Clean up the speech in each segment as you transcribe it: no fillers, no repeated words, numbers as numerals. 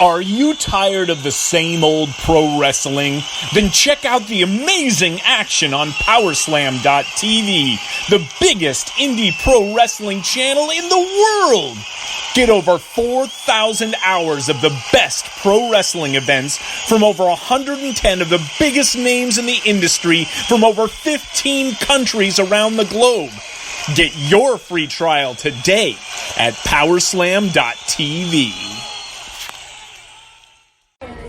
Are you tired of the same old pro wrestling? Then check out the amazing action on Powerslam.tv, the biggest indie pro wrestling channel in the world. Get over 4,000 hours of the best pro wrestling events from over 110 of the biggest names in the industry from over 15 countries around the globe. Get your free trial today at Powerslam.tv.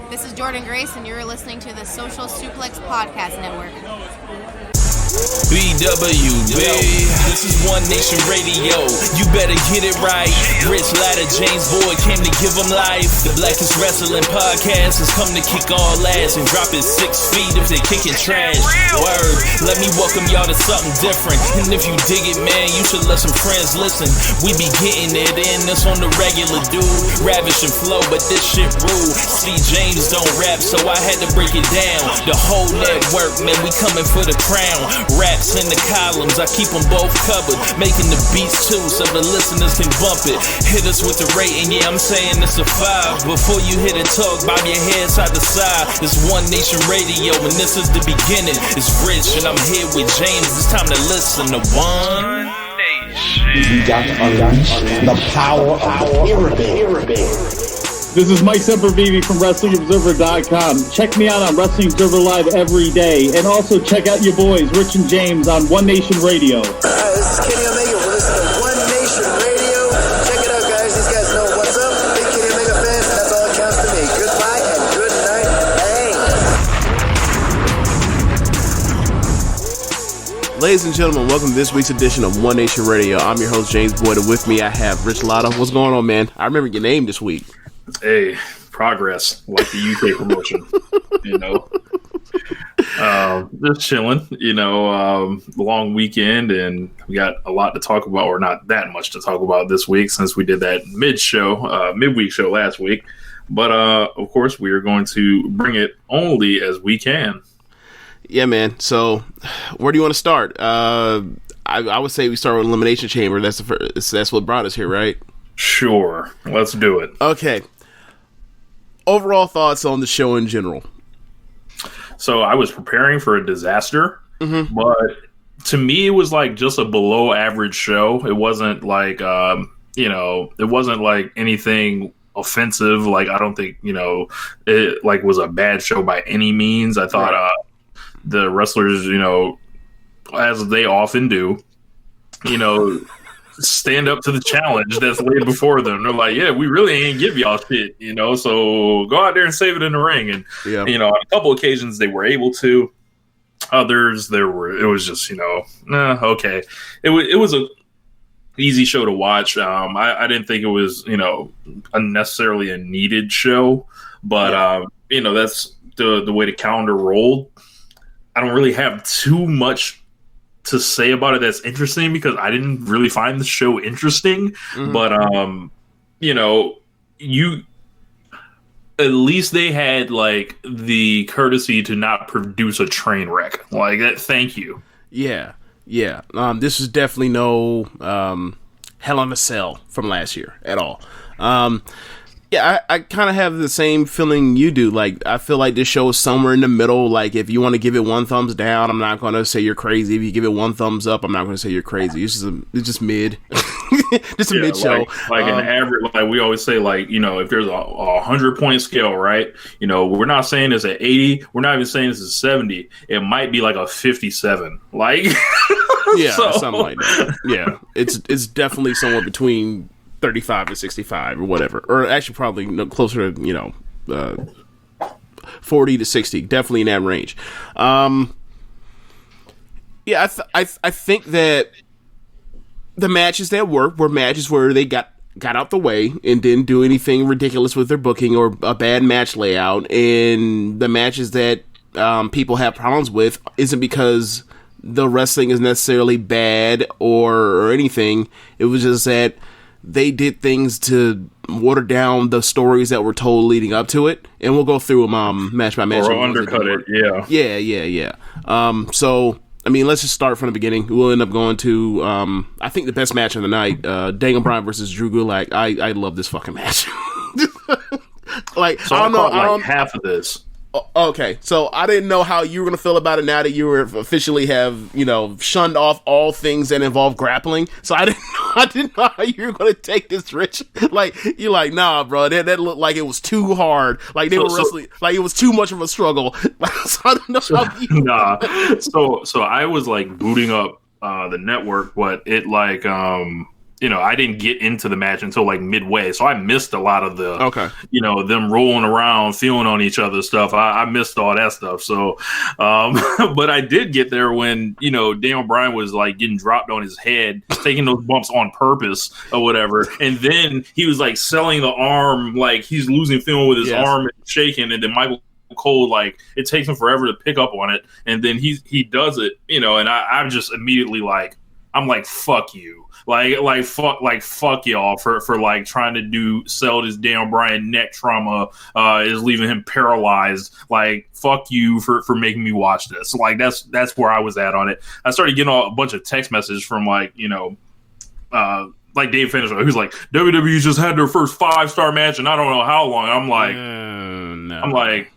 This is Jordan Grace, and you're listening to the Social Suplex Podcast Network. BWB, this is One Nation Radio. You better get it right. Rich Latta, James Boyd came to give them life. The Blackest Wrestling Podcast has come to kick all ass and drop it 6 feet if they kicking trash. Word, let me welcome y'all to something different. And if you dig it, man, you should let some friends listen. We be getting it in, this on the regular, dude. Ravish and flow, but this shit rude. See, James don't rap, so I had to break it down. The whole network, man, we coming for the crown. Raps in the columns, I keep them both covered. Making the beats too, so the listeners can bump it. Hit us with the rating, yeah, I'm saying it's a 5. Before you hit it, talk, bob your head side to side. It's One Nation Radio, and this is the beginning. It's Rich, and I'm here with James. It's time to listen to One Nation. You got to unleash the power of the pyramid. This is Mike Sempervive from WrestlingObserver.com. Check me out on Wrestling Observer Live every day. And also check out your boys, Rich and James, on One Nation Radio. This is Kenny Omega. We're listening to One Nation Radio. Check it out, guys. These guys know what's up. Big Kenny Omega fans, and that's all that counts to me. Goodbye and good night. Bang. Ladies and gentlemen, welcome to this week's edition of One Nation Radio. I'm your host, James Boyd, and with me I have Rich Latta. What's going on, man? I remember your name this week. Hey, progress, like the UK promotion, you know. Just chilling, you know, long weekend, and we got a lot to talk about, or not that much to talk about this week since we did that midweek show last week. But, of course, we are going to bring it only as we can. Yeah, man. So, where do you want to start? I would say we start with Elimination Chamber. That's what brought us here, right? Sure. Let's do it. Okay. Overall thoughts on the show in general. So I was preparing for a disaster, but to me it was like just a below average show. It wasn't like, it wasn't like anything offensive. Like, I don't think, it like was a bad show by any means. I thought the wrestlers, as they often do, stand up to the challenge that's laid before them. They're like, yeah, we really ain't give y'all shit, so go out there and save it in the ring. And, on a couple occasions they were able to. Others, it was just, okay. It was a easy show to watch. I didn't think it was, unnecessarily a needed show, but, that's the way the calendar rolled. I don't really have too much to say about it that's interesting because I didn't really find the show interesting. But at least they had like the courtesy to not produce a train wreck like that. Thank you. Yeah. This is definitely no Hell in a Cell from last year at all. I kind of have the same feeling you do. Like, I feel like this show is somewhere in the middle. Like, if you want to give it one thumbs down, I'm not going to say you're crazy. If you give it one thumbs up, I'm not going to say you're crazy. It's just mid. Just a mid show. Like an average, like we always say, like, if there's a 100-point scale, right? We're not saying it's an 80. We're not even saying it's a 70. It might be like a 57. Like, something like that. Yeah, it's definitely somewhere between 35 to 65 or whatever, or actually probably closer to 40 to 60, definitely in that range. I think that the matches that were matches where they got out the way and didn't do anything ridiculous with their booking or a bad match layout, and the matches that people have problems with isn't because the wrestling is necessarily bad or anything. It was just that they did things to water down the stories that were told leading up to it, and we'll go through them match by match. Or undercut it, yeah. So, I mean, let's just start from the beginning. We'll end up going to, I think, the best match of the night, Daniel Bryan versus Drew Gulak. I love this fucking match. Like, so I don't know. I half of this. Okay, so I didn't know how you were going to feel about it now that you were officially have, shunned off all things that involve grappling. So I didn't know how you were going to take this, Rich. Like, you're like, nah, bro, that looked like it was too hard. Like, they were wrestling, like it was too much of a struggle. So I don't know how you... Nah. So I was, like, booting up the network, but it, like, I didn't get into the match until like midway, so I missed a lot of the, them rolling around, feeling on each other's stuff. I missed all that stuff. So, but I did get there when Daniel Bryan was like getting dropped on his head, taking those bumps on purpose or whatever, and then he was like selling the arm, like he's losing feeling with his arm and shaking, and then Michael Cole, like it takes him forever to pick up on it, and then he does it, and I'm just immediately like, I'm like, fuck you. Fuck y'all for like trying to sell this Daniel Bryan neck trauma is leaving him paralyzed. Like, fuck you for making me watch this. Like, that's where I was at on it. I started getting a bunch of text messages from like Dave Finisher, who's like, WWE just had their first 5-star match and I don't know how long. I'm like, no. I'm like,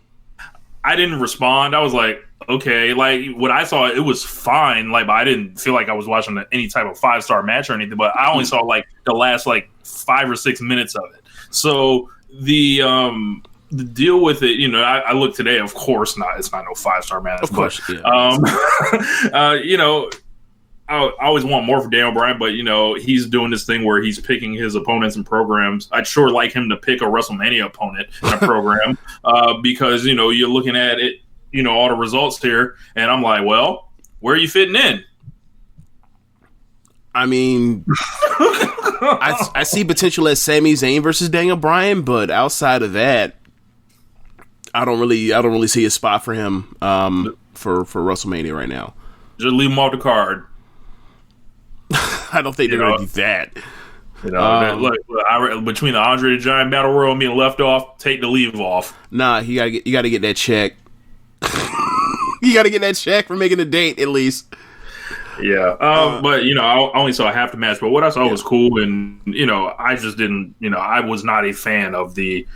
I didn't respond. I was like, okay, like what I saw, it was fine. Like, but I didn't feel like I was watching any type of 5-star match or anything. But I only saw like the last like 5 or 6 minutes of it. So the deal with it, I looked today. Of course not. It's not no 5-star match. Of course, but, I always want more for Daniel Bryan, but he's doing this thing where he's picking his opponents and programs. I'd sure like him to pick a WrestleMania opponent in a program because you're looking at it, all the results here, and I'm like, well, where are you fitting in? I mean, I see potential as Sami Zayn versus Daniel Bryan, but outside of that, I don't really see a spot for him for WrestleMania right now. Just leave him off the card. I don't think they're going to do that. Look, between the Andre the Giant Battle Royal and being left off, take the leave off. Nah, you got to get that check. You got to get that check for making a date at least. Yeah, but I only saw half the match, but what I saw was cool, and I just didn't, I was not a fan of the,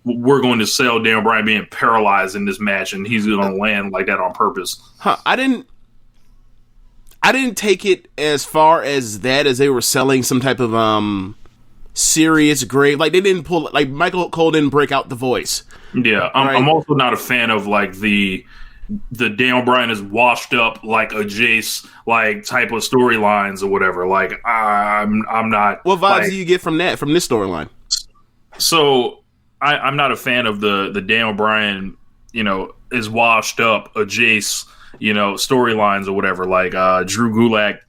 we're going to sell Daniel Bryan being paralyzed in this match, and he's going to land like that on purpose. I didn't take it as far as that, as they were selling some type of serious grave. Like, they didn't pull, like, Michael Cole didn't break out the voice. Yeah, I'm also not a fan of like the Daniel Bryan is washed up like a Jace like type of storylines or whatever. Like, I'm not. What vibes do you get from this storyline? So I'm not a fan of the Daniel Bryan, is washed up a Jace, storylines or whatever. Like Drew Gulak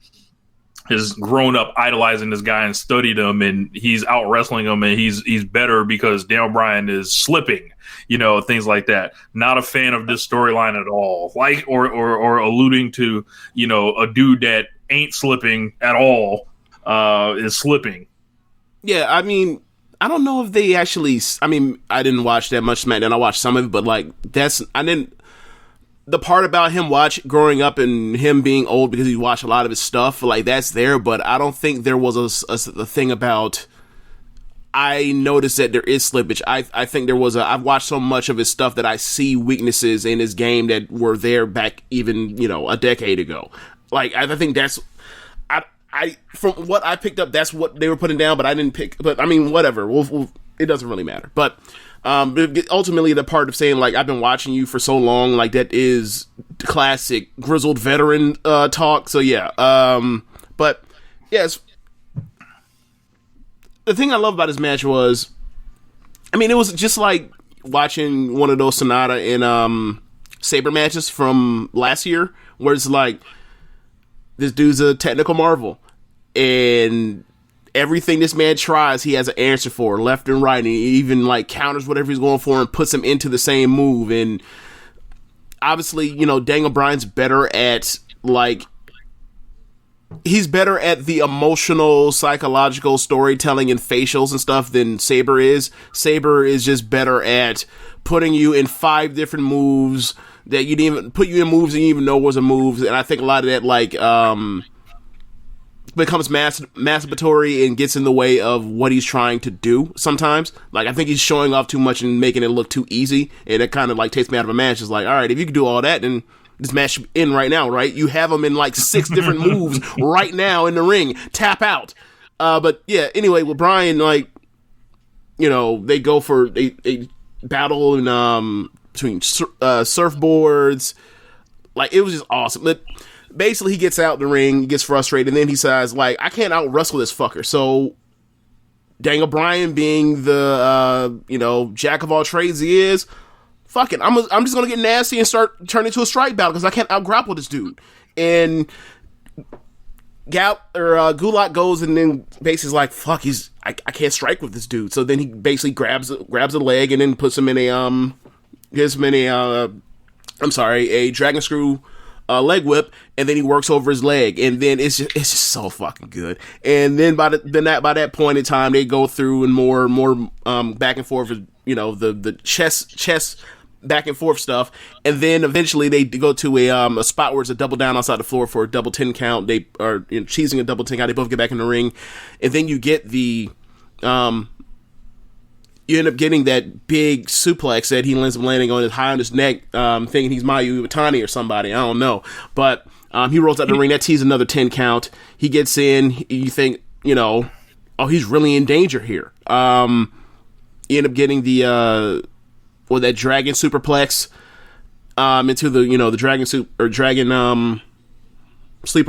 has grown up idolizing this guy and studied him, and he's out wrestling him, and he's better because Daniel Bryan is slipping. Things like that. Not a fan of this storyline at all. Like, or alluding to, a dude that ain't slipping at all is slipping. Yeah, I mean, I don't know if they actually. I mean, I didn't watch that much SmackDown. I watched some of it, but like the part about him growing up and him being old because he watched a lot of his stuff, like that's there. But I don't think there was a thing about. I noticed that there is slippage. I think there was I've watched so much of his stuff that I see weaknesses in his game that were there back even, a decade ago. Like, I think that's, I from what I picked up, that's what they were putting down, but I didn't pick, but I mean, whatever. It doesn't really matter. But, ultimately the part of saying, like, I've been watching you for so long, like, that is classic grizzled veteran, talk. So yeah. But yes. The thing I love about this match was, I mean, it was just like watching one of those Sonata and Sabre matches from last year, where it's like, this dude's a technical marvel, and everything this man tries, he has an answer for, left and right, and he even like counters whatever he's going for and puts him into the same move. And obviously, Daniel Bryan's better at like, he's better at the emotional, psychological storytelling and facials and stuff than Sabre is. Sabre is just better at putting you in 5 different moves that you didn't even put you in moves and you didn't even know was a moves. And I think a lot of that, like, becomes masturbatory and gets in the way of what he's trying to do sometimes. Like, I think he's showing off too much and making it look too easy, and it kind of like takes me out of a match. It's like, all right, if you can do all that, then this match should end right now, right? You have him in like 6 different moves right now in the ring. Tap out. But yeah, anyway, with Brian, like, you know, they go for a battle in between surfboards. Like, it was just awesome. But basically, he gets out in the ring, he gets frustrated, and then he says, like, I can't out-wrestle this fucker. So, Daniel Bryan, being the, you know, jack of all trades he is, fuck it, I'm just going to get nasty and start turning into a strike battle because I can't out-grapple this dude. And Gulak goes and then basically is like, fuck, I can't strike with this dude. So then he basically grabs a leg and then puts him in a, a dragon screw leg whip, and then he works over his leg, and then it's just so fucking good. And then by that point in time, they go through and more back and forth, you know, the chess back and forth stuff, and then eventually they go to a spot where it's a double down outside the floor for a double 10 count. They are cheesing a double 10 count. They both get back in the ring, and then you get the you end up getting that big suplex that he ends up landing on his high on his neck, thinking he's Mayu Iwatani or somebody. I don't know. But he rolls out the ring. That tees another 10 count. He gets in. You think, you know, oh, he's really in danger here. You end up getting the that dragon superplex into the, you know, the dragon sleeper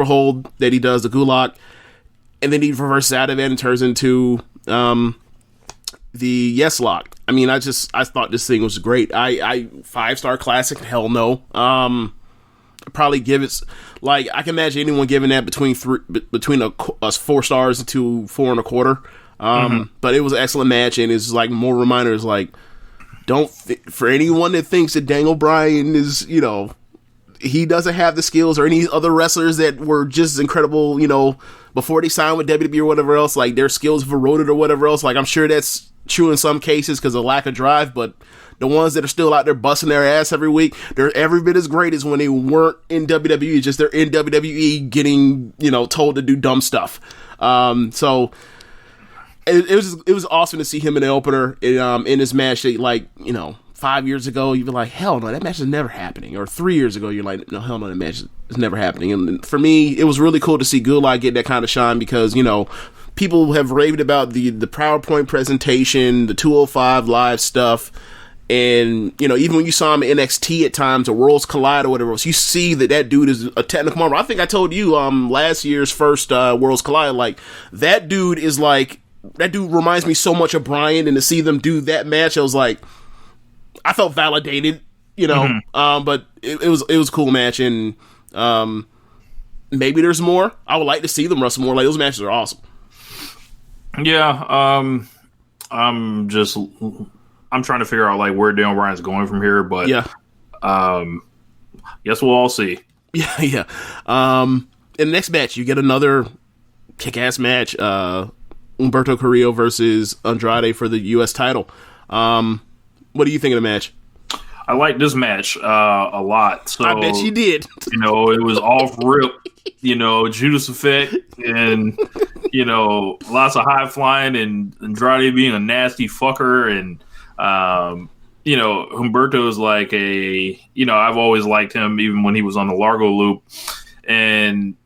hold that he does, the Gulak. And then he reverses out of it and turns into the yes lock. I mean, I thought this thing was great. I 5-star classic. Hell no. Probably give it, like, I can imagine anyone giving that between us 4 stars to 4.25. But it was an excellent match, and it's like more reminders, like, for anyone that thinks that Daniel Bryan is, you know, he doesn't have the skills, or any other wrestlers that were just incredible, you know, before they signed with WWE or whatever else, like their skills have eroded or whatever else. Like, I'm sure that's true in some cases because of lack of drive, but the ones that are still out there busting their ass every week, they're every bit as great as when they weren't in WWE. Just they're in WWE getting, you know, told to do dumb stuff. So it was awesome to see him in the opener in this match. That, like, you know, 5 years ago you'd be like, hell no, that match is never happening. Or 3 years ago you're like, no, hell no, that match is never happening. And for me, it was really cool to see Gulak get that kind of shine because, you know, people have raved about the PowerPoint presentation, the 205 live stuff, and, you know, even when you saw him in NXT at times, or Worlds Collide or whatever else, you see that dude is a technical marvel. I think I told you last year's first Worlds Collide, like, that dude reminds me so much of Bryan, and to see them do that match, I was like, I felt validated, you know. But it was a cool match, and maybe there's more. I would like to see them wrestle more. Like, those matches are awesome. Yeah, I'm trying to figure out, like, where Daniel Bryan's going from here, but yeah, guess we'll all see. Yeah. In the next match, you get another kick-ass match. Humberto Carrillo versus Andrade for the U.S. title. What do you think of the match? I like this match a lot. So, I bet you did. You know, it was off rip, you know, Judas effect, and, you know, lots of high flying, and Andrade being a nasty fucker, and you know, Humberto is like I've always liked him even when he was on the Largo Loop, and,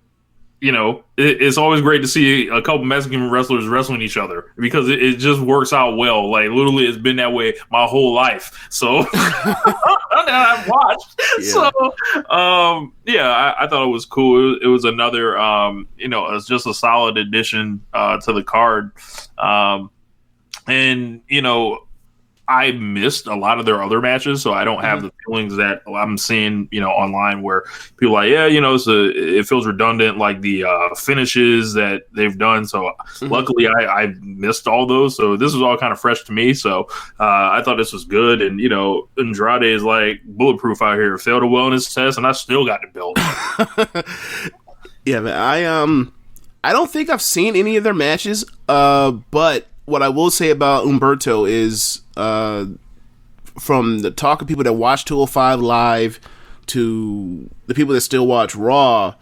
you know, it's always great to see a couple Mexican wrestlers wrestling each other because it just works out well. Like, literally, it's been that way my whole life. So I've watched. Yeah. So I thought it was cool. It was another, you know, it's just a solid addition to the card. And, you know, I missed a lot of their other matches, so I don't have the feelings that I'm seeing, you know, online where people are like, yeah, you know, it feels redundant, like the finishes that they've done. So luckily I missed all those. So this was all kind of fresh to me. So I thought this was good. And, you know, Andrade is like bulletproof out here. Failed a wellness test, and I still got the belt. Yeah, man, I don't think I've seen any of their matches, but what I will say about Humberto is, from the talk of people that watch 205 Live to the people that still watch Raw,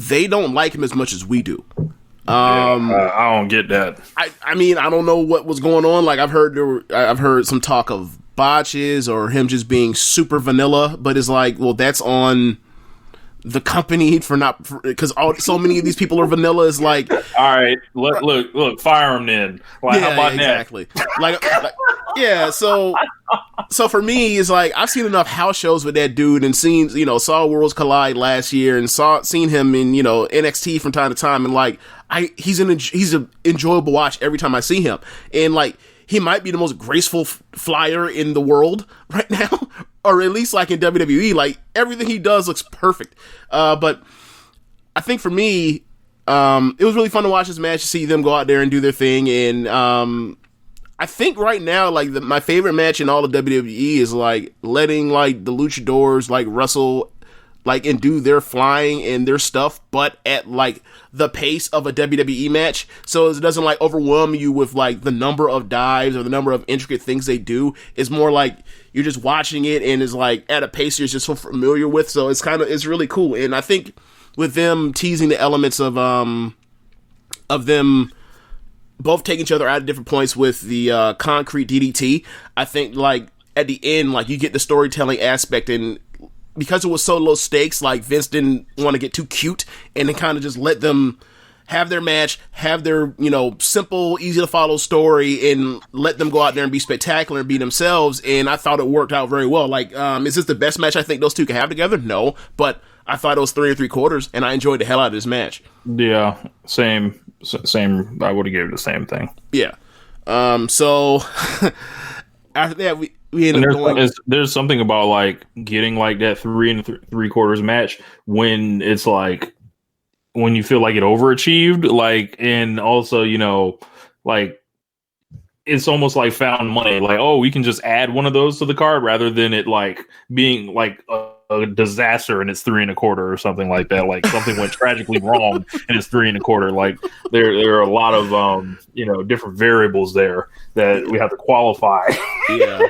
they don't like him as much as we do. I don't get that. I mean, I don't know what was going on. Like, I've heard some talk of botches or him just being super vanilla, but it's like, well, that's on the company because so many of these people are vanilla. Is like, all right, look, fire him then. Like, how about exactly. like, yeah. So for me, it's like I've seen enough house shows with that dude and seen, saw Worlds Collide last year and seen him in NXT from time to time, and like he's an enjoyable watch every time I see him, and like he might be the most graceful flyer in the world right now, or at least like in WWE, like everything he does looks perfect. But I think for me, it was really fun to watch this match, to see them go out there and do their thing. And I think right now, like my favorite match in all of WWE is like letting like the luchadors like wrestle like and do their flying and their stuff, but at like the pace of a WWE match, so it doesn't like overwhelm you with like the number of dives or the number of intricate things they do. It's more like you're just watching it and it's like at a pace you're just so familiar with. So it's really cool. And I think with them teasing the elements of them both taking each other out at different points with the concrete DDT, I think like at the end, like you get the storytelling aspect, and because it was so low stakes, like Vince didn't want to get too cute and then kind of just let them have their match, have their, simple, easy to follow story, and let them go out there and be spectacular and be themselves. And I thought it worked out very well. Like, is this the best match I think those two can have together? No, but I thought it was 3 3/4, and I enjoyed the hell out of this match. Yeah, same. I would have gave it the same thing. Yeah. So after that, we ended up going. There's something about like getting like that 3 3/4 match when it's like when you feel like it overachieved, like, and also like it's almost like found money. Like, oh, we can just add one of those to the card rather than it like being like a disaster and it's 3 1/4 or something like that. Like something went tragically wrong and it's 3 1/4. Like there are a lot of different variables there that we have to qualify. Yeah.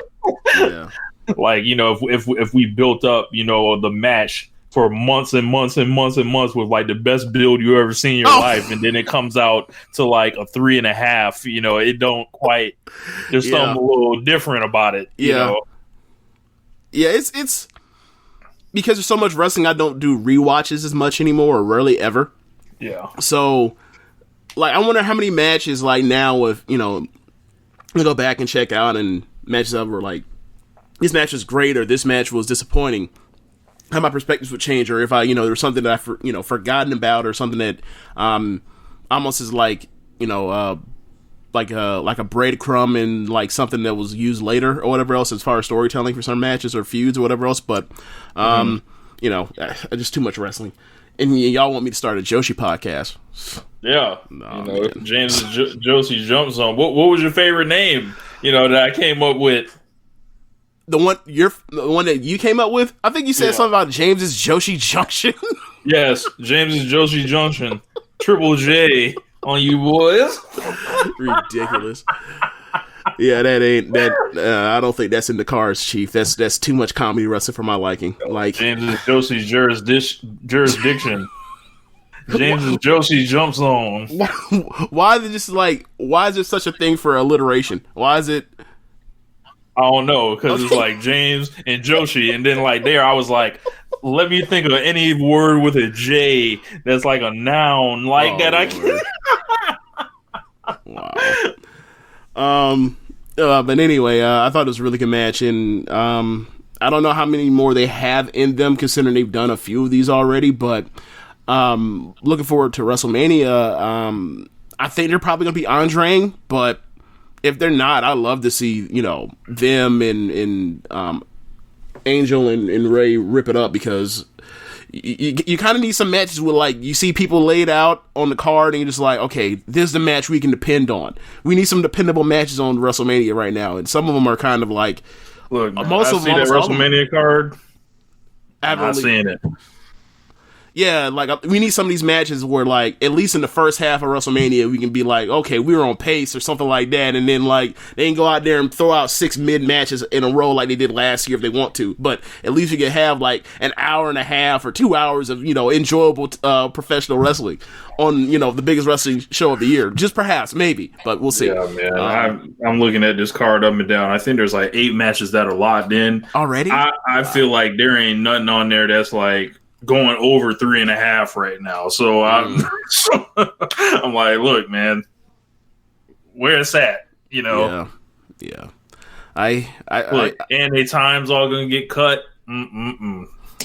Like if we built up the match for months and months and months and months with like the best build you ever seen in your life, and then it comes out to like a 3 1/2, it don't quite. There's something a little different about it. Yeah, it's because there's so much wrestling. I don't do rewatches as much anymore, or rarely ever. Yeah. So, like, I wonder how many matches like now if we go back and check out and matches that were like, this match was great or this match was disappointing, how my perspectives would change, or if I, there was something that I, forgotten about, or something that, almost is like, like a breadcrumb and like something that was used later or whatever else as far as storytelling for some matches or feuds or whatever else. But, just too much wrestling. And y'all want me to start a Joshi podcast. Yeah. No, James Joshi Jump Zone. What was your favorite name, that I came up with? The one that you came up with? I think you said something about James's Joshi Junction. Yes, James's Joshi Junction. Triple J on you boys. Ridiculous. Yeah, that ain't that. I don't think that's in the cards, Chief. That's too much comedy wrestling for my liking. Like James's Joshi's jurisdiction. James's Joshi Jump Zone. Why is it such a thing for alliteration? Why is it? I don't know, because it's like James and Joshi, and then like there, I was like, let me think of any word with a J that's like a noun like that. I can't. Wow. But anyway, I thought it was a really good match, and I don't know how many more they have in them, considering they've done a few of these already. But looking forward to WrestleMania. I think they're probably gonna be Andreing, but if they're not, I love to see them and Angel and Ray rip it up, because you kind of need some matches where like you see people laid out on the card and you're just like, okay, this is the match we can depend on. We need some dependable matches on WrestleMania right now, and some of them are kind of like, look, most of them. I see that WrestleMania card. I'm not seeing it. Yeah, like we need some of these matches where, like, at least in the first half of WrestleMania, we can be like, okay, we were on pace or something like that, and then like they can go out there and throw out 6 mid matches in a row like they did last year if they want to. But at least you can have like an hour and a half or 2 hours of enjoyable professional wrestling on the biggest wrestling show of the year. Just perhaps, maybe, but we'll see. Yeah, man. I'm looking at this card up and down. I think there's like 8 matches that are locked in already. I feel like there ain't nothing on there that's like going over 3.5 right now. So I'm like, look, man, where it's at, Yeah. Look, and the time's all gonna get cut.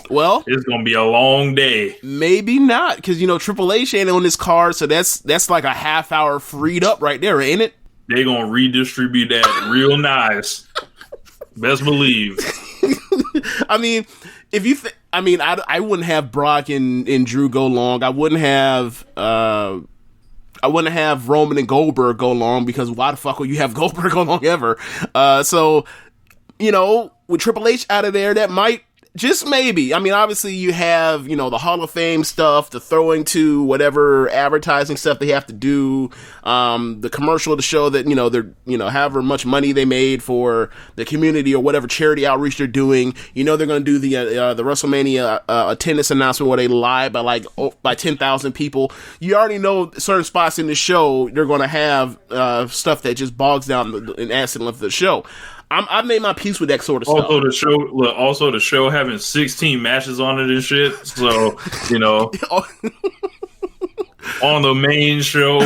Well, it's gonna be a long day. Maybe not, because Triple H ain't on this card, so that's like a half hour freed up right there, ain't it? They gonna redistribute that real nice. Best believe. I mean, if you I wouldn't have Brock and Drew go long. I wouldn't have Roman and Goldberg go long, because why the fuck would you have Goldberg go long ever? So with Triple H out of there, that might just maybe. I mean, obviously you have, the Hall of Fame stuff, the throwing to whatever advertising stuff they have to do, the commercial to show that, they're, however much money they made for the community or whatever charity outreach they're doing. They're going to do the WrestleMania attendance announcement where they lie by 10,000 people. You already know certain spots in the show, they're going to have stuff that just bogs down and adds to the length of the show. I've made my peace with that sort of stuff. Also, the show having 16 matches on it and shit. So, on the main show.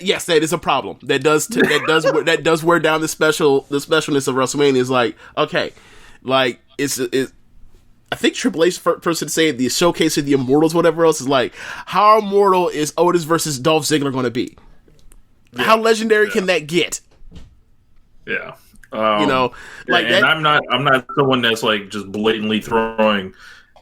Yes, that is a problem. That does wear down the specialness of WrestleMania. Is like, okay, like it's I think Triple H person to say the showcase of the Immortals, whatever else, is like, how immortal is Otis versus Dolph Ziggler going to be? Yeah. How legendary can that get? Yeah, like and that. I'm not someone that's like just blatantly throwing.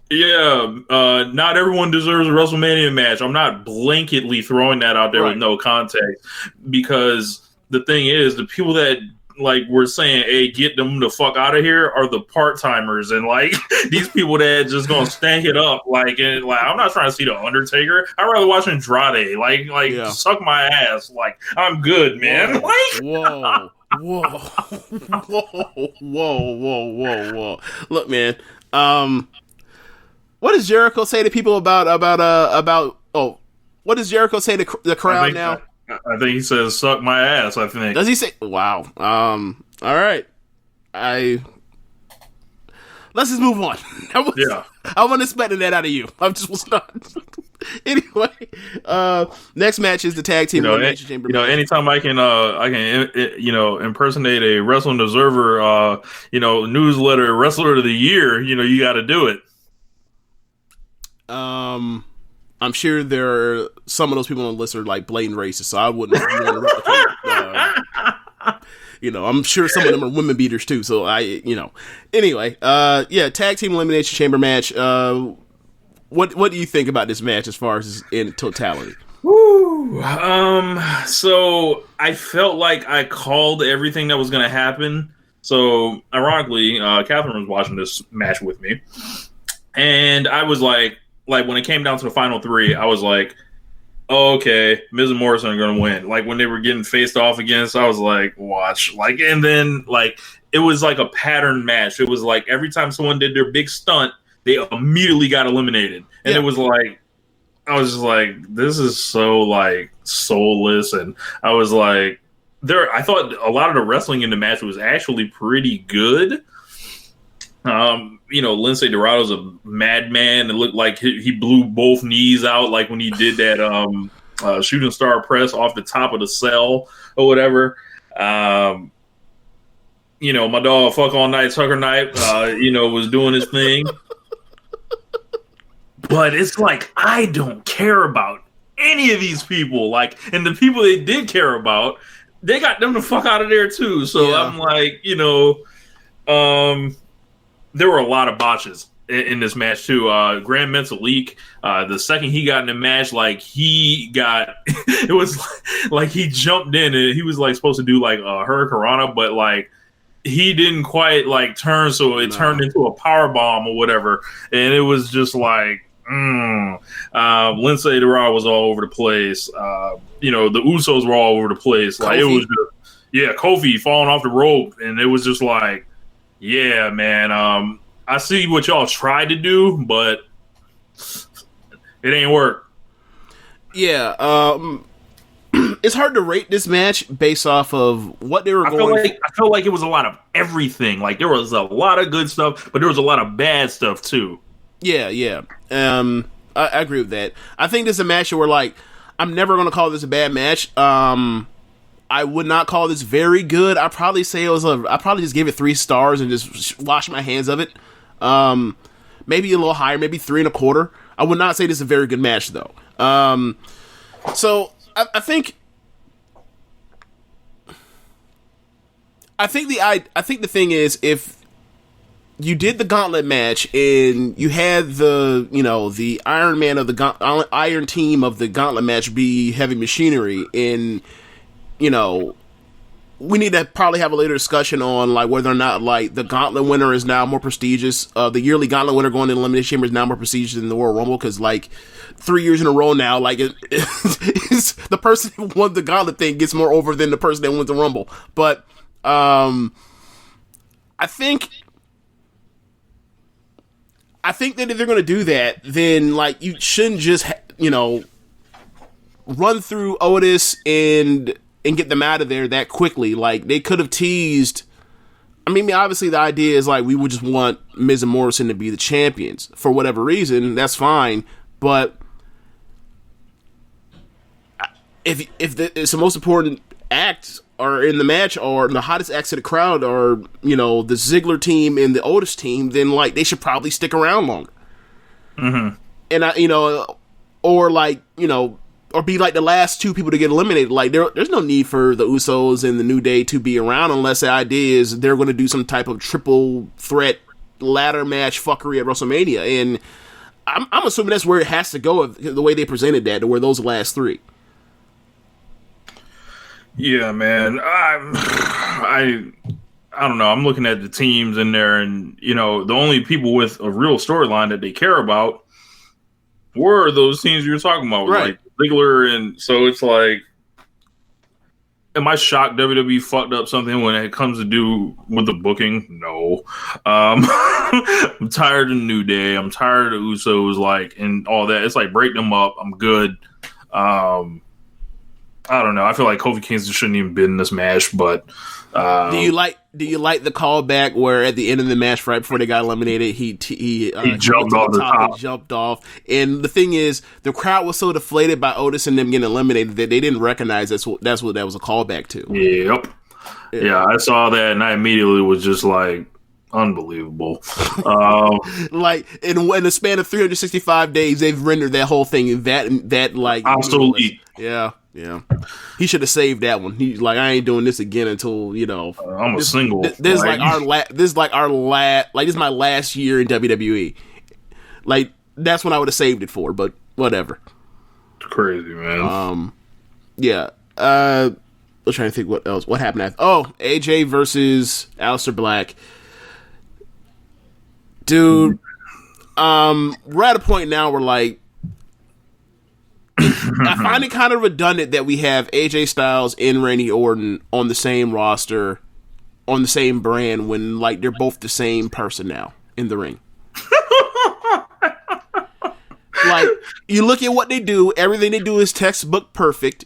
Yeah, not everyone deserves a WrestleMania match. I'm not blanketly throwing that out there with no context, because the thing is, the people that like we're saying, hey, get them the fuck out of here, are the part timers and like these people that just gonna stank it up. Like I'm not trying to see the Undertaker. I'd rather watch Andrade. Like suck my ass. Like I'm good, man. Whoa. Look, man. What does Jericho say to people about? What does Jericho say to the crowd now? I think he says, suck my ass, I think. Does he say? Wow. All right. Let's just move on. I wasn't expecting that out of you. I just was not. Anyway, next match is the tag team elimination chamber. Anytime I can impersonate a Wrestling Observer, newsletter wrestler of the year, you got to do it. I'm sure there are some of those people on the list are like blatant racists, so I wouldn't want to replicate. I'm sure some of them are women beaters too. So anyway, tag team elimination chamber match. What do you think about this match as far as in totality? Woo. So I felt like I called everything that was going to happen. So ironically, Catherine was watching this match with me, and I was like when it came down to the final 3, I was like, oh, okay, Miz and Morrison are going to win. Like when they were getting faced off against, I was like, watch. Like, and then like it was like a pattern match. It was like every time someone did their big stunt, they immediately got eliminated. And it was like, I was just like, this is so like soulless. And I was like, I thought a lot of the wrestling in the match was actually pretty good. Lindsay Dorado's a madman. It looked like he blew both knees out, like when he did that shooting star press off the top of the cell or whatever. My dog Fuck All Night Tucker Knight, was doing his thing. But it's like, I don't care about any of these people. Like, and the people they did care about, they got them the fuck out of there too. So I'm like, there were a lot of botches in this match too. Grand Metalik, the second he got in the match, like it was like he jumped in and he was like supposed to do like a Hurricanrana, but like he didn't quite like turn, so it turned into a power bomb or whatever, and it was just like, Lindsay Dorado was all over the place. The Usos were all over the place. Like, Kofi. It was just, Kofi falling off the rope, and it was just like, yeah, man. I see what y'all tried to do, but it ain't work. Yeah, it's hard to rate this match based off of what they were going. I feel like it was a lot of everything. Like, there was a lot of good stuff, but there was a lot of bad stuff too. Yeah. I agree with that. I think this is a match where, like, I'm never going to call this a bad match. I would not call this very good. I'd probably say I probably just give it 3 stars and just wash my hands of it. Maybe a little higher, maybe 3.25. I would not say this is a very good match though. So I think the thing is, if you did the gauntlet match and you had the Iron Man of the Iron Team of the gauntlet match be Heavy Machinery, and we need to probably have a later discussion on like whether or not like the gauntlet winner is now more prestigious. The yearly gauntlet winner going to the Elimination Chamber is now more prestigious than the Royal Rumble, because like 3 years in a row now, like it's the person who won the gauntlet thing gets more over than the person that won the Rumble. But I think that if they're going to do that, then like you shouldn't just run through Otis and get them out of there that quickly. Like, they could have teased. I mean, obviously the idea is like we would just want Miz and Morrison to be the champions for whatever reason. That's fine, but if it's the most important act or in the match or the hottest acts of the crowd or the Ziggler team and the Otis team, then like they should probably stick around longer. Mm-hmm. And or be like the last 2 people to get eliminated. Like, there's no need for the Usos and the New Day to be around unless the idea is they're going to do some type of triple threat ladder match fuckery at WrestleMania. And I'm assuming that's where it has to go, the way they presented that, to where those last 3. Yeah, man. I don't know. I'm looking at the teams in there, and the only people with a real storyline that they care about were those teams you were talking about, right? Like Ziggler, and so it's like, am I shocked WWE fucked up something when it comes to do with the booking? No. I'm tired of New Day. I'm tired of Usos, like, and all that. It's like, break them up. I'm good. I don't know. I feel like Kofi Kingston shouldn't even been in this match, but do you like the callback where at the end of the match, right before they got eliminated, he jumped off the top and jumped off? And the thing is, the crowd was so deflated by Otis and them getting eliminated that they didn't recognize that's what that was a callback to. Yep. Yeah, I saw that and I immediately was just like, unbelievable. Like in the span of 365 days, they've rendered that whole thing that like absolutely. Yeah. He should have saved that one. He's like, I ain't doing this again until I'm a single. This is my last year in WWE. Like, that's when I would have saved it for, but whatever. It's crazy, man. Yeah. I'm trying to think what else. What happened after? Oh, AJ versus Aleister Black. Dude, we're at a point now where like I find it kind of redundant that we have AJ Styles and Randy Orton on the same roster, on the same brand, when like they're both the same person now in the ring. Like, you look at what they do, everything they do is textbook perfect,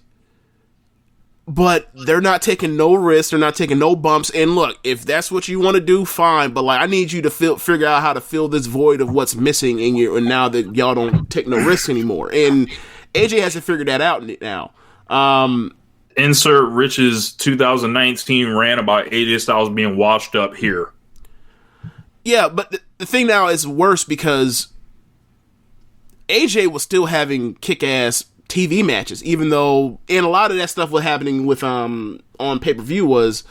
but they're not taking no risks, they're not taking no bumps. And look, if that's what you want to do, fine, but like I need you to figure out how to fill this void of what's missing in you, and now that y'all don't take no risks anymore. And AJ hasn't figured that out now. Insert Rich's 2019 rant about AJ Styles being washed up here. Yeah, but the thing now is worse because AJ was still having kick-ass TV matches, even though, and a lot of that stuff was happening with on pay-per-view was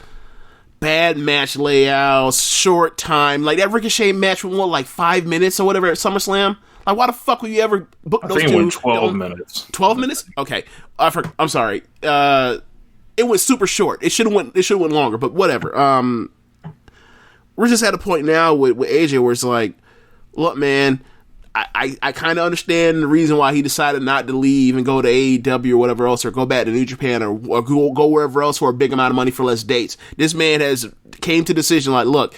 bad match layouts, short time. Like that Ricochet match went like 5 minutes or whatever at SummerSlam. Like, why the fuck would you ever book those two? I think it went 12 minutes. 12 minutes? Okay. I'm sorry. It was super short. It should have went longer, but whatever. we're just at a point now with AJ where it's like, look, man, I kind of understand the reason why he decided not to leave and go to AEW or whatever else, or go back to New Japan, or go wherever else for a big amount of money for less dates. This man has came to the decision like, look,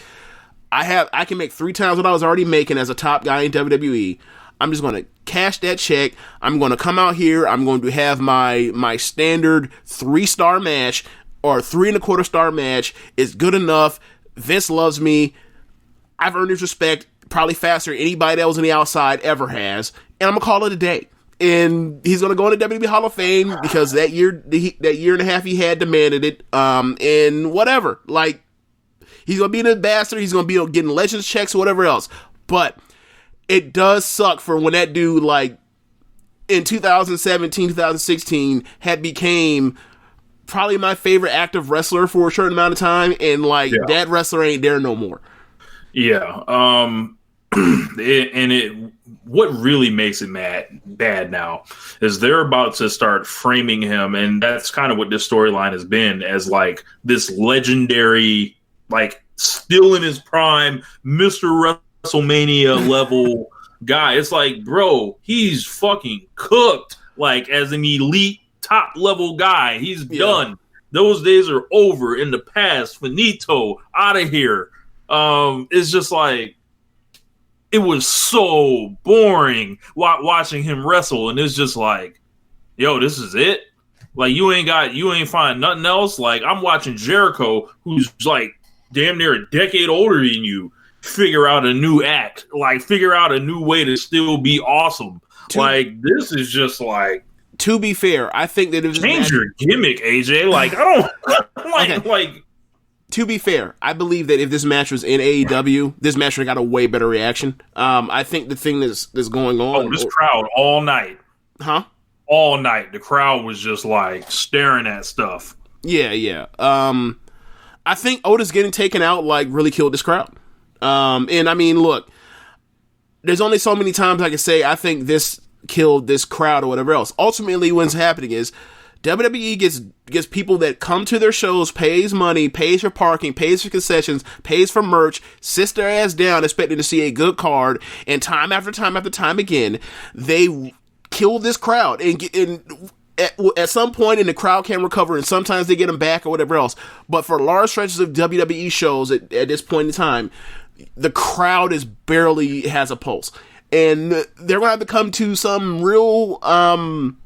I can make 3 times what I was already making as a top guy in WWE. I'm just going to cash that check. I'm going to come out here. I'm going to have my standard 3-star match, or 3.25-star match is good enough. Vince loves me. I've earned his respect probably faster than anybody else on the outside ever has, and I'm gonna call it a day. And he's gonna go into WWE Hall of Fame because that year and a half he had demanded it. And whatever, like, he's gonna be an ambassador. He's gonna be getting Legends checks or whatever else. But it does suck for when that dude, like, in 2017, 2016, had became probably my favorite active wrestler for a certain amount of time, and like that wrestler ain't there no more. Yeah. What really makes it bad now is they're about to start framing him, and that's kind of what this storyline has been, as like this legendary, like still in his prime, Mr. WrestleMania level guy. It's like, bro, he's fucking cooked, like as an elite top level guy. He's done. Those days are over, in the past. Finito, out of here. It's just like, it was so boring watching him wrestle, and it's just like, yo, this is it? Like, you ain't find nothing else? Like, I'm watching Jericho, who's like damn near a decade older than you, figure out a new act, like figure out a new way to still be awesome. Like, this is just like, to be fair, I think that it was change your gimmick, AJ. Like, I don't like. To be fair, I believe that if this match was in AEW, this match would have got a way better reaction. I think the thing that's going on... Oh, this crowd all night. Huh? All night. The crowd was just, like, staring at stuff. Yeah. I think Otis getting taken out, like, really killed this crowd. And, I mean, look, there's only so many times I can say I think this killed this crowd or whatever else. Ultimately, what's happening is WWE gets people that come to their shows, pays money, pays for parking, pays for concessions, pays for merch, sits their ass down expecting to see a good card, and time after time after time again, they kill this crowd. And at some point, and the crowd can recover, and sometimes they get them back or whatever else. But for large stretches of WWE shows at this point in time, the crowd barely has a pulse. And they're going to have to come to some real... they're going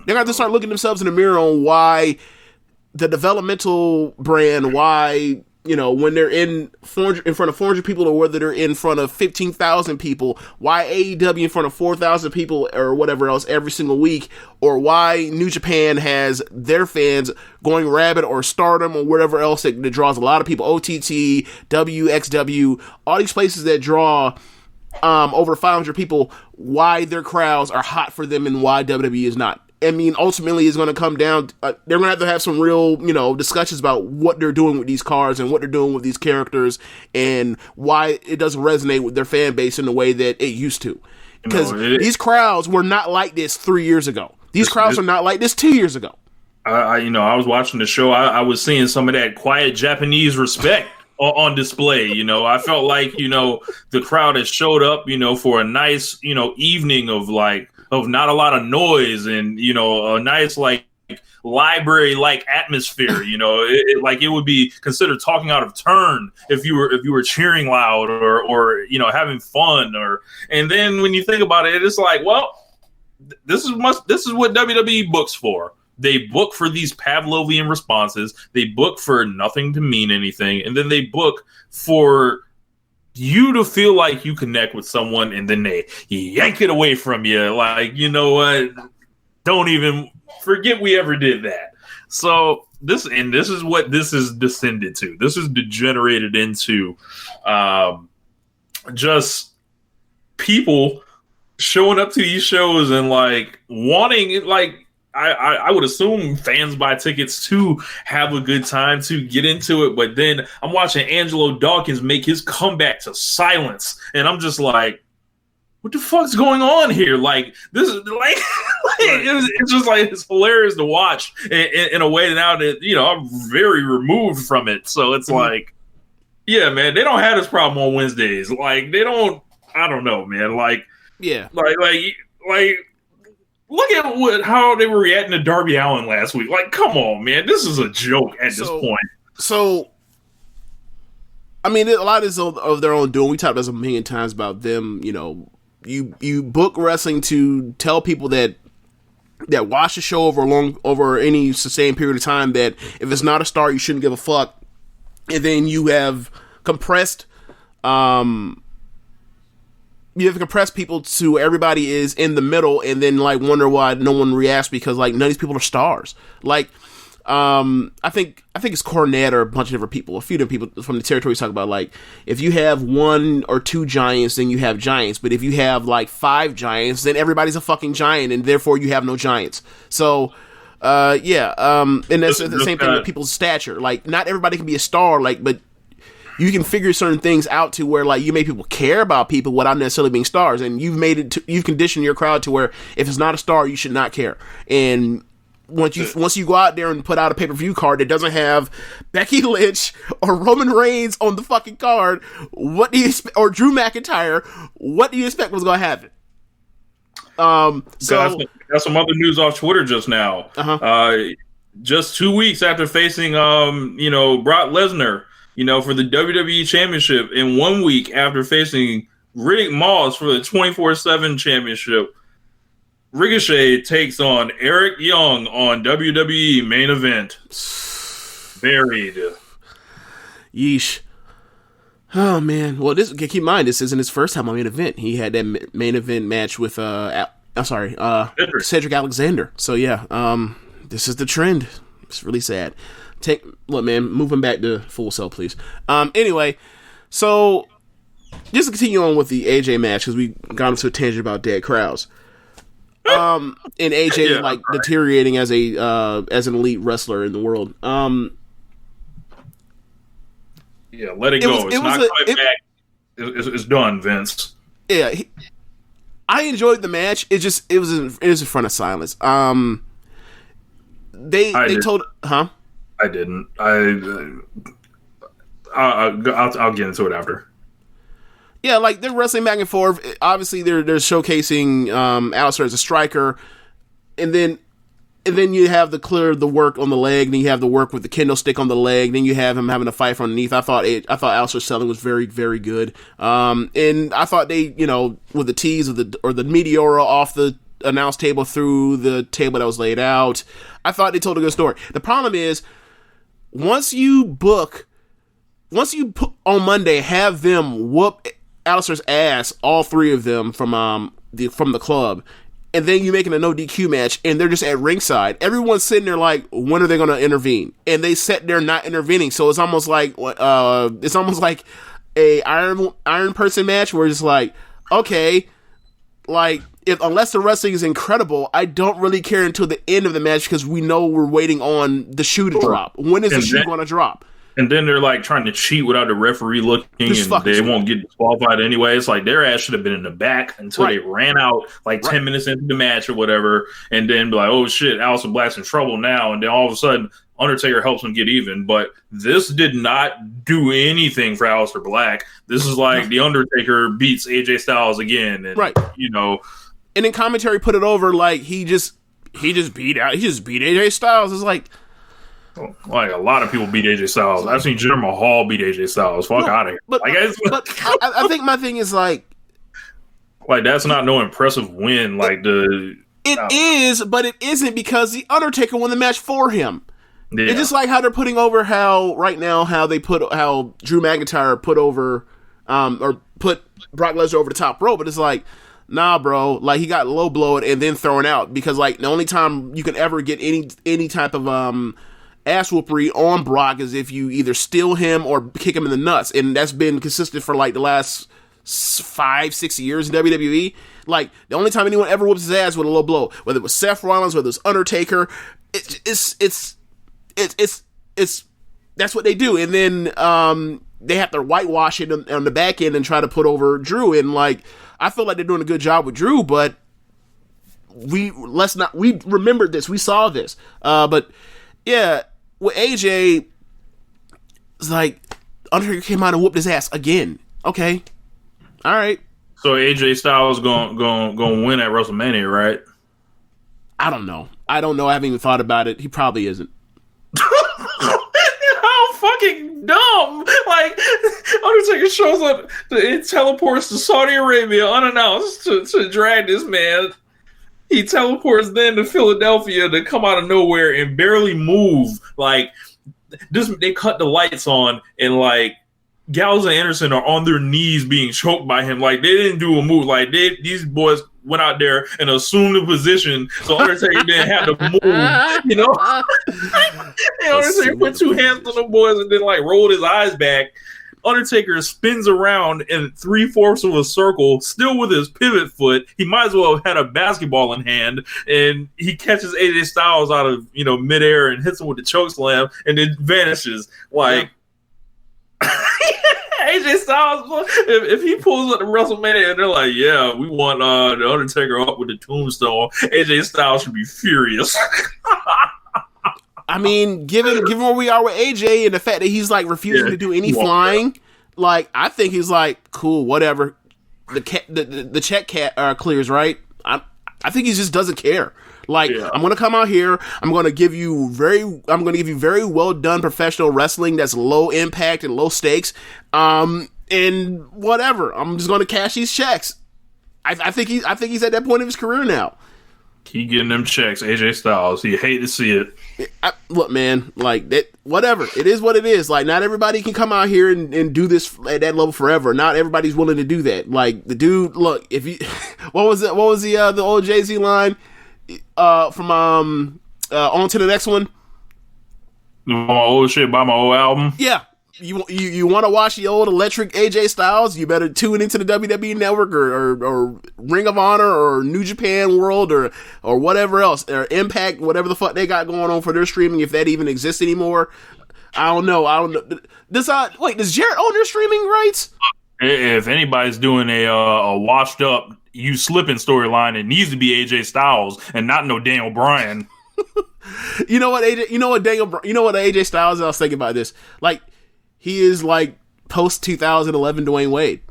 to have to start looking themselves in the mirror on why the developmental brand, why, you know, when they're in front of 400 people, or whether they're in front of 15,000 people, why AEW in front of 4,000 people or whatever else every single week, or why New Japan has their fans going rabid, or Stardom or whatever else that draws a lot of people, OTT, WXW, all these places that draw over 500 people, why their crowds are hot for them and why WWE is not. I mean, ultimately, it's going to come down... they're going to have some real, you know, discussions about what they're doing with these cards and what they're doing with these characters, and why it doesn't resonate with their fan base in the way that it used to. Because these crowds were not like this 3 years ago. These crowds are not like this 2 years ago. I was watching the show. I was seeing some of that quiet Japanese respect on display. You know, I felt like, you know, the crowd has showed up, you know, for a nice, you know, evening of not a lot of noise, and, you know, a nice, like, library-like atmosphere. You know, it would be considered talking out of turn if you were cheering loud or you know, having fun. And then when you think about it, it's like, well, this is what WWE books for. They book for these Pavlovian responses. They book for nothing to mean anything, and then they book for you to feel like you connect with someone, and then they yank it away from you. Like, you know what? Don't even forget we ever did that. So this is what this is descended to. This is degenerated into just people showing up to these shows and like wanting it. Like, I would assume fans buy tickets to have a good time, to get into it, but then I'm watching Angelo Dawkins make his comeback to silence, and I'm just like, what the fuck's going on here? Like, this is like, it's just like, it's hilarious to watch in a way now that, you know, I'm very removed from it. So it's like, Yeah, man, they don't have this problem on Wednesdays. Like, they don't. I don't know, man. Like, yeah, like. Look at how they were reacting to Darby Allin last week. Like, come on, man, this is a joke at this point. So, I mean, a lot is of their own doing. We talked about this a million times about them. You know, you book wrestling to tell people that watch the show over any sustained period of time that if it's not a star, you shouldn't give a fuck. And then you have compressed people to everybody is in the middle, and then like wonder why no one reacts because like none of these people are stars. Like, I think it's Cornette or a bunch of different people, a few different people from the territories talk about like if you have 1 or 2 giants, then you have giants. But if you have like 5 giants, then everybody's a fucking giant, and therefore you have no giants. So, and that's the same thing with people's stature. Like, not everybody can be a star. Like, but you can figure certain things out to where like you make people care about people without necessarily being stars, and you've conditioned your crowd to where if it's not a star, you should not care. And once you go out there and put out a pay-per-view card that doesn't have Becky Lynch or Roman Reigns on the fucking card, what do you expect? Or Drew McIntyre? What do you expect was going to happen? So that's some other news off Twitter just now. Just 2 weeks after facing Brock Lesnar, for the WWE Championship, and 1 week after facing Riddick Moss for the 24/7 Championship, Ricochet takes on Eric Young on WWE Main Event. Buried. Yeesh. Oh man. Well, keep in mind this isn't his first time on Main Event. He had that Main Event match with Cedric Alexander. So yeah, this is the trend. It's really sad. Look, man, moving back to Full Sail, please. Anyway, so just to continue on with the AJ match, because we got into a tangent about dead crowds. And AJ deteriorating as an elite wrestler in the world. Let it go. It's not coming back. It's done, Vince. Yeah, I enjoyed the match. It was in front of silence. They told, huh? I didn't. I'll get into it after. Yeah, like they're wrestling back and forth. Obviously, they're showcasing Aleister as a striker, and then you have the work on the leg. Then you have the work with the kendo stick on the leg. Then you have him having a fight from underneath. I thought Aleister's selling was very, very good. And I thought they, with the tease of the Meteora off the announce table through the table that was laid out, I thought they told a good story. The problem is, once you put on Monday, have them whoop Aleister's ass, all 3 of them from the club, and then you making a no DQ match, and they're just at ringside. Everyone's sitting there like, when are they going to intervene? And they sat there not intervening. So it's almost like a Iron Person match where it's like, okay, like unless the wrestling is incredible, I don't really care until the end of the match because we know we're waiting on the shoe to drop. When is the shoe going to drop? And then they're like trying to cheat without the referee looking, and they won't get disqualified anyway. It's like their ass should have been in the back until they ran out 10 minutes into the match or whatever, and then be like, oh shit, Aleister Black's in trouble now, and then all of a sudden Undertaker helps him get even. But this did not do anything for Aleister Black. This is like the Undertaker beats AJ Styles again, and and then commentary put it over like he just beat AJ Styles. It's like a lot of people beat AJ Styles. I've seen Jinder Mahal beat AJ Styles. Fuck out of here. But I think my thing is like that's not no impressive win. It is, but it isn't because the Undertaker won the match for him. Yeah. It's just like how they're putting over how Drew McIntyre put over or put Brock Lesnar over the top rope, but it's like, nah, bro. Like he got low blowed and then thrown out because like the only time you can ever get any type of ass whoopery on Brock is if you either steal him or kick him in the nuts, and that's been consistent for like the last 5-6 years in WWE. Like the only time anyone ever whoops his ass with a low blow, whether it was Seth Rollins, whether it was Undertaker, it's that's what they do, and then they have to whitewash it on the back end and try to put over Drew. And like I feel like they're doing a good job with Drew, but we remembered this, we saw this, but yeah. With AJ, it's like Undertaker came out and whooped his ass again. Okay, all right. So AJ Styles going win at WrestleMania, right? I don't know. I haven't even thought about it. He probably isn't. How fucking dumb! Like Undertaker shows up, it teleports to Saudi Arabia unannounced to drag this man. He teleports then to Philadelphia to come out of nowhere and barely move. Like this, they cut the lights on and like Gallows and Anderson are on their knees being choked by him. Like they didn't do a move. Like these boys went out there and assumed the position, so Undertaker didn't have to move. You know, Undertaker put two hands on the boys and then like rolled his eyes back. Undertaker spins around in 3/4 of a circle, still with his pivot foot. He might as well have had a basketball in hand, and he catches AJ Styles out of midair and hits him with the choke slam, and then vanishes. Like AJ Styles, if he pulls up to WrestleMania and they're like, "Yeah, we want the Undertaker up with the tombstone," AJ Styles should be furious. I mean, given where we are with AJ and the fact that he's like refusing to do any flying, like I think he's like, cool, whatever. The check clears, right? I think he just doesn't care. Like I'm gonna come out here, I'm gonna give you very well done professional wrestling that's low impact and low stakes, and whatever. I'm just gonna cash these checks. I think he's at that point of his career now. Keep getting them checks, AJ Styles. You hate to see it. Look, man, like that. Whatever, it is what it is. Like, not everybody can come out here and do this at that level forever. Not everybody's willing to do that. Like the dude, look, if you, what was the old Jay-Z line from on to the next one? My old shit by my old album. Yeah. You want to watch the old electric AJ Styles? You better tune into the WWE Network or Ring of Honor or New Japan World or whatever else, or Impact, whatever the fuck they got going on for their streaming, if that even exists anymore. I don't know. Does Jarrett own their streaming rights? If anybody's doing a washed up you slipping storyline, it needs to be AJ Styles and not no Daniel Bryan. You know what AJ Styles is? I was thinking about this. Like, he is like post 2011 Dwayne Wade.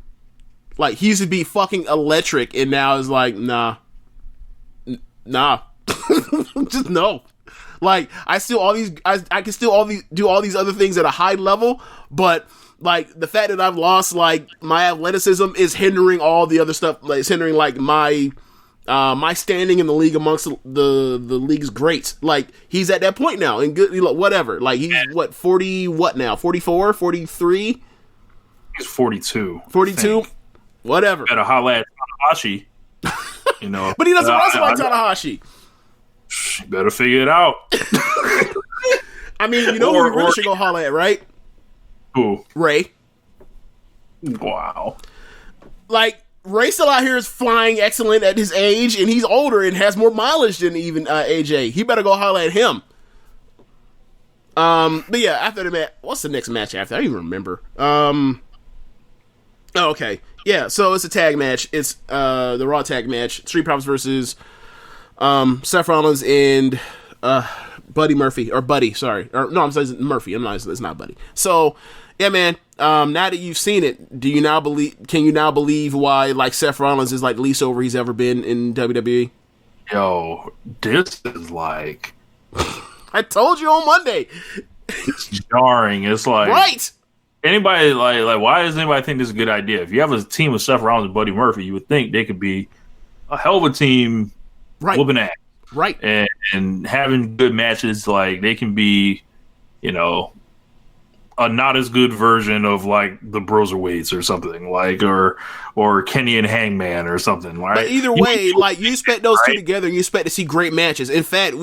Like, he used to be fucking electric, and now is like, nah, just no. Like, I can still do all these other things at a high level, but like the fact that I've lost like my athleticism is hindering all the other stuff. Like, it's hindering like my standing in the league amongst the league's greats. Like, he's at that point now, and good, whatever. Like, he's 40 what now? 44, 43? He's 42. 42? Whatever. Better holla at Tanahashi. But he doesn't wrestle like Tanahashi. Better figure it out. I mean, who we really should go holla at, right? Who? Ray. Wow. Like, Ray still out here is flying excellent at his age, and he's older and has more mileage than even AJ. He better go holler at him. But yeah, after the match, what's the next match after? I don't even remember. Okay. Yeah, so it's a tag match. It's the Raw tag match. Street Profits versus Seth Rollins and Buddy Murphy. Or Buddy, sorry. No, I'm saying Murphy. It's not Buddy. So, yeah, man. Now that you've seen it, can you now believe why like Seth Rollins is like the least over he's ever been in WWE? Yo, this is like I told you on Monday. It's jarring. It's like, right. Anybody like why does anybody think this is a good idea? If you have a team with Seth Rollins and Buddy Murphy, you would think they could be a hell of a team, right? Whooping ass, right? And having good matches. Like, they can be, a not as good version of like the Broserweights or something, like or Kenny and Hangman or something, right? But either way, like, you expect those two together, and you expect to see great matches. In fact,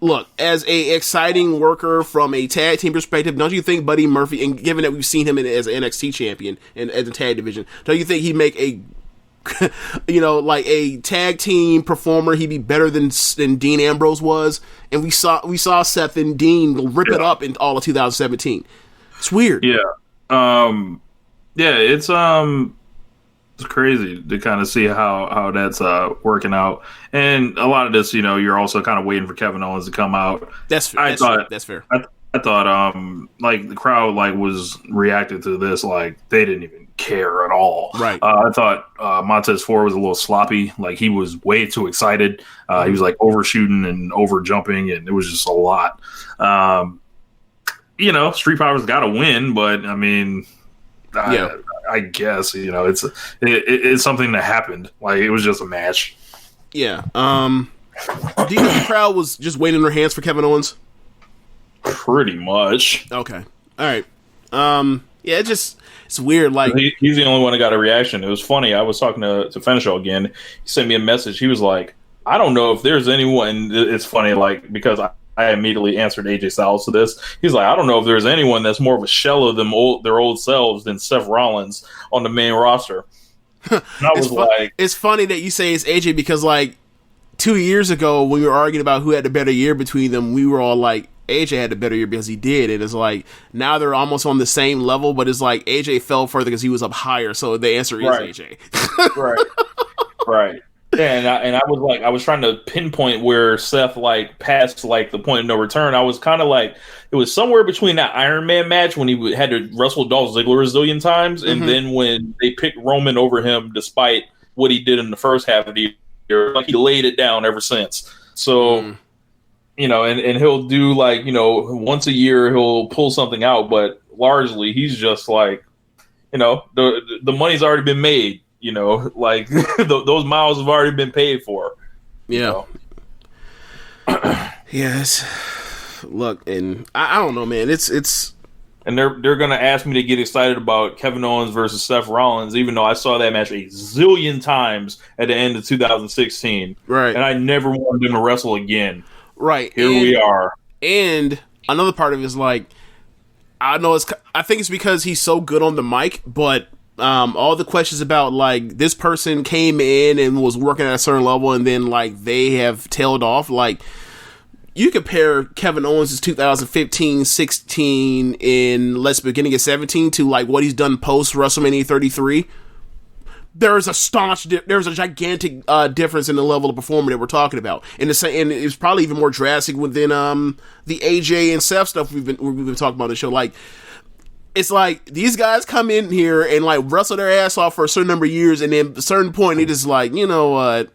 look, as a exciting worker from a tag team perspective, don't you think Buddy Murphy, and given that we've seen him as an NXT champion and as a tag division, don't you think he'd make a like a tag team performer? He'd be better than Dean Ambrose was, and we saw Seth and Dean rip it up in all of 2017. It's weird. It's crazy to kind of see how that's working out, and a lot of this, you're also kind of waiting for Kevin Owens to come out. That's fair. I thought like the crowd like was reacted to this like they didn't even care at all. Right. I thought Montez Ford was a little sloppy. Like he was way too excited. He was like overshooting and over jumping, and it was just a lot. You know, Street Profits got to win, but I mean, I guess you know it's something that happened. Like it was just a match. Yeah. Do you think the crowd was just waiting their hands for Kevin Owens? Pretty much. Okay. All right. Yeah, it's weird. Like he's the only one that got a reaction. It was funny. I was talking to Finishaw again. He sent me a message. He was like, "I don't know if there's anyone." It's funny, like because I immediately answered AJ Styles to this. He's like, "I don't know if there's anyone that's more of a shell of their old selves than Seth Rollins on the main roster." And I was like, "It's funny that you say it's AJ because like 2 years ago when we were arguing about who had the better year between them, we were all like." AJ had the better year because he did. And it's like now they're almost on the same level, but it's like AJ fell further because he was up higher. So the answer is AJ. Right. Yeah, and I was like, I was trying to pinpoint where Seth like passed like the point of no return. I was kind of like, it was somewhere between that Iron Man match when he had to wrestle Dolph Ziggler a zillion times, and then when they picked Roman over him, despite what he did in the first half of the year, like he laid it down ever since. So. You know, and he'll do like, you know, once a year he'll pull something out, but largely he's just like, you know, the money's already been made, you know, like those miles have already been paid for. Yeah. Yes. Look, and I don't know, man. It's and they're gonna ask me to get excited about Kevin Owens versus Seth Rollins, even though I saw that match a zillion times at the end of 2016. Right. And I never wanted them to wrestle again. Right. Here we are. And another part of it is like, I think it's because he's so good on the mic, but all the questions about like this person came in and was working at a certain level and then like they have tailed off. Like you compare Kevin Owens' 2015, 16 in beginning of 17 to like what he's done post WrestleMania 33. There's a gigantic difference in the level of performer that we're talking about, and it's probably even more drastic within the AJ and Seth stuff we've been talking about on the show. Like, it's like these guys come in here and like wrestle their ass off for a certain number of years, and then at a certain point they just like, you know what?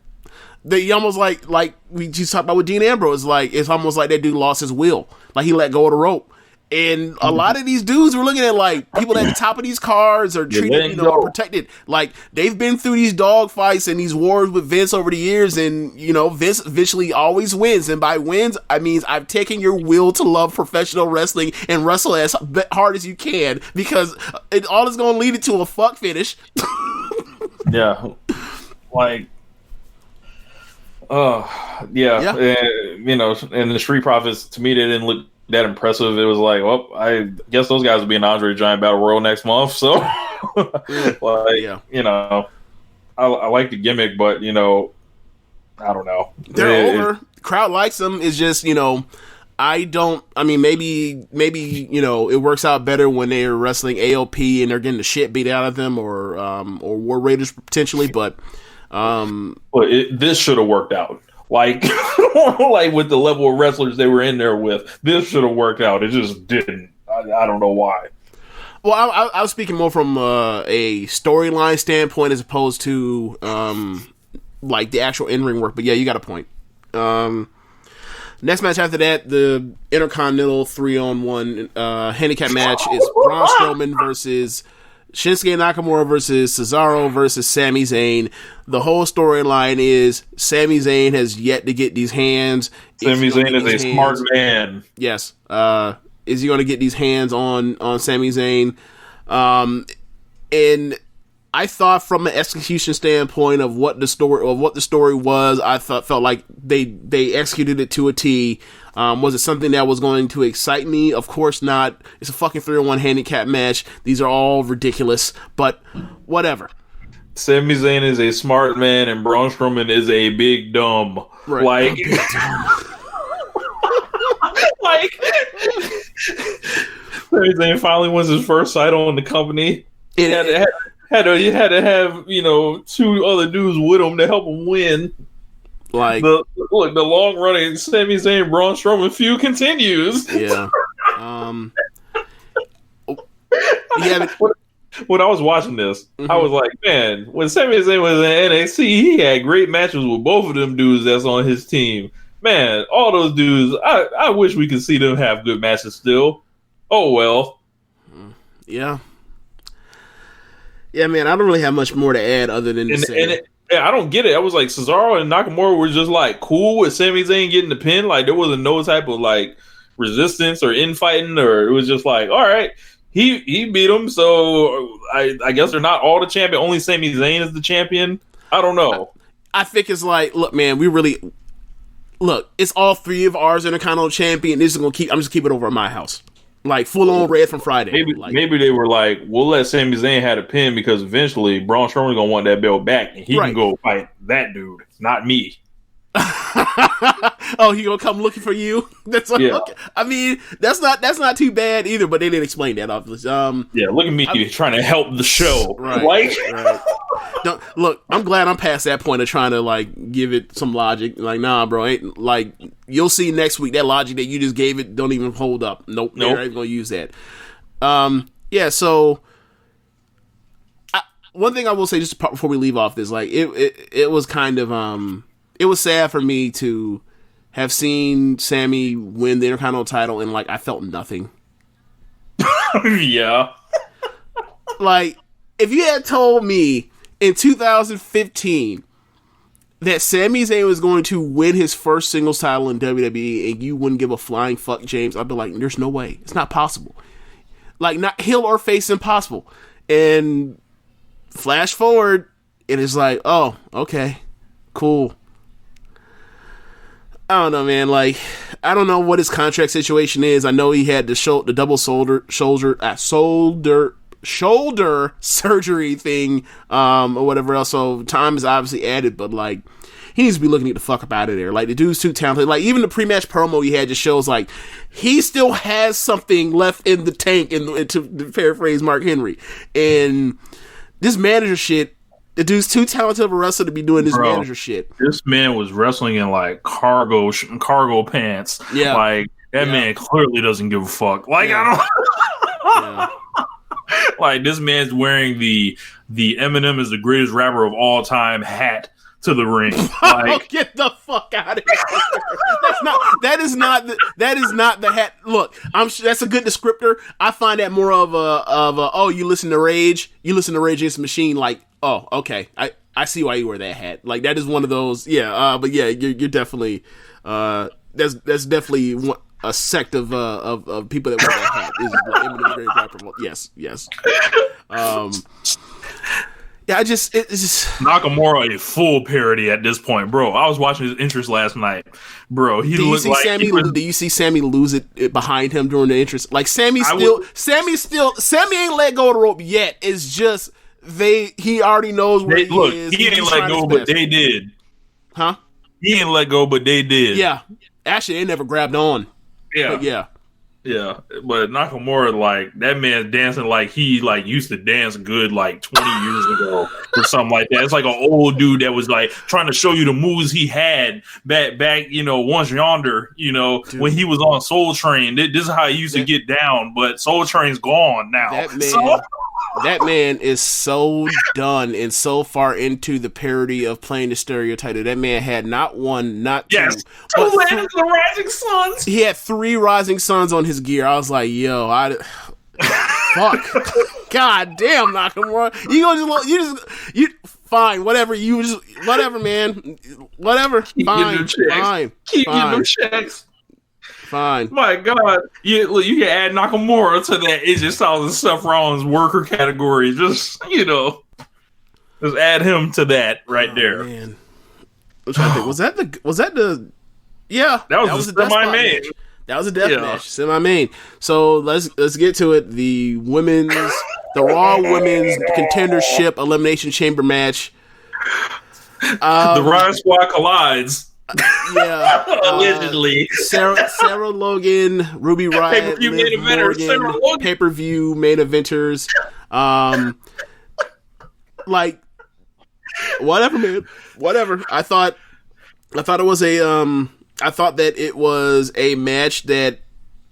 They almost like we just talked about with Dean Ambrose. Like it's almost like that dude lost his will, like he let go of the rope. And a lot of these dudes we're looking at like people at the top of these cards are treated, you know, protected. Like they've been through these dog fights and these wars with Vince over the years, and you know Vince eventually always wins. And by wins, I mean I've taken your will to love professional wrestling and wrestle as hard as you can because it all is going to lead it to a fuck finish. Yeah, like. Yeah. You know, and the Street Profits to me they didn't look that impressive. It was like, well, I guess those guys will be in Andre the Giant Battle Royal next month. So, you know, I like the gimmick, but you know, I don't know. They're over. Crowd likes them. It's just you know, maybe you know it works out better when they're wrestling AOP and they're getting the shit beat out of them, or War Raiders potentially, but. This should have worked out. Like, like with the level of wrestlers they were in there with, this should have worked out. It just didn't. I don't know why. Well, I was speaking more from a storyline standpoint as opposed to like the actual in-ring work. But yeah, you got a point. Next match after that, the Intercontinental 3-on-1 handicap match is Braun Strowman versus Shinsuke Nakamura versus Cesaro versus Sami Zayn. The whole storyline is Sami Zayn has yet to get these hands. Sami Zayn is a smart man. Yes. Is he going to get these hands on Sami Zayn? And I thought from an execution standpoint of what the story was, I felt like they executed it to a T. Was it something that was going to excite me? Of course not. It's a fucking 3-on-1 handicap match. These are all ridiculous, but whatever. Sami Zayn is a smart man and Braun Strowman is a big dumb. Right. Like, like Sami Zayn finally wins his first title in the company. He had to have, you know, 2 other dudes with him to help him win. Like the long running Sami Zayn Braun Strowman feud continues. Yeah. When I was watching this, I was like, man, when Sami Zayn was in NXT, he had great matches with both of them dudes that's on his team. Man, all those dudes, I wish we could see them have good matches still. Oh, well. Yeah. Yeah, man, I don't really have much more to add other than to say. I don't get it. I was like, Cesaro and Nakamura were just like cool with Sami Zayn getting the pin. Like, there wasn't no type of like resistance or infighting, or it was just like, all right. He beat him, so I guess they're not all the champion. Only Sami Zayn is the champion. I don't know. I think it's like, look, man, it's all three of ours Intercontinental champion. This is I'm just keep it over at my house, like full on Red from Friday. Maybe they were like, we'll let Sami Zayn have a pin because eventually Braun Strowman's gonna want that belt back, and he can go fight that dude, not me. Oh, he gonna come looking for you? That's like, okay. I mean, that's not too bad either. But they didn't explain that, obviously. Look at me trying to help the show. Right. Look, I'm glad I'm past that point of trying to like give it some logic. Like, nah, bro, ain't like you'll see next week that logic that you just gave it don't even hold up. Nope. They're not even gonna use that. So one thing I will say just before we leave off this, like it was kind of it was sad for me to have seen Sammy win the Intercontinental title and like I felt nothing. Yeah. Like, if you had told me in 2015 that Sami Zayn was going to win his first singles title in WWE and you wouldn't give a flying fuck, James, I'd be like, there's no way. It's not possible. Like, not heel or face impossible. And flash forward, it is like, oh, okay, cool. I don't know, man. Like, I don't know what his contract situation is. I know he had the double shoulder surgery thing, or whatever else. So time is obviously added, but like, he needs to be looking to get the fuck up out of there. Like, the dude's too talented. Like, even the pre-match promo he had just shows like he still has something left in the tank. And to paraphrase Mark Henry, and this manager shit. The dude's too talented of a wrestler to be doing this manager shit. This man was wrestling in like cargo pants. Yeah, like that man clearly doesn't give a fuck. Like I don't. Like this man's wearing the Eminem is the greatest rapper of all time hat to the ring. Like, get the fuck out of here. That is not the hat. Look, I'm sure that's a good descriptor. I find that more of a oh, you listen to Rage Against the Machine, like, oh, okay. I see why you wear that hat. Like, that is one of those, but yeah, you're definitely there's definitely a sect of people that wear that hat. Is like Eminem's great rapper. Yes. Yeah, it's just Nakamura a full parody at this point, bro. I was watching his entrance last night, bro. Do you see Sammy lose it behind him during the entrance? Like Sammy ain't let go of the rope yet. It's just he already knows where he is. He ain't let go, but they did. Huh? He ain't let go, but they did. Yeah. Actually, they never grabbed on. Yeah. But yeah. Yeah, but Nakamura, like, that man's dancing like he, like, used to dance good, like, 20 years ago or something like that. It's like an old dude that was, like, trying to show you the moves he had back once yonder, dude, when he was on Soul Train. This is how he used to get down, but Soul Train's gone now. That man is so done and so far into the parody of playing the stereotype that man had not one, not two. Yes, but the Rising Suns. He had 3 Rising Suns on his gear. I was like, yo, fuck. God damn, Nakamura. You fine, whatever. Whatever, man. Whatever. Fine. Keep getting them checks. Fine. My God, you can add Nakamura to that. It just sounds like Seth Rollins worker category. Just just add him to that right there. Man. I'm trying to think. Was that the? Yeah, that was the semi-main. That was a death match, semi-main. So let's get to it. The Raw Women's Contendership Elimination Chamber match. The Riot Squad collides. Yeah, allegedly. Sarah Logan, Ruby Riott, pay-per-view main eventers. Like, whatever, man. Whatever. I thought it was I thought that it was a match that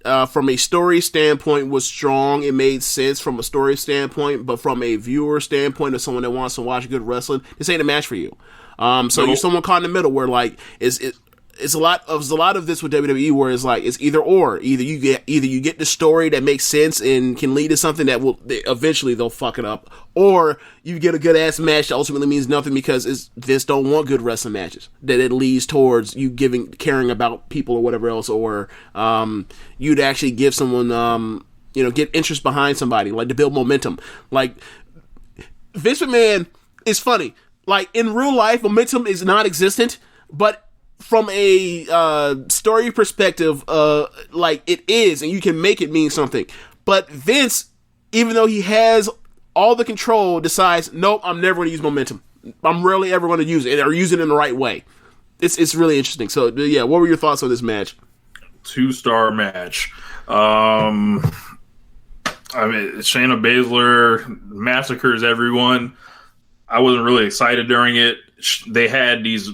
from a story standpoint was strong. It made sense from a story standpoint, but from a viewer standpoint of someone that wants to watch good wrestling, this ain't a match for you. So you're someone caught in the middle where like it's a lot of this with WWE where it's like it's either or. Either you get the story that makes sense and can lead to something that will eventually they'll fuck it up, or you get a good ass match that ultimately means nothing because Vince don't want good wrestling matches. That it leads towards you caring about people or whatever else, or you'd actually give someone get interest behind somebody, like to build momentum. Like Vince McMahon is funny. Like in real life, momentum is non-existent, but from a story perspective, like it is, and you can make it mean something. But Vince, even though he has all the control, decides, nope, I'm never going to use momentum. I'm rarely ever going to use it, or use it in the right way. It's really interesting. So yeah, what were your thoughts on this match? 2-star match. I mean, Shayna Baszler massacres everyone. I wasn't really excited during it. They had these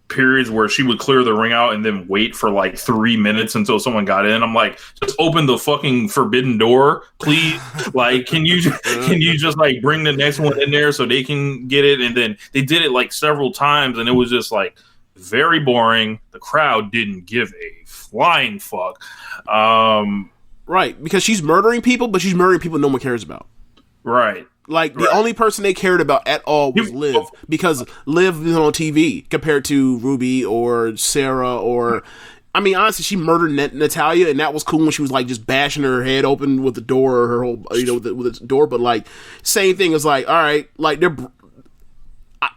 periods where she would clear the ring out and then wait for like 3 minutes until someone got in. I'm like, just open the fucking forbidden door, please. Like, can you just like bring the next one in there so they can get it? And then they did it like several times, and it was just like very boring. The crowd didn't give a flying fuck. Right, because she's murdering people, but she's murdering people no one cares about. Right. Like, the only person they cared about at all was Liv, because Liv was on TV compared to Ruby or Sarah or... I mean, honestly, she murdered Natalia, and that was cool when she was, like, just bashing her head open with the door, or her whole, with the door, but, like, same thing is, like, all right, like, they're...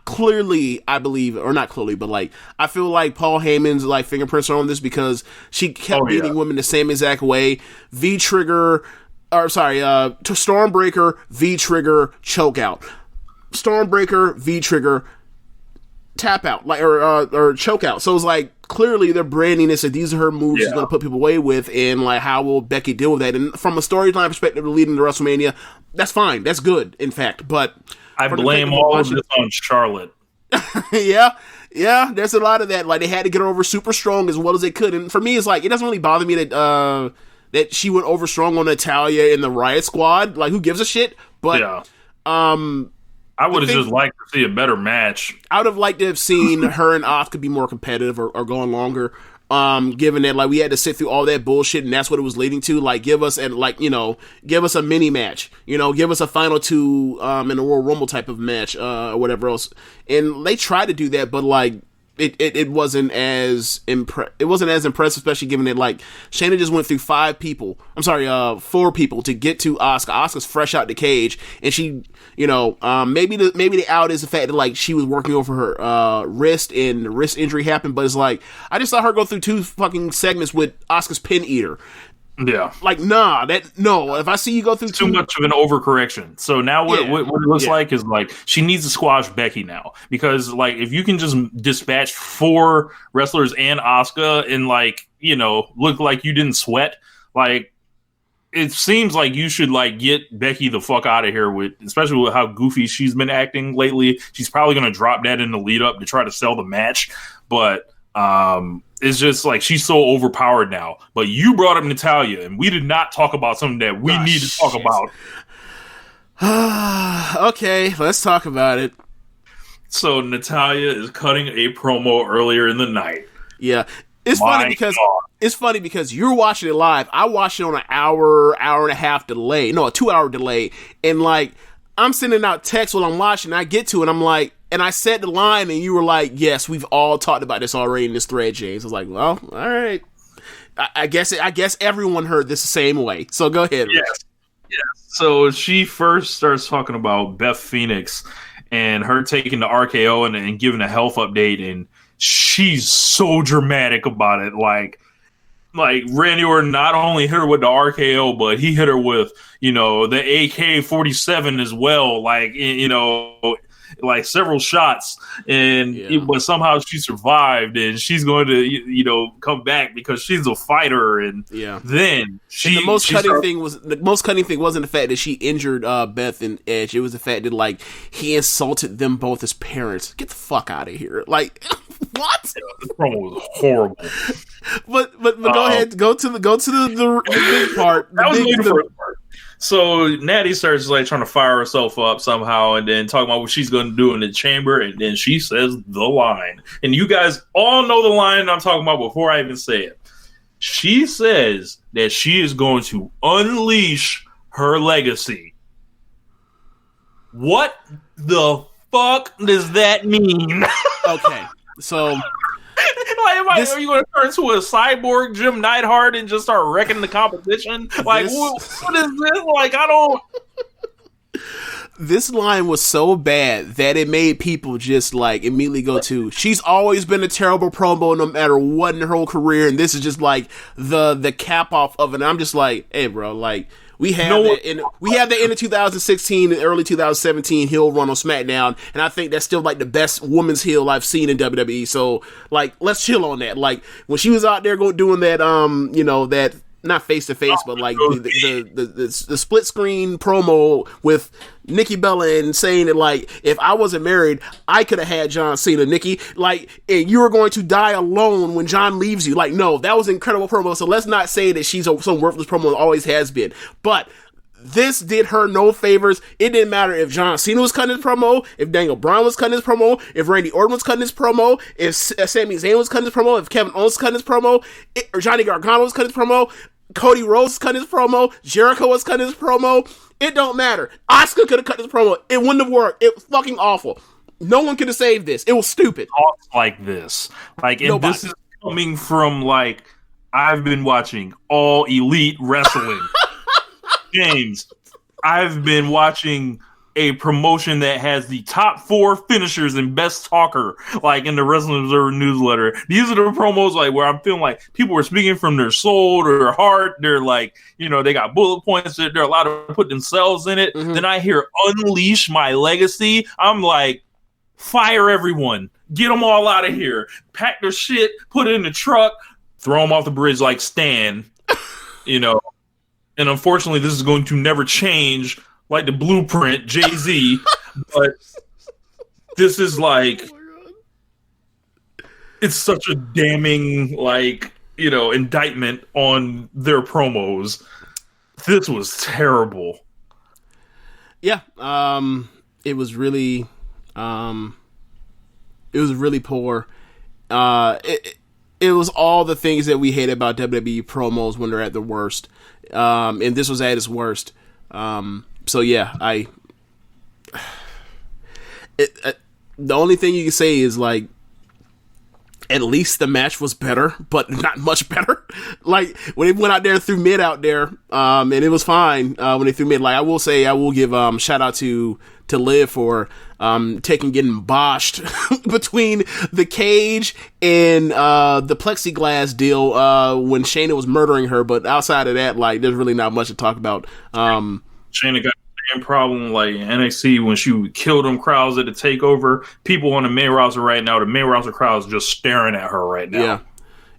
Clearly, I believe, or not clearly, but, like, I feel like Paul Heyman's, like, fingerprints are on this because she kept beating women the same exact way. V-Trigger... Stormbreaker, V-Trigger, choke out. Stormbreaker, V-Trigger, tap out, like or choke out. So it's like clearly they're branding this, and these are her moves she's going to put people away with, and like how will Becky deal with that? And from a storyline perspective, leading to WrestleMania, that's fine, that's good, in fact. But I blame all of this on Charlotte. yeah, there's a lot of that. Like they had to get her over super strong as well as they could, and for me, it's like it doesn't really bother me that she went over strong on Natalia in the Riot Squad. Like, who gives a shit? But, I would have just liked to see a better match. I would have liked to have seen her and Asuka be more competitive or going longer. Given that, like, we had to sit through all that bullshit and that's what it was leading to. Like, give us a mini match. Give us a final two in a Royal Rumble type of match or whatever else. And they tried to do that, but, like, It wasn't as impressive, especially given that like Shayna just went through 4 people to get to Asuka. Asuka's fresh out the cage, and she, maybe the out is the fact that like she was working over her wrist and the wrist injury happened, but it's like I just saw her go through 2 fucking segments with Asuka's pin eater. Yeah. Like, if I see you go through too much of an overcorrection. So now what it looks like is like she needs to squash Becky now, because like if you can just dispatch 4 wrestlers and Asuka and like, look like you didn't sweat, like it seems like you should like get Becky the fuck out of here especially with how goofy she's been acting lately. She's probably going to drop that in the lead up to try to sell the match, but it's just like she's so overpowered now. But you brought up Natalia, and we did not talk about something that we need to talk about. Okay, let's talk about it. So Natalia is cutting a promo earlier in the night. Yeah. It's funny because you're watching it live. I watched it on an hour and a half delay. No, a 2-hour delay. And like I'm sending out texts while I'm watching, and I get to it, I'm like, and I said the line, and you were like, yes, we've all talked about this already in this thread, James. I was like, well, all right. I guess everyone heard this the same way. So go ahead. Yes. So she first starts talking about Beth Phoenix and her taking the RKO and giving a health update, and she's so dramatic about it. Like Randy Orton not only hit her with the RKO, but he hit her with, the AK-47 as well. Like, like several shots, but somehow she survived, and she's going to come back because she's a fighter. And then the most cutting thing wasn't the fact that she injured Beth and Edge. It was the fact that like he insulted them both as parents. Get the fuck out of here! Like what? This promo was horrible. But go ahead, go to the big part. That was the first part. So Natty starts like trying to fire herself up somehow, and then talking about what she's going to do in the chamber, and then she says the line. And you guys all know the line I'm talking about before I even say it. She says that she is going to unleash her legacy. What the fuck does that mean? Okay, so. Are you going to turn to a cyborg Jim Neidhart and just start wrecking the competition? Like, what is this? Like, I don't... This line was so bad that it made people just, like, immediately go to, she's always been a terrible promo no matter what in her whole career, and this is just, like, the cap off of it. And I'm just like, hey, bro, like... We have that in the 2016 and early 2017 heel run on SmackDown, and I think that's still like the best women's heel I've seen in WWE. So like, let's chill on that. Like when she was out there doing that, that not face to face, but like the split screen promo with Nikki Bella and saying that like, if I wasn't married, I could have had John Cena, Nikki, like, and you were going to die alone when John leaves you. Like, no, that was an incredible promo. So let's not say that she's some worthless promo, always has been. But this did her no favors. It didn't matter if John Cena was cutting his promo, if Daniel Bryan was cutting his promo, if Randy Orton was cutting his promo, if Sami Zayn was cutting his promo, if Kevin Owens was cutting his promo, or Johnny Gargano was cutting his promo, Cody Rhodes was cutting his promo, Jericho was cutting his promo. It don't matter. Asuka could have cut his promo. It wouldn't have worked. It was fucking awful. No one could have saved this. It was stupid. Talks like this. Like, and nobody. This is coming from, like, I've been watching All Elite Wrestling. James, I've been watching a promotion that has the top 4 finishers and best talker, like in the Wrestling Observer newsletter. These are the promos like where I'm feeling like people are speaking from their soul, their heart. They're like, they got bullet points. They're allowed to put themselves in it. Mm-hmm. Then I hear unleash my legacy. I'm like, fire everyone. Get them all out of here. Pack their shit, put it in the truck, throw them off the bridge like Stan, And unfortunately, this is going to never change like the Blueprint, Jay-Z, but this is like, it's such a damning, like, indictment on their promos. This was terrible. Yeah, it was really poor. It was all the things that we hate about WWE promos when they're at the worst, and this was at its worst. So yeah, the only thing you can say is like, at least the match was better, but not much better. Like when they went out there and threw mid out there, and it was fine when they threw mid. Like I will give shout out to Liv for getting boshed between the cage and the plexiglass deal when Shayna was murdering her. But outside of that, like there's really not much to talk about. Shayna got the same problem like NXT when she killed them crowds at the takeover. People on the main roster right now, the main roster crowd is just staring at her right now.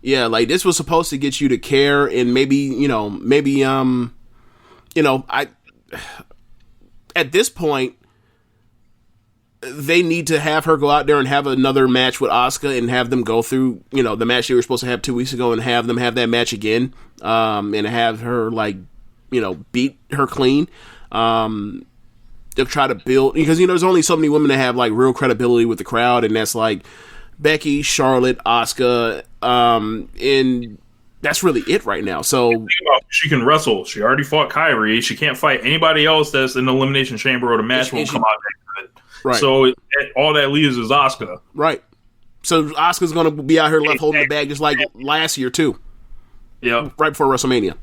Yeah, like this was supposed to get you to care, and maybe at this point they need to have her go out there and have another match with Asuka and have them go through, the match they were supposed to have 2 weeks ago and have them have that match again, and have her like, beat her clean. They'll try to build, because there's only so many women that have like real credibility with the crowd, and that's like Becky, Charlotte, Asuka, and that's really it right now. So she can wrestle. She already fought Kyrie. She can't fight anybody else that's in the Elimination Chamber, or the match won't come out that good. Right. So all that leaves is Asuka. Right. So Asuka's going to be out here left holding the bag just like last year too. Yeah. Right before WrestleMania.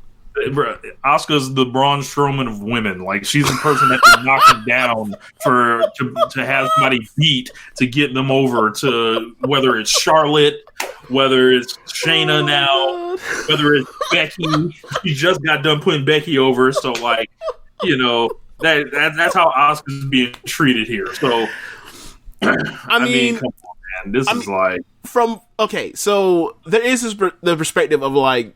Asuka's the Braun Strowman of women. Like she's the person that can knock him down to have somebody beat to get them over, to whether it's Charlotte, whether it's Shayna now, whether it's Becky. She just got done putting Becky over, so like that's how Asuka's being treated here. So I mean, come on, man. This is like so there is the perspective of like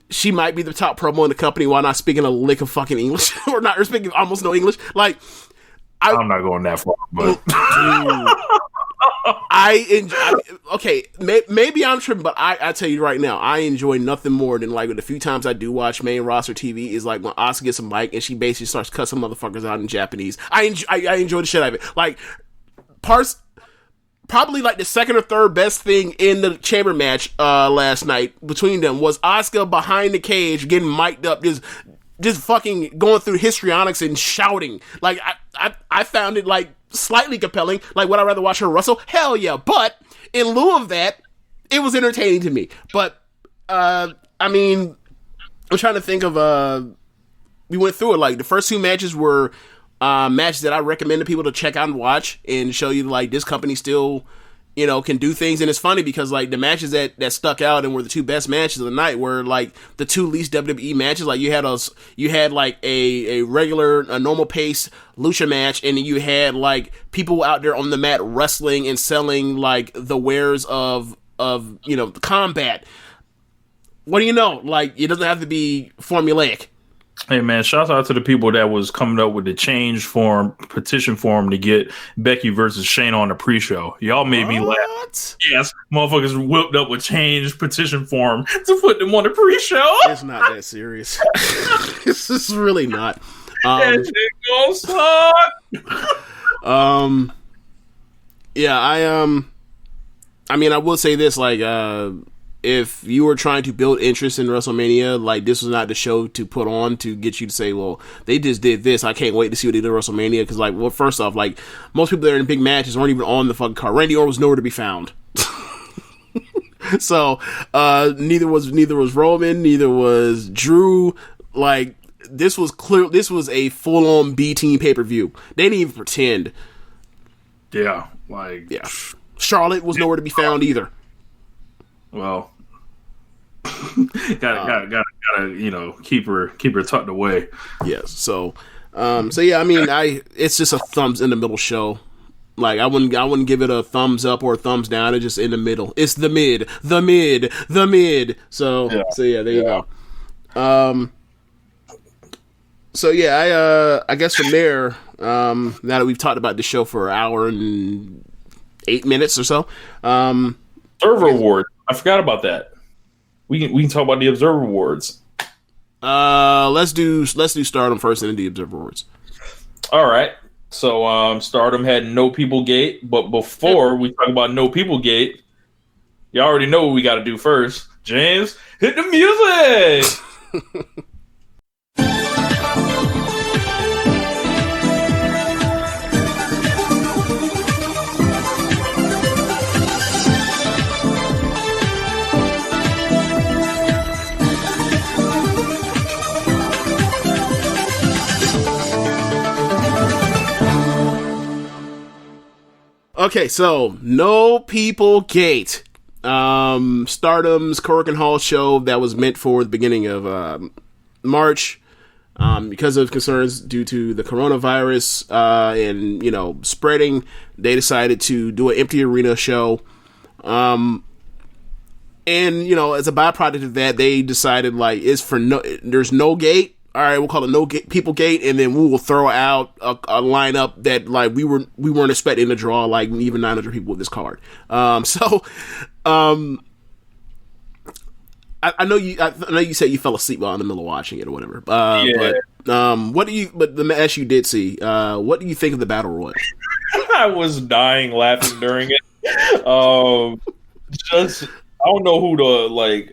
she might be the top promo in the company while not speaking a lick of fucking English or not speaking almost no English. Like I'm not going that far, but maybe I'm tripping, but I tell you right now, I enjoy nothing more than like the few times I do watch main roster TV is like when Asuka gets a mic and she basically starts cussing motherfuckers out in Japanese. I enjoy the shit out of it. Like parts. Probably like the second or third best thing in the chamber match last night between them was Asuka behind the cage getting mic'd up, just fucking going through histrionics and shouting. Like I found it like slightly compelling. Like, would I rather watch her wrestle? Hell yeah! But in lieu of that, it was entertaining to me. But I mean, I'm trying to think of we went through it. Like the first two matches were matches that I recommend to people to check out and watch and show you like this company still, you know, can do things. And it's funny because like the matches that stuck out and were the two best matches of the night were like the two least WWE matches. Like you had like a normal pace lucha match, and then you had like people out there on the mat wrestling and selling like the wares of you know, combat. What do you know? Like it doesn't have to be formulaic. Hey man, shout out to the people that was coming up with the petition form to get Becky versus Shayna on the pre-show. Y'all made me laugh. Yes, motherfuckers whipped up a change petition form to put them on the pre-show. It's not that serious. This is really not. That shit gonna suck. Yeah, I mean, I will say this, like, if you were trying to build interest in WrestleMania, like, this was not the show to put on to get you to say, well, they just did this, I can't wait to see what they did at WrestleMania, because, like, well, first off, like, most people that are in big matches aren't even on the fucking card. Randy Orton was nowhere to be found. So, neither was Roman, neither was Drew. Like, this was a full-on B-team pay-per-view. They didn't even pretend. Yeah, like... Yeah. Charlotte was nowhere to be found either. Well... gotta you know, keep her tucked away. Yes. So yeah, I mean, it's just a thumbs in the middle show. Like I wouldn't give it a thumbs up or a thumbs down. It's just in the middle. It's the mid. So yeah, there you go. So yeah, I guess from there, now that we've talked about the show for an hour and 8 minutes or so, Observer Award. I forgot about that. We can talk about the Observer Awards. Let's do Stardom first and then the Observer Awards. All right. So Stardom had No People Gate, but before we talk about No People Gate, you already know what we got to do first. James, hit the music. Okay, so No People Gate, Stardom's Korakuen Hall show that was meant for the beginning of March, because of concerns due to the coronavirus and, you know, spreading, they decided to do an empty arena show, and, you know, as a byproduct of that, they decided like there's no gate. All right, we'll call it No People Gate, and then we will throw out a lineup that like we weren't expecting to draw like even 900 people with this card. I know you said you fell asleep while in the middle of watching it or whatever. Yeah. But the match you did see, what do you think of the Battle Royal? I was dying laughing during it. I don't know who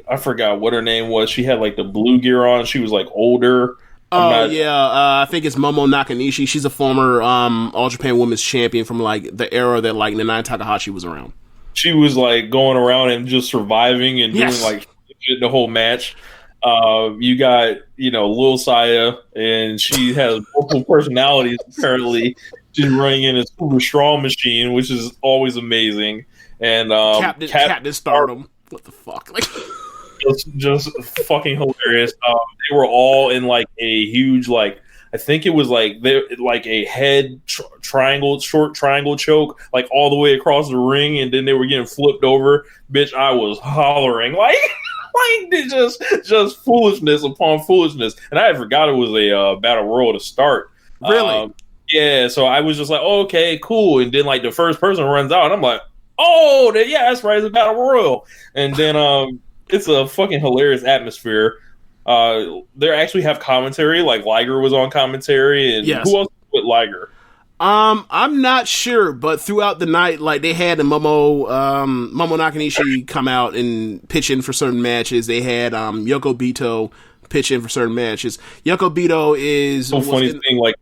I forgot what her name was. She had like the blue gear on. She was like older. I think it's Momo Nakanishi. She's a former All Japan Women's Champion from like the era that like Nanae Takahashi was around. She was like going around and just surviving and doing like shit the whole match. You got, you know, Lil Saya, and she has multiple personalities apparently. She's running in a super strong machine, which is always amazing. And Captain Stardom. What the fuck? Like, just fucking hilarious. They were all in like a huge like I think it was like a head short triangle choke, like all the way across the ring, and then they were getting flipped over. Bitch, I was hollering like just foolishness upon foolishness, and I had forgot it was a battle royal to start. Really? Yeah. So I was just like, oh, okay, cool. And then like the first person runs out, and I'm like, oh, yeah, that's right, it's a battle royal. And then it's a fucking hilarious atmosphere. They actually have commentary, like Liger was on commentary, and who else with Liger? I'm not sure, but throughout the night, like they had the Momo Nakanishi come out and pitch in for certain matches. They had Yoko Bito pitch in for certain matches. Yoko Bito is so funny thing, like.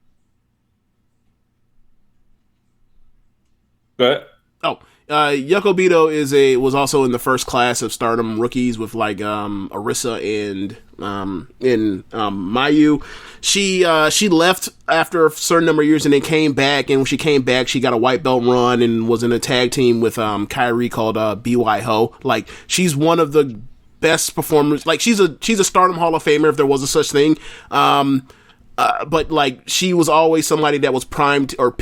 Go ahead. Yoko Bito was also in the first class of Stardom rookies with like Arisa and Mayu. She left after a certain number of years and then came back, and when she came back she got a white belt run and was in a tag team with Kairi called BY Ho. Like she's one of the best performers. Like she's a Stardom Hall of Famer if there was a such thing. But like she was always somebody that was primed or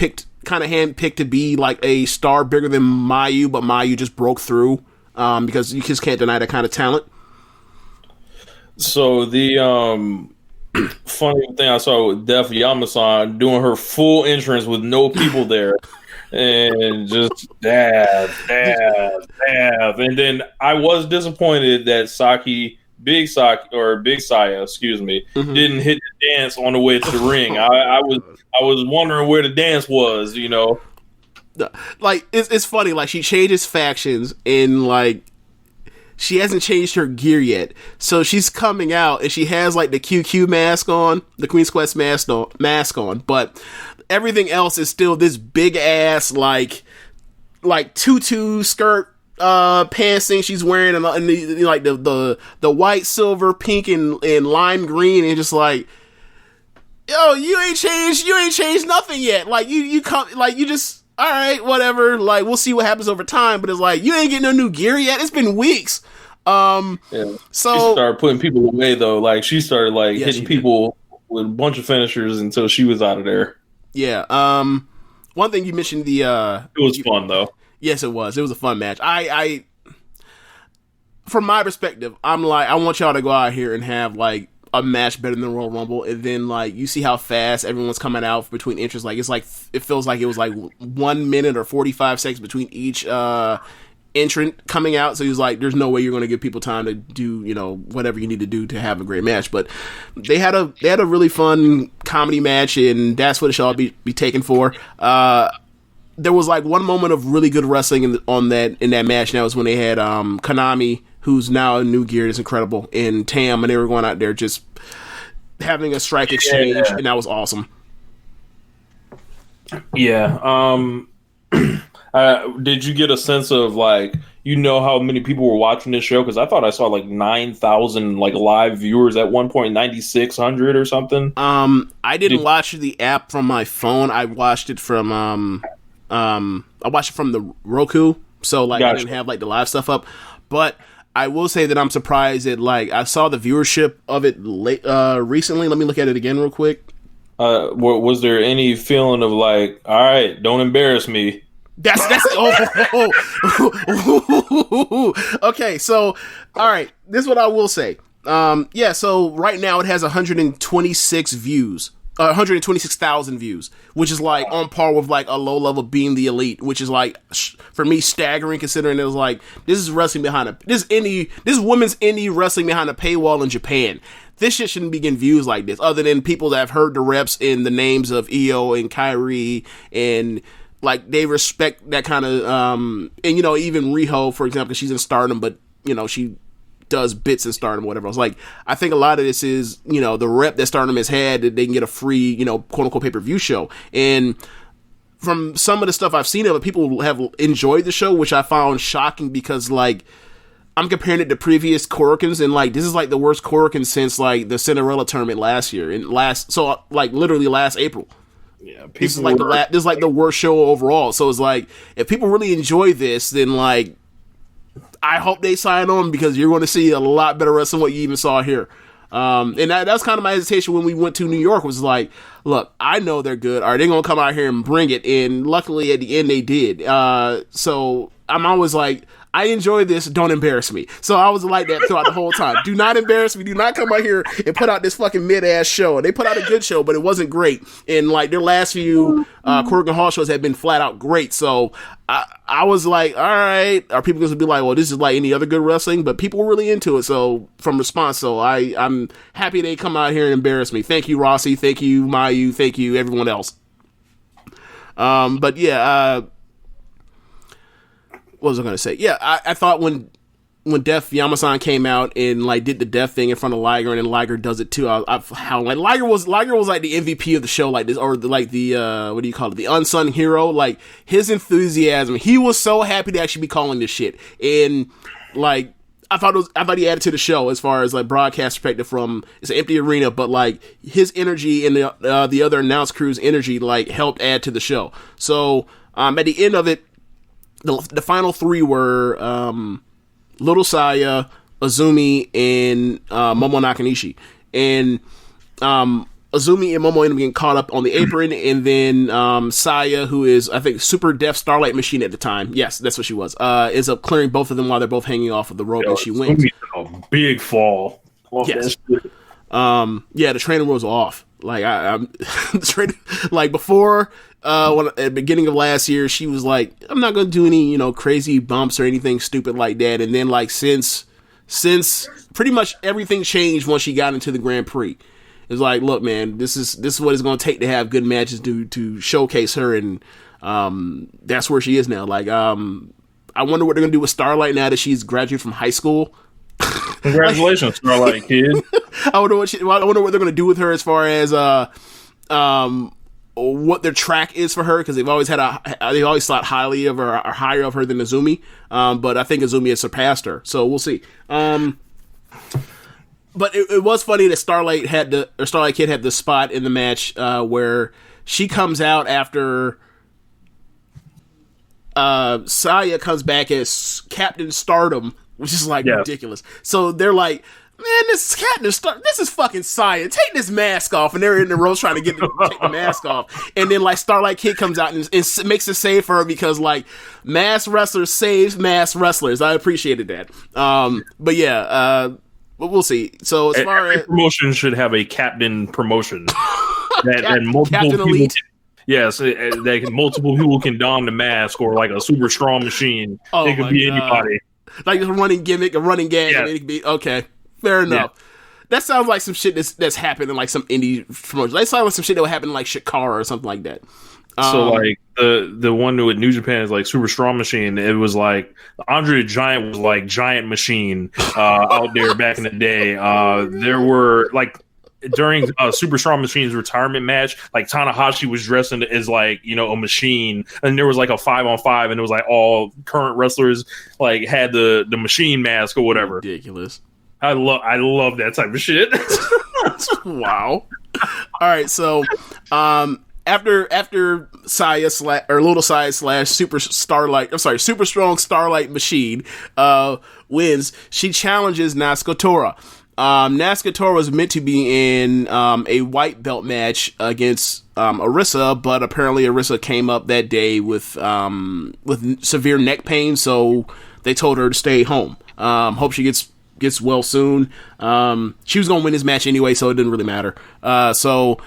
kind of handpicked to be like a star bigger than Mayu, but Mayu just broke through because you just can't deny that kind of talent. So the funny thing I saw with Def Yamasan doing her full entrance with no people there, and just dab, and then I was disappointed that Big Saya, excuse me, didn't hit the dance on the way to the ring. I was wondering where the dance was, you know. Like it's funny, like she changes factions and like she hasn't changed her gear yet. So she's coming out and she has like the QQ mask on, the Queen's Quest mask on, but everything else is still this big ass like tutu skirt pants thing she's wearing, and like the white, silver, pink, and lime green, and just like, yo, you ain't changed nothing yet. Like you come, like you just, all right, whatever. Like we'll see what happens over time, but it's like you ain't getting no new gear yet. It's been weeks. So she started putting people away though. Like she started like hitting people with a bunch of finishers until she was out of there. Yeah. One thing you mentioned it was fun though. Yes, it was. It was a fun match. I from my perspective, I'm like, I want y'all to go out here and have like a match better than Royal Rumble, and then like you see how fast everyone's coming out between entries. Like it's like it feels like it was like 1 minute or 45 seconds between each entrant coming out. So he was like, "There's no way you're going to give people time to do whatever you need to do to have a great match." But they had a really fun comedy match, and that's what it should all be taken for. There was like one moment of really good wrestling in that match. And that was when they had Konami, who's now in New Gear, is incredible, and Tam, and they were going out there just having a strike exchange, and that was awesome. Yeah. Did you get a sense of like how many people were watching this show? Because I thought I saw like 9,000 like live viewers at one point, 9,600 or something. I didn't watch the app from my phone. I watched it from the Roku, so like I didn't have like the live stuff up. But I will say that I'm surprised that like I saw the viewership of it recently. Let me look at it again real quick. Was there any feeling of like, all right, don't embarrass me? That's okay. So all right, this is what I will say. So right now it has 126,000 views, which is like on par with like a low level Being the Elite, which is like for me staggering, considering it was like this is wrestling this women's indie wrestling behind a paywall in Japan. This shit shouldn't be getting views like this, other than people that have heard the reps in the names of Io and Kairi, and like they respect that kind of and even Riho, for example, she's in Stardom, but she does bits in Stardom, whatever. I was like, I think a lot of this is, the rep that Stardom has had, that they can get a free, quote unquote pay-per-view show. And from some of the stuff I've seen of it, people have enjoyed the show, which I found shocking because like I'm comparing it to previous Korakuens, and like this is like the worst Korakuen since like the Cinderella tournament last year literally last April. Yeah, this is like the worst show overall. So it's like if people really enjoy this, then like I hope they sign on, because you're going to see a lot better wrestling than what you even saw here. And that was kind of my hesitation when we went to New York, was like, look, I know they're good. Are they going to come out here and bring it? And luckily at the end they did. So I'm always like, I enjoy this, don't embarrass me. So I was like that throughout the whole time. Do not embarrass me. Do not come out here and put out this fucking mid-ass show. And they put out a good show, but it wasn't great. And like their last few Corrigan Hall shows have been flat out great. So I was like, all right, are people going to be like, well, this is like any other good wrestling? But people were really into it. So from response, so I'm happy they come out here and embarrass me. Thank you, Rossi. Thank you, Mayu. Thank you, everyone else. But yeah, what was I going to say? Yeah, I thought when Def Yamasan came out and like did the Def thing in front of Liger, and then Liger does it too. How like Liger was like the MVP of the show, like this, or like the what do you call it? The unsung hero. Like his enthusiasm, he was so happy to actually be calling this shit, and like I thought he added to the show as far as like broadcast perspective. From it's an empty arena, but like his energy and the other announce crew's energy like helped add to the show. So at the end of it. The final three were Little Saya, Azumi, and Momo Nakanishi. And Azumi and Momo ended up getting caught up on the apron, and then Saya, who is, I think, Super Def Starlight Machine at the time. Yes, that's what she was. Ends up clearing both of them while they're both hanging off of the rope, and she wins. A big fall. Yes. Yeah, the training was off. Like I'm like before when, at the beginning of last year, she was like, I'm not gonna do any crazy bumps or anything stupid like that. And then like since pretty much everything changed once she got into the Grand Prix. It's like, look, man, this is what it's gonna take to have good matches to showcase her, and that's where she is now. Like I wonder what they're gonna do with Starlight now that she's graduated from high school. Congratulations, Starlight kid. I wonder what they're going to do with her as far as what their track is for her, because they've always thought highly of her, or higher of her than Azumi. But I think Azumi has surpassed her, so we'll see. But it was funny that Starlight Kid had the spot in the match where she comes out after Saya comes back as Captain Stardom, which is like ridiculous. So they're like, man, this is Captain Stardom. This is fucking Saya. Take this mask off. And they're in the ropes trying to take the mask off. And then like Starlight Kid comes out and makes a save for her, because like masked wrestlers saves masked wrestlers. I appreciated that. But yeah, but we'll see. So as far as promotion should have a captain promotion that multiple Captain people Elite. Yes, that multiple people can don the mask, or like a super strong machine. Oh, it could be anybody. Like a running gimmick, a running gag. Yeah. And it could be okay. Fair enough. Yeah. That sounds like some shit that's happened in like some indie promotion. That sounds like some shit that would happen in like Shikara or something like that. So like the one with New Japan is like Super Strong Machine. It was like Andre the Giant was like Giant Machine out there back in the day. There were like during Super Strong Machine's retirement match, like Tanahashi was dressed as like a machine, and there was like a 5-on-5, and it was like all current wrestlers like had the machine mask or whatever. Ridiculous. I love that type of shit. Wow. All right, so after Saya or Little Saya / Super Strong Starlight Machine wins, she challenges Natsuko Tora. Natsuko Tora was meant to be in a white belt match against Arisa, but apparently Arisa came up that day with severe neck pain, so they told her to stay home. Hope she gets well soon. She was gonna win this match anyway, so it didn't really matter. So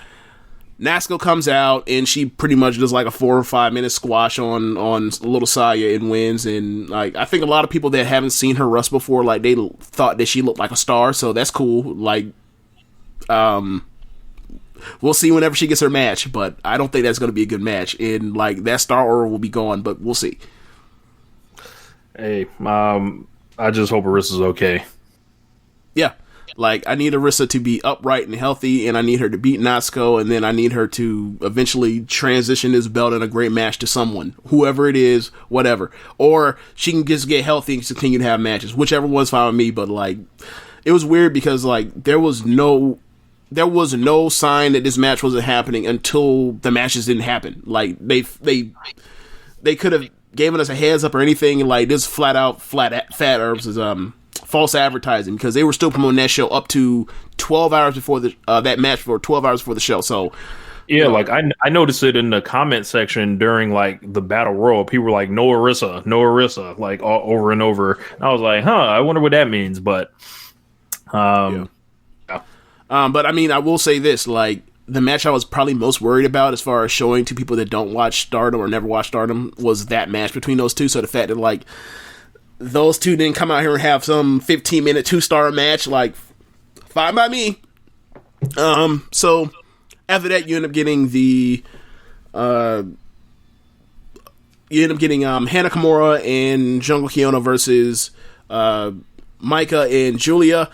Natsuko comes out and she pretty much does like a 4 or 5 minute squash on Little Saya and wins. And like I think a lot of people that haven't seen her wrestle before, like they thought that she looked like a star, so that's cool. Like we'll see whenever she gets her match, but I don't think that's going to be a good match, and like that star aura will be gone, but we'll see. Hey, I just hope Arisa's okay. Yeah. Like, I need Arisa to be upright and healthy, and I need her to beat Natsuko, and then I need her to eventually transition this belt in a great match to someone. Whoever it is, whatever. Or she can just get healthy and continue to have matches. Whichever one's fine with me, but, like, it was weird because, like, there was no sign that this match wasn't happening until the matches didn't happen. Like, they could have given us a heads up or anything, and, like, this fat false advertising, because they were still promoting that show up to 12 hours before that match, for 12 hours before the show. So yeah, like I noticed it in the comment section during like the Battle Royal. People were like, no Arisa, like all over and over. And I was like, I wonder what that means. But but I mean, I will say this, like, the match I was probably most worried about as far as showing to people that don't watch Stardom or never watch Stardom was that match between those two. So the fact that, like, those two didn't come out here and have some 15-minute 2-star match, like, fine by me. So after that, you end up getting Hana Kimura and Jungle Kiona versus Micah and Julia.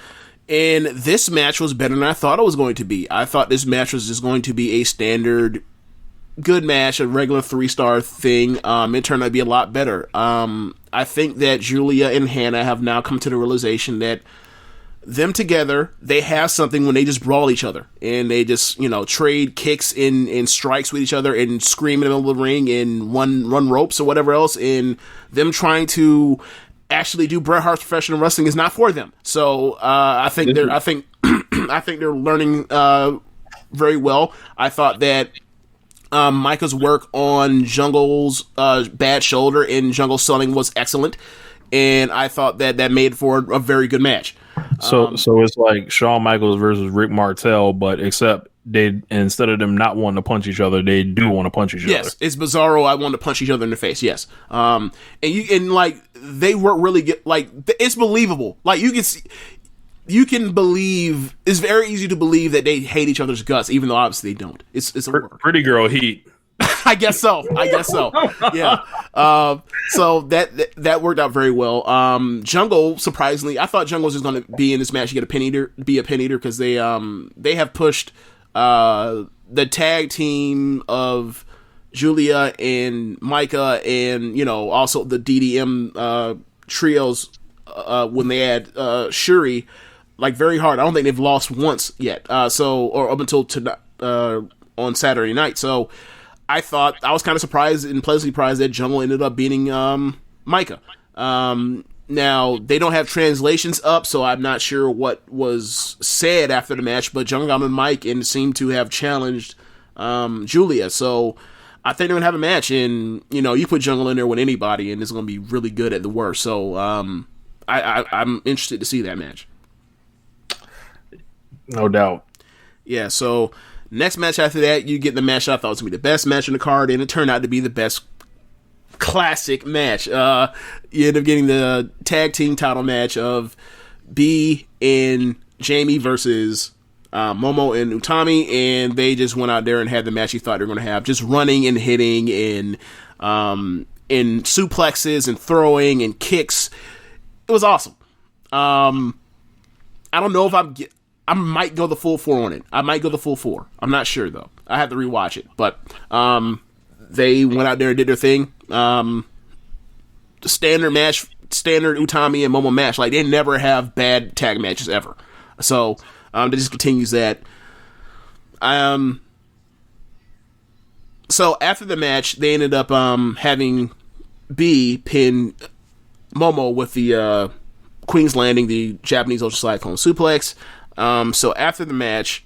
And this match was better than I thought it was going to be. I thought this match was just going to be a standard good match, a regular 3-star thing. It turned out to be a lot better. I think that Julia and Hannah have now come to the realization that them together, they have something when they just brawl each other. And they just, trade kicks and strikes with each other and scream in the middle of the ring and run ropes or whatever else. And them trying to actually do Bret Hart's professional wrestling is not for them. So I think they're learning very well. I thought that Micah's work on Jungle's bad shoulder and Jungle selling was excellent, and I thought that made for a very good match. So it's like Shawn Michaels versus Rick Martel, but except instead of them not wanting to punch each other, they do want to punch each other. Yes, it's Bizarro. I want to punch each other in the face. Yes, and they work really good. Like, it's believable. Like, you can believe. It's very easy to believe that they hate each other's guts, even though obviously they don't. It's a work. Pretty girl heat. I guess so. Yeah. So that worked out very well. Jungle, surprisingly, I thought Jungle was just going to be in this match to get a pin eater, because they have pushed the tag team of Julia and Micah and also the DDM trios when they had Shuri, like, very hard. I don't think they've lost once yet. Or up until on Saturday night. So I thought, I was kind of surprised and pleasantly surprised that Jungle ended up beating Micah. Now, they don't have translations up, so I'm not sure what was said after the match, but Jungle got on the mic and seemed to have challenged Julia. So I think they're going to have a match, and, you put Jungle in there with anybody, and it's going to be really good at the worst. So I'm interested to see that match. No doubt. Yeah, so next match after that, you get the match I thought was going to be the best match in the card, and it turned out to be the best classic match. You end up getting the tag team title match of B and Jamie versus Momo and Utami, and they just went out there and had the match you thought they were going to have, just running and hitting and suplexes and throwing and kicks. It was awesome. I don't know if I might go the full 4 on it. I might go the full 4. I'm not sure, though. I have to rewatch it. But they went out there and did their thing. The standard match, standard Utami and Momo match. Like, they never have bad tag matches ever. So that just continues that. So after the match, they ended up having B pin Momo with the Queen's Landing, the Japanese Ultra Cyclone Suplex. So after the match,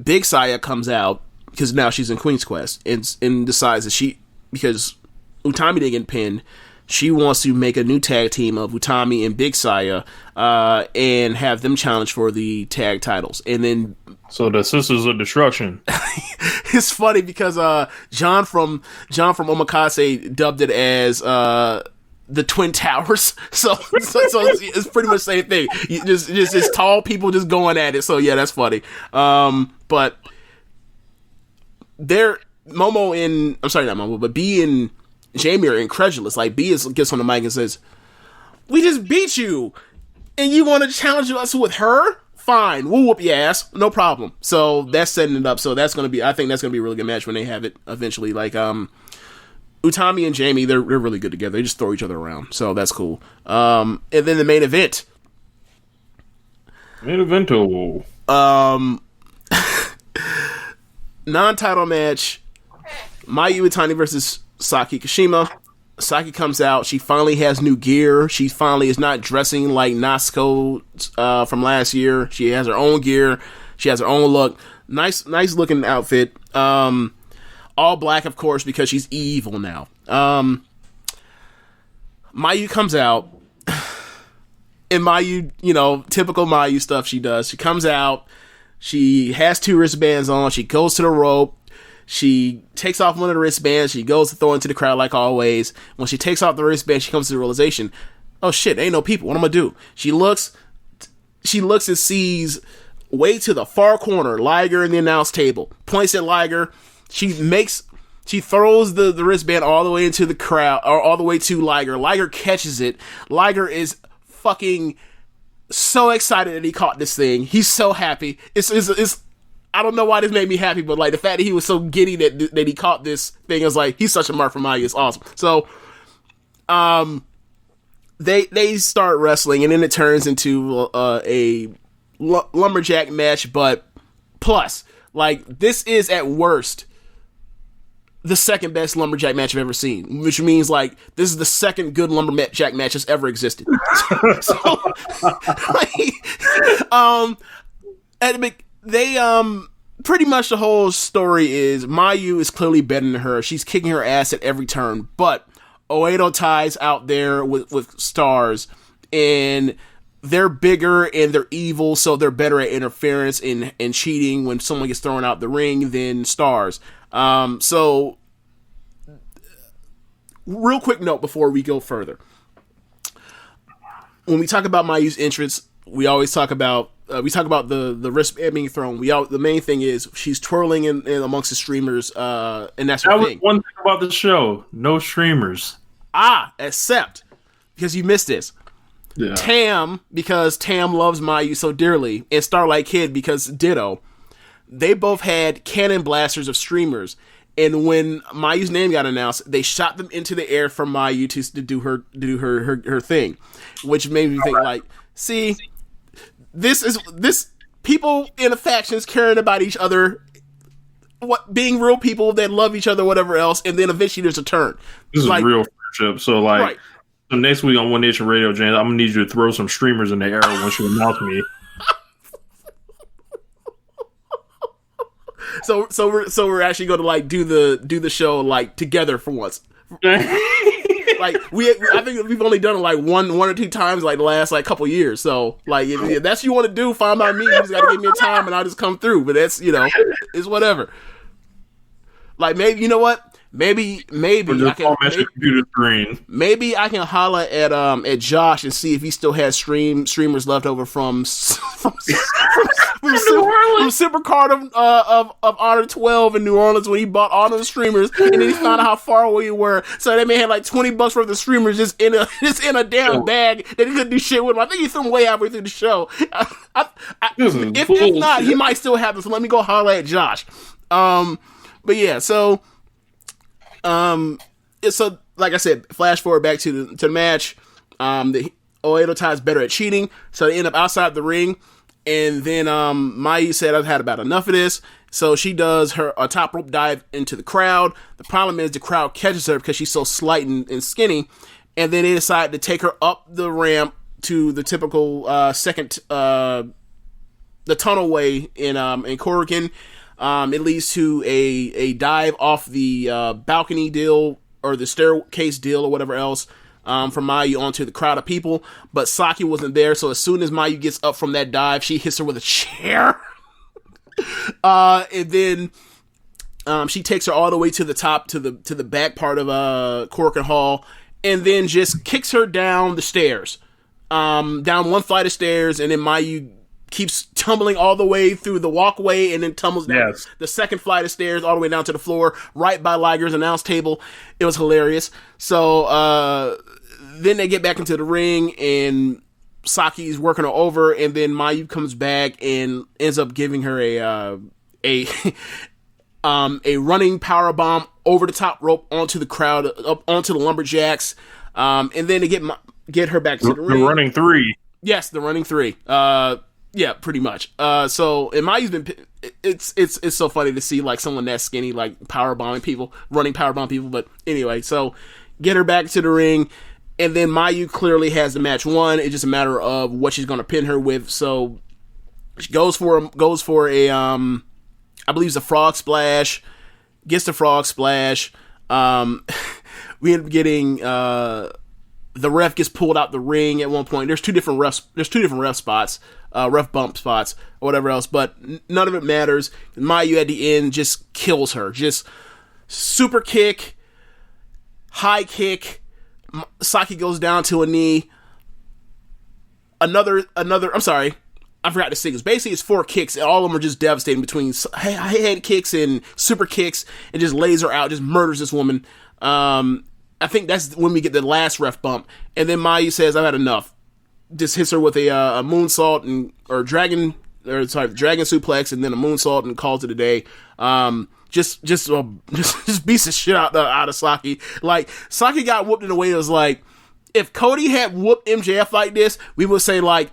Big Saya comes out, because now she's in Queen's Quest, and decides that because Utami didn't get pinned, she wants to make a new tag team of Utami and Big Saya, and have them challenge for the tag titles. And then, so the Sisters of Destruction. It's funny because John from Omakase dubbed it as the Twin Towers, so it's pretty much the same thing. Just tall people just going at it. So yeah, that's funny. But but B and Jamie are incredulous. Like, B gets on the mic and says, "We just beat you, and you want to challenge us with her? Fine, we'll whoop your ass, no problem." So that's setting it up. So I think that's gonna be a really good match when they have it eventually. Like, Utami and Jamie, they're really good together. They just throw each other around, so that's cool. And then the main event. Non-title match: Mayu Iwatani versus Saki Kashima. Saki comes out. She finally has new gear. She finally is not dressing like Natsuko from last year. She has her own gear. She has her own look. Nice looking outfit. All black, of course, because she's evil now. Mayu comes out. And Mayu, typical Mayu stuff she does. She comes out. She has 2 wristbands on. She goes to the rope. She takes off one of the wristbands. She goes to throw into the crowd like always. When she takes off the wristband, she comes to the realization, oh shit, ain't no people. What am I gonna do? She looks and sees way to the far corner, Liger in the announce table. Points at Liger. She throws the wristband all the way into the crowd, or all the way to Liger. Liger catches it. Liger is fucking so excited that he caught this thing. He's so happy. It's I don't know why this made me happy, but like the fact that he was so giddy that he caught this thing is like, he's such a mark for Mayu. It's awesome. So, they start wrestling, and then it turns into a lumberjack match. But plus, like, this is at worst the second best lumberjack match I've ever seen, which means like this is the second good lumberjack match that's ever existed. They pretty much the whole story is Mayu is clearly better than her. She's kicking her ass at every turn, but Oedo Tai's out there with stars, and they're bigger and they're evil, so they're better at interference and cheating when someone gets thrown out the ring than stars. So, real quick note before we go further. When we talk about Mayu's entrance, we always talk about the wristband being thrown. The main thing is she's twirling in amongst the streamers, and that's her thing. One thing about the show: no streamers. Except because you missed this. Yeah. Tam, because Tam loves Mayu so dearly, and Starlight Kid because ditto. They both had cannon blasters of streamers, and when Mayu's name got announced, they shot them into the air for Mayu to do her thing, which made me think like, see, this people in the factions caring about each other, being real people that love each other, whatever else, and then eventually there's a turn. This is like, real friendship. So like, right. So next week on One Nation Radio, James, I'm gonna need you to throw some streamers in the air once you announce me. So we're actually going to like do the show like together for once. Like I think we've only done it like one or two times like the last like couple years. So like if that's what you want to do, fine by me. You just got to give me a time and I'll just come through. But that's it's whatever. Like maybe what. Maybe I can computer screen. Maybe I can holler at Josh and see if he still has streamers left over from Supercard of Honor 12 in New Orleans when he bought all those streamers, and then he found out how far away we were. So they may have like $20 worth of streamers just in a damn bag that he couldn't do shit with them. I think he threw them way halfway through the show. If not, he might still have them. So let me go holler at Josh. But yeah, so. So like I said, flash forward back to the match. The Oedo Tai is better at cheating, so they end up outside the ring. And then Mayu said, "I've had about enough of this." So she does a top rope dive into the crowd. The problem is the crowd catches her because she's so slight and skinny. And then they decide to take her up the ramp to the typical the tunnel way in Korakuen. It leads to a dive off the balcony deal or the staircase deal or whatever else from Mayu onto the crowd of people. But Saki wasn't there, so as soon as Mayu gets up from that dive, she hits her with a chair. And then she takes her all the way to the top, to the back part of Korakuen Hall, and then just kicks her down the stairs, down one flight of stairs, and then Mayu keeps tumbling all the way through the walkway and then tumbles down the second flight of stairs all the way down to the floor, right by Liger's announce table. It was hilarious. So then they get back into the ring and Saki's working her over, and then Mayu comes back and ends up giving her a running power bomb over the top rope onto the crowd, up onto the lumberjacks, and then they get her back to the ring. The running three. Yes, the running three. Yeah, pretty much. So, and Mayu's been, it's so funny to see like someone that skinny, like running power bomb people. But anyway, so get her back to the ring, and then Mayu clearly has the match won. It's just a matter of what she's going to pin her with. So she goes for a I believe it's a frog splash, gets the frog splash. We end up getting the ref gets pulled out the ring at one point. There's two different ref spots, ref bump spots or whatever else, but none of it matters. Mayu at the end just kills her, just super kick, high kick. Saki goes down to a knee. Another. I'm sorry, I forgot to say this. Basically, it's 4 kicks, and all of them are just devastating between head kicks and super kicks, and just lays her out, just murders this woman. I think that's when we get the last ref bump, and then Mayu says, "I've had enough." Just hits her with a moonsault dragon suplex, and then a moonsault, and calls it a day. Just beats the shit out of Saki. Like, Saki got whooped in a way that was like, if Cody had whooped MJF like this, we would say, like,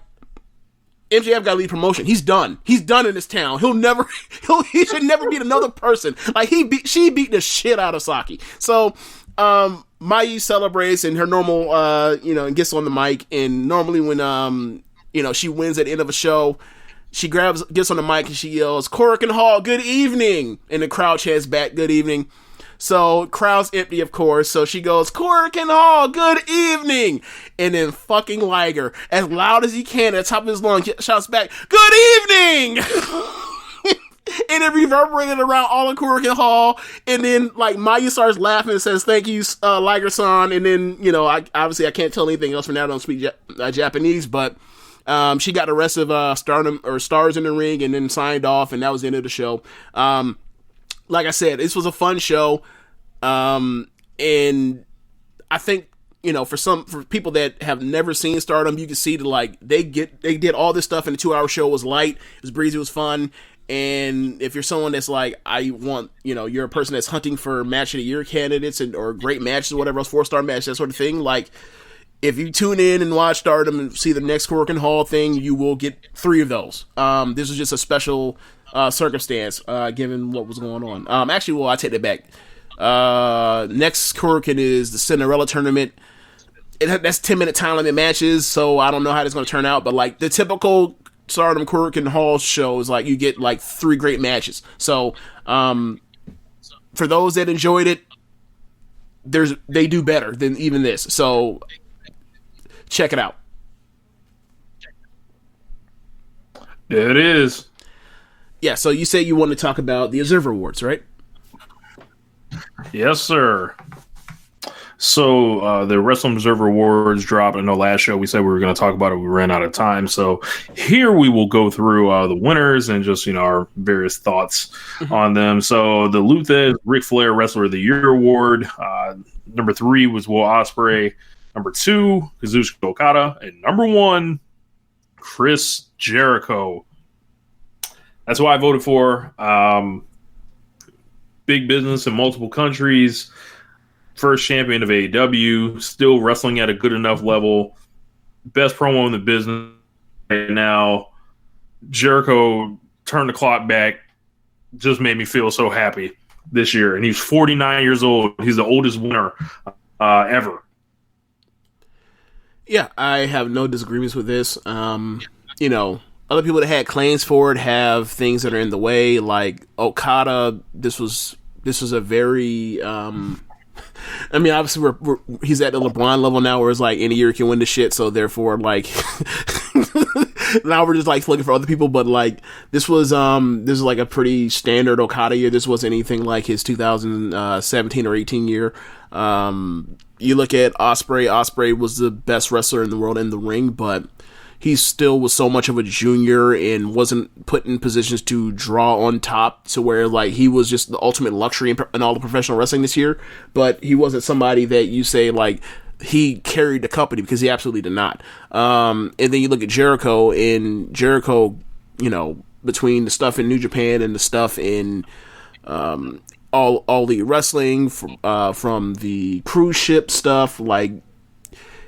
MJF got to leave promotion. He's done. He's done in this town. He should never beat another person. Like, she beat the shit out of Saki. So, Mayu celebrates in her normal, and gets on the mic. And normally when, she wins at the end of a show, she gets on the mic and she yells, "Korakuen Hall, good evening!" And the crowd chants back, "Good evening." So, crowd's empty, of course. So she goes, "Korakuen Hall, good evening!" And then fucking Liger, as loud as he can at the top of his lungs, shouts back, "Good evening!" And it reverberated around all of Korakuen Hall. And then, like, Mayu starts laughing and says, "Thank you, Liger-san." And then, I can't tell anything else for now. I don't speak Japanese, but she got the rest of Stardom or Stars in the ring and then signed off, and that was the end of the show. Like I said, this was a fun show. And I think, for people that have never seen Stardom, you can see that, they did all this stuff, and the 2-hour show was light, it was breezy, it was fun. And if you're someone that's like, I want, you're a person that's hunting for match of the year candidates or great matches or whatever else, 4-star match, that sort of thing, like, if you tune in and watch Stardom and see the next Korakuen Hall thing, you will get 3 of those. This was just a special circumstance, given what was going on. I take that back. Next Korakuen is the Cinderella tournament. That's 10-minute time limit matches, so I don't know how it's going to turn out, but, like, the typical Stardom Korakuen Hall show is, like, you get, like, 3 great matches. So, for those that enjoyed it, they do better than even this. So, check it out. There it is. Yeah, so you say you want to talk about the Observer Awards, right? Yes, sir. So the Wrestling Observer Awards dropped. In the last show we said we were going to talk about it. We ran out of time. So here we will go through the winners and just, our various thoughts on them. So the Luthez Ric Flair Wrestler of the Year Award. Number 3 was Will Ospreay. Number 2, Kazuchika Okada. And number 1, Chris Jericho. That's who I voted for. Big business in multiple countries. First champion of AEW. Still wrestling at a good enough level. Best promo in the business right now. Jericho turned the clock back. Just made me feel so happy this year. And he's 49 years old. He's the oldest winner ever. Yeah, I have no disagreements with this. Other people that had claims for it have things that are in the way, like Okada. This was a very, obviously he's at the LeBron level now, where it's like any year he can win the shit. So therefore, like, now we're just like looking for other people. But like, this was like a pretty standard Okada year. This wasn't anything like his 2017 or 18 year. You look at Ospreay. Ospreay was the best wrestler in the world in the ring, but he still was so much of a junior and wasn't put in positions to draw on top, to where, like, he was just the ultimate luxury in all the professional wrestling this year. But he wasn't somebody that you say, like, he carried the company, because he absolutely did not. And then you look at Jericho, and Jericho, between the stuff in New Japan and the stuff in all Elite Wrestling, from the cruise ship stuff, like,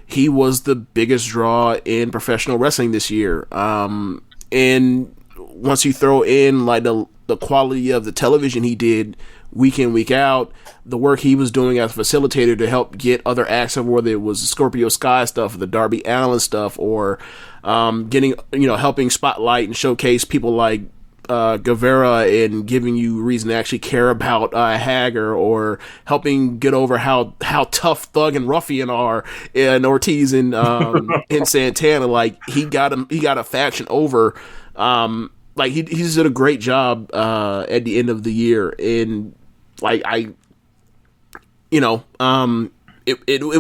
he was the biggest draw in professional wrestling this year. And once you throw in, like, the quality of the television he did week in, week out. The work he was doing as a facilitator to help get other acts, whether it was the Scorpio Sky stuff, or the Darby Allin stuff, or getting, helping spotlight and showcase people like Guevara and giving you reason to actually care about Hager, or helping get over how tough Thug and Ruffian are in Ortiz and in Santana. Like he got a faction over. Like he's did a great job at the end of the year, and like it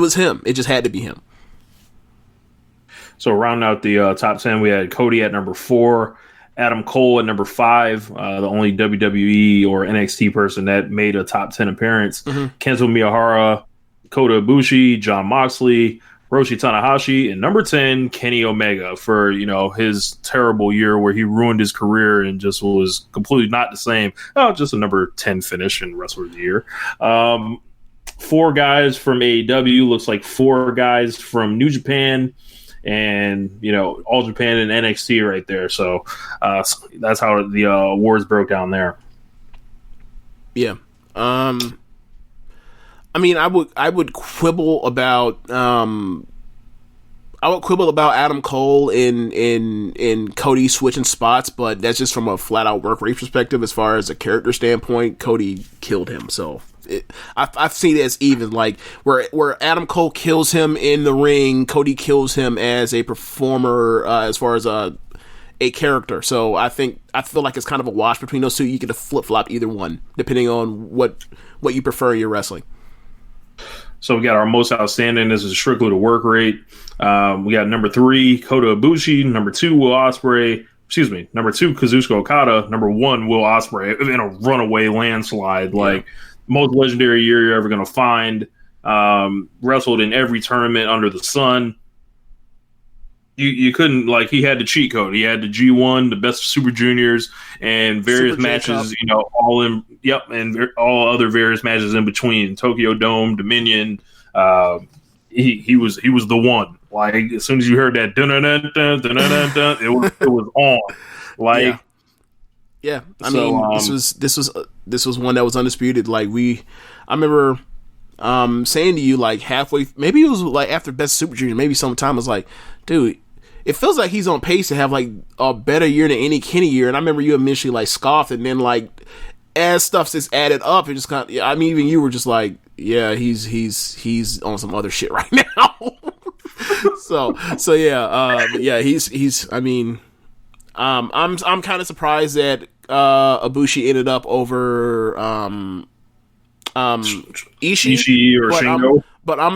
was him. It just had to be him. So rounding out the top 10, we had Cody at number 4, Adam Cole at number 5, the only WWE or NXT person that made a top 10 appearance. Kento Miyahara, Kota Ibushi, Jon Moxley, Hiroshi Tanahashi, and number 10, Kenny Omega, for his terrible year where he ruined his career and just was completely not the same. Just a number 10 finish in Wrestler of the Year. 4 guys from AEW, looks like 4 guys from New Japan, and All Japan and NXT right there. So that's how the awards broke down there. Yeah. I mean, I would quibble about Adam Cole and Cody switching spots, but that's just from a flat out work rate perspective. As far as a character standpoint, Cody killed him. So I've seen it as even, like where Adam Cole kills him in the ring, Cody kills him as a performer, as far as a character. So I feel like it's kind of a wash between those two. You can flip flop either one depending on what you prefer in your wrestling. So we got our most outstanding. This is strictly the work rate. We got number 3, Kota Ibushi. Number 2, Will Ospreay. Number 2, Kazuchika Okada. Number 1, Will Ospreay in a runaway landslide. Like, most legendary year you're ever going to find. Wrestled in every tournament under the sun. You couldn't, like, he had the cheat code. He had the G1, the best of Super Juniors, and various Super matches, all in, and all other various matches in between. Tokyo Dome, Dominion. He was the one. Like, as soon as you heard that dun dun dun dun dun dun dun, it was on. Like, yeah. I mean, this was one that was undisputed. Like, I remember saying to you, like, halfway, maybe it was like after Best Super Junior, maybe sometime, I was like, dude, it feels like he's on pace to have like a better year than any Kenny year. And I remember you initially like scoffed, and then like as stuff's just added up, it just kind of, I mean, even you were just like, yeah, he's on some other shit right now. so yeah, he's. I mean, I'm kind of surprised that Ibushi ended up over Ishii or Shingo. But I'm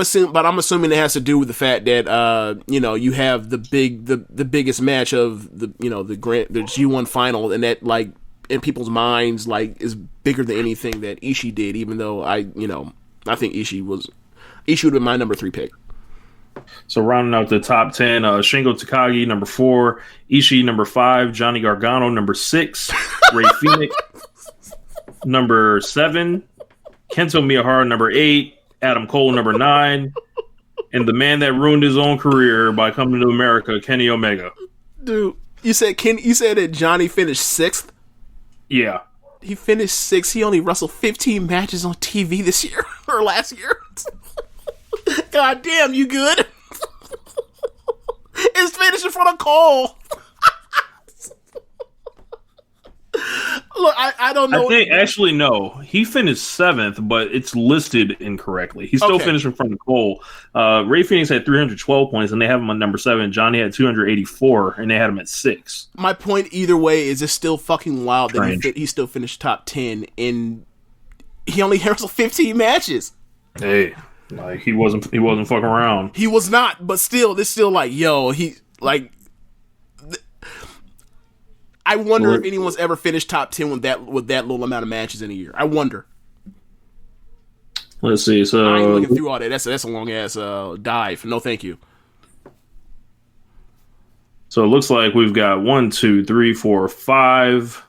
assuming it has to do with the fact that you have the biggest match of the G1 final, and that like in people's minds like is bigger than anything that Ishii did. Even though I think Ishii would have been my number 3 pick. So rounding out the top 10, Shingo Takagi number 4, Ishii number 5, Johnny Gargano number 6, Rey Fenix number 7, Kento Miyahara number 8, Adam Cole number 9, and the man that ruined his own career by coming to America, Kenny Omega. Dude, you said that Johnny finished 6th? Yeah. He finished 6th. He only wrestled 15 matches on TV this year or last year. God damn, you good? It's finished in front of Cole. Look, I don't know. I think actually no. He finished 7th, but it's listed incorrectly. He still finished in front of Cole. Rey Fenix had 312 points, and they have him on number 7. Johnny had 284, and they had him at 6. My point either way is it's still fucking wild that he still finished top 10, and he only wrestled 15 matches. Hey, like he wasn't fucking around. He was not, but still, it's still like, yo, he like. I wonder if anyone's ever finished top 10 with that little amount of matches in a year. I wonder. Let's see. So I ain't looking through all that. That's a long ass dive. No, thank you. So it looks like we've got 1, 2, 3, 4, 5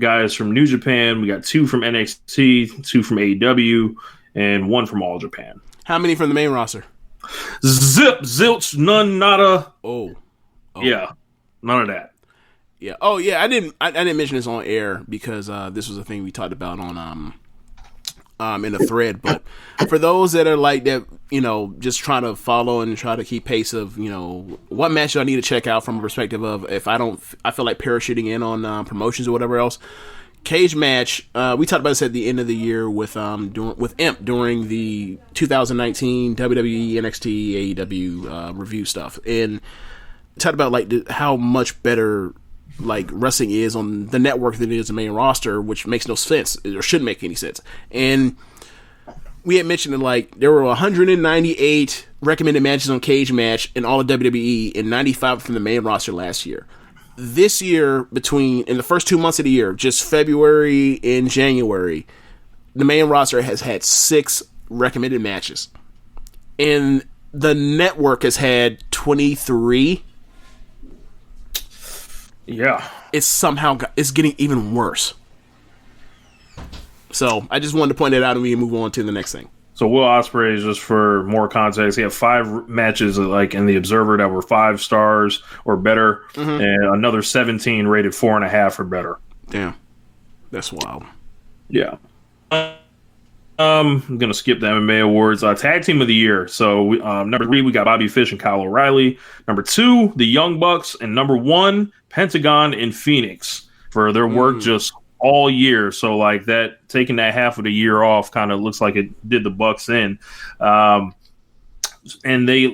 guys from New Japan. We got 2 from NXT, 2 from AEW, and 1 from All Japan. How many from the main roster? Zip, zilch, none, nada. Oh. Yeah, none of that. Yeah. Oh, yeah. I didn't mention this on air because this was a thing we talked about on in a thread. But for those that are like that, just trying to follow and try to keep pace of, what match do I need to check out from a perspective of if I feel like parachuting in on promotions or whatever else. Cage match, we talked about this at the end of the year with Imp during the 2019 WWE NXT AEW review stuff, and talked about like how much better like wrestling is on the network than it is the main roster, which makes no sense or shouldn't make any sense. And we had mentioned that like there were 198 recommended matches on Cage Match in all of WWE and 95 from the main roster last year. This year, in the first 2 months of the year, just February and January, the main roster has had 6 recommended matches. And the network has had 23. Yeah. It's getting even worse. So, I just wanted to point that out and we can move on to the next thing. So Will Ospreay, just for more context, he had 5 matches like in the Observer that were 5 stars or better, and another 17 rated 4.5 or better. Damn, that's wild. Yeah. I'm gonna skip the MMA awards. Tag Team of the Year. So number 3, we got Bobby Fish and Kyle O'Reilly. Number 2, the Young Bucks, and number 1, Pentagon and Phoenix for their work just all year. So like that, taking that half of the year off kind of looks like it did the Bucks in. And they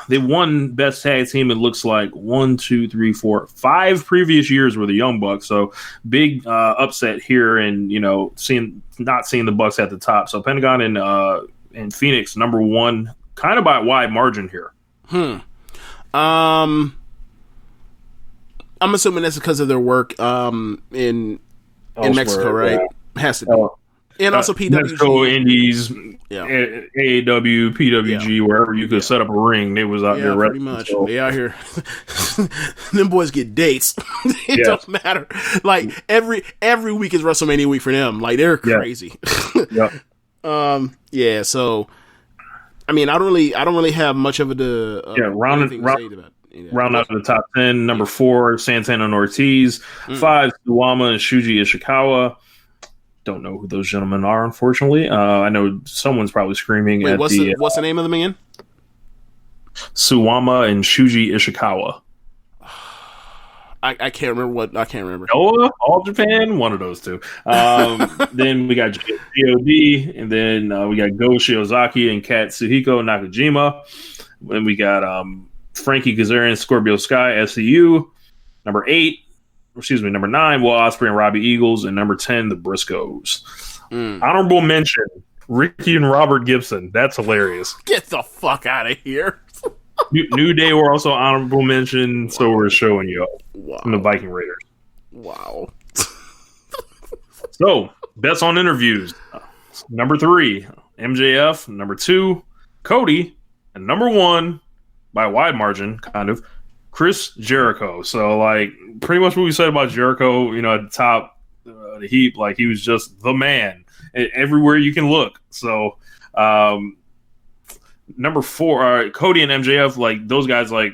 won best tag team. It looks like 1, 2, 3, 4, 5 previous years were the Young Bucks. So big upset here, and not seeing the Bucks at the top. So Pentagon and Phoenix number 1, kind of by a wide margin here. I'm assuming that's because of their work in Mexico, right? Yeah. Has to be. And also PWG. Mexico, Indies, AAW, PWG, wherever you could set up a ring, they was out there. Pretty much. So. They out here. Them boys get dates. It don't matter. Like every week is WrestleMania week for them. Like they're crazy. Yeah. So I mean, I don't really have much of round out the top 10. Number 4, Santana and Ortiz. 5, Suwama and Shuji Ishikawa. Don't know who those gentlemen are, unfortunately. I know someone's probably screaming. Wait, what's the name of them again? Suwama and Shuji Ishikawa. I can't remember. Noah, All Japan, one of those two. Then we got G.O.D. and then we got Go Shiozaki and Katsuhiko Nakajima. Then we got Frankie Kazarian, Scorpio Sky, SCU. Number 9, Will Ospreay and Robbie Eagles. And number 10, the Briscoes. Honorable mention, Ricky and Robert Gibson. That's hilarious. Get the fuck out of here. New Day were also honorable mention, so we're showing you from the Viking Raiders. Wow. So, bets on interviews. Number 3, MJF. Number 2, Cody. And number 1, by a wide margin, kind of, Chris Jericho. So, like, pretty much what we said about Jericho, at the top of the heap, like, he was just the man everywhere you can look. So, number 4, Cody and MJF, like, those guys, like,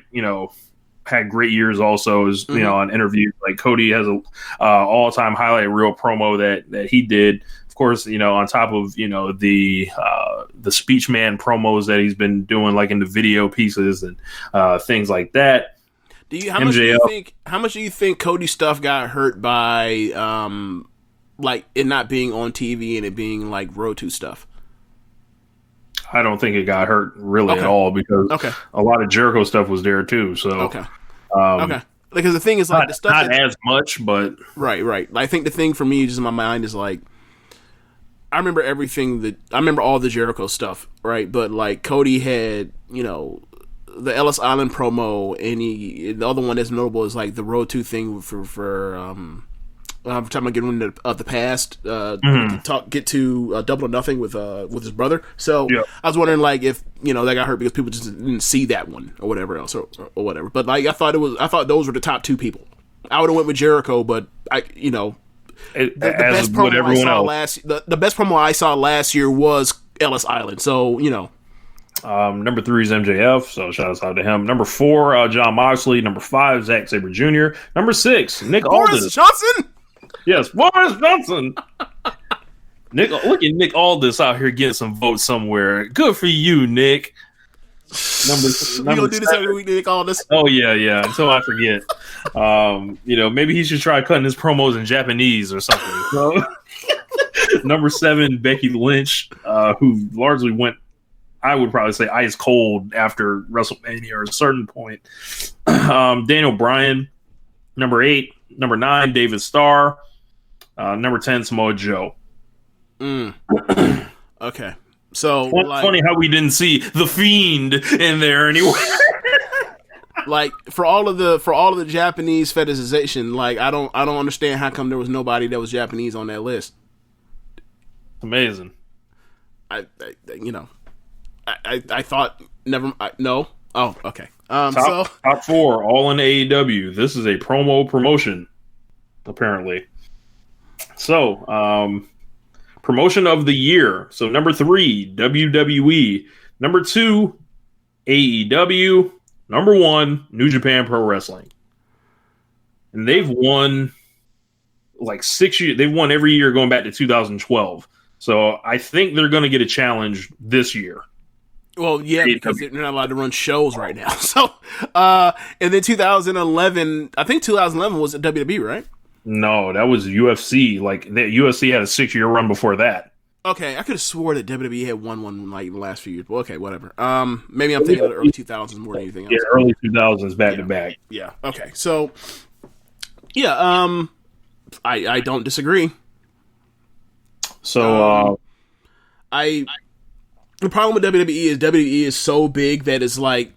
had great years also, as, on interviews. Like, Cody has a all-time highlight reel promo that he did. Of course, on top of, the speech man promos that he's been doing, like in the video pieces and things like that. How much do you think Cody's stuff got hurt by like it not being on TV and it being like Road to stuff? I don't think it got hurt really at all, because a lot of Jericho stuff was there too. So because the thing is, like, the stuff not as much, but right. I think the thing for me just in my mind is like, I remember all the Jericho stuff, right? But like Cody had, the Ellis Island promo, and the other one that's notable is like the Road to thing for I'm talking about getting into the past, get to Double or Nothing with his brother. So I was wondering, like, if that got hurt because people just didn't see that one or whatever else or whatever. But like I thought those were the top 2 people. I would have went with Jericho, but the best promo I saw last year was Ellis Island. So number 3 is MJF, so shout out to him. Number 4, John Moxley. Number 5, Zack Sabre Jr. Number 6, Nick Aldis. Boris Johnson. Yes, Boris Johnson. Nick, look at Nick Aldis out here getting some votes somewhere. Good for you, Nick. We gonna do this every week, Nick Aldis. Oh yeah. Until I forget. Maybe he should try cutting his promos in Japanese or something. So, number 7, Becky Lynch, who largely went, I would probably say, ice cold after WrestleMania or a certain point. Daniel Bryan, number 8. Number 9, David Starr. Number 10, Samoa Joe. Okay. So funny how we didn't see the Fiend in there anyway. Like for all of the Japanese fetishization, like I don't understand how come there was nobody that was Japanese on that list. Amazing. I thought no. Oh, okay. Top 4, all in AEW. This is a promo promotion, apparently. So, promotion of the year. So, number 3, WWE. Number 2, AEW. Number 1, New Japan Pro Wrestling. And they've won like 6 years. They've won every year going back to 2012. So, I think they're going to get a challenge this year. Well, yeah, because they're not allowed to run shows right now. So, and then 2011, I think 2011 was at WWE, right? No, that was UFC. Like, the UFC had a 6-year run before that. Okay, I could have swore that WWE had won one like the last few years. But okay, whatever. Maybe I'm thinking of the early 2000s more than anything else. Yeah, early 2000s back to back. Yeah. Okay. So, yeah. I don't disagree. So, the problem with WWE is so big that it's like,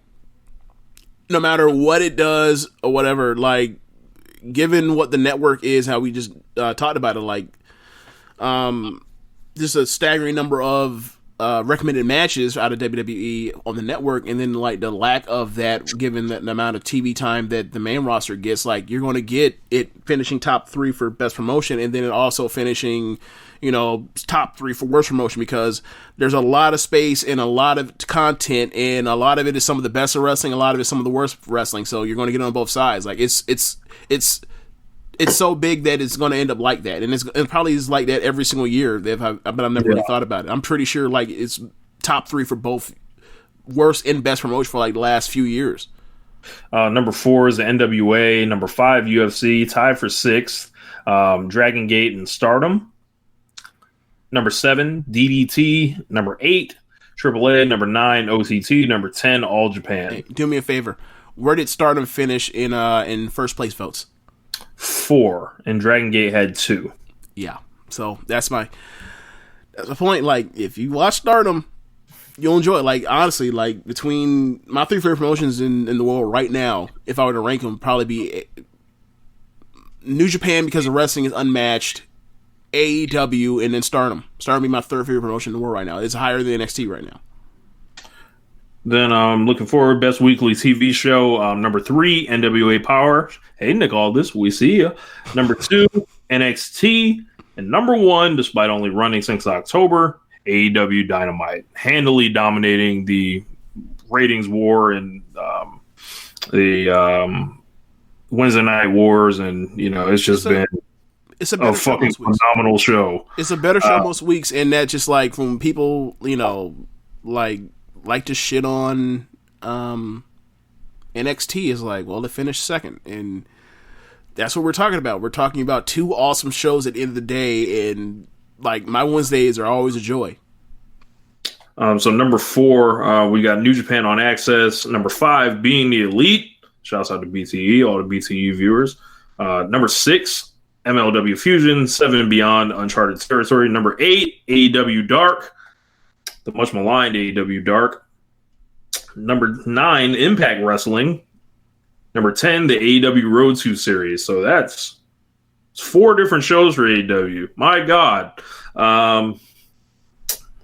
no matter what it does or whatever, like, given what the network is, how we just talked about it, like, just a staggering number of recommended matches out of WWE on the network, and then like the lack of that, given the amount of TV time that the main roster gets, like you're going to get it finishing top 3 for best promotion, and then it also finishing, top 3 for worst promotion, because there's a lot of space and a lot of content, and a lot of it is some of the best of wrestling, a lot of it is some of the worst wrestling. So you're going to get on both sides. Like it's so big that it's going to end up like that, and it probably is like that every single year. But I've never really thought about it. I'm pretty sure like it's top 3 for both worst and best promotion for like the last few years. Number 4 is the NWA. Number 5, UFC, tied for 6th. Dragon Gate and Stardom. Number 7, DDT. Number 8, AAA. Number 9, OTT. Number 10, All Japan. Hey, do me a favor. Where did Stardom finish in first place votes? 4, and Dragon Gate had 2. Yeah, so that's the point. Like, if you watch Stardom, you'll enjoy it. Like, honestly, like between my 3 favorite promotions in the world right now, if I were to rank them, probably be New Japan because the wrestling is unmatched, AEW, and then Stardom. Stardom be my 3rd favorite promotion in the world right now. It's higher than NXT right now. Then looking forward, best weekly TV show. Number 3, NWA Power. Hey, Nick Aldis, we see you. Number 2, NXT. And number 1, despite only running since October, AEW Dynamite. Handily dominating the ratings war and the Wednesday Night Wars. And, it's just been a fucking phenomenal show. It's a better show most weeks. And that just like from people, like to shit on NXT is like, well, they finished 2nd, and that's what we're talking about. We're talking about 2 awesome shows at the end of the day, and like my Wednesdays are always a joy. So number 4, we got New Japan on Access. Number 5, Being the Elite. Shouts out to BTE, all the BTE viewers. Number 6, MLW Fusion. 7 and Beyond, Uncharted Territory. Number 8, AEW Dark. The much maligned AEW Dark. Number 9, Impact Wrestling. Number 10, the AEW Road to series. So that's 4 different shows for AEW. My God. So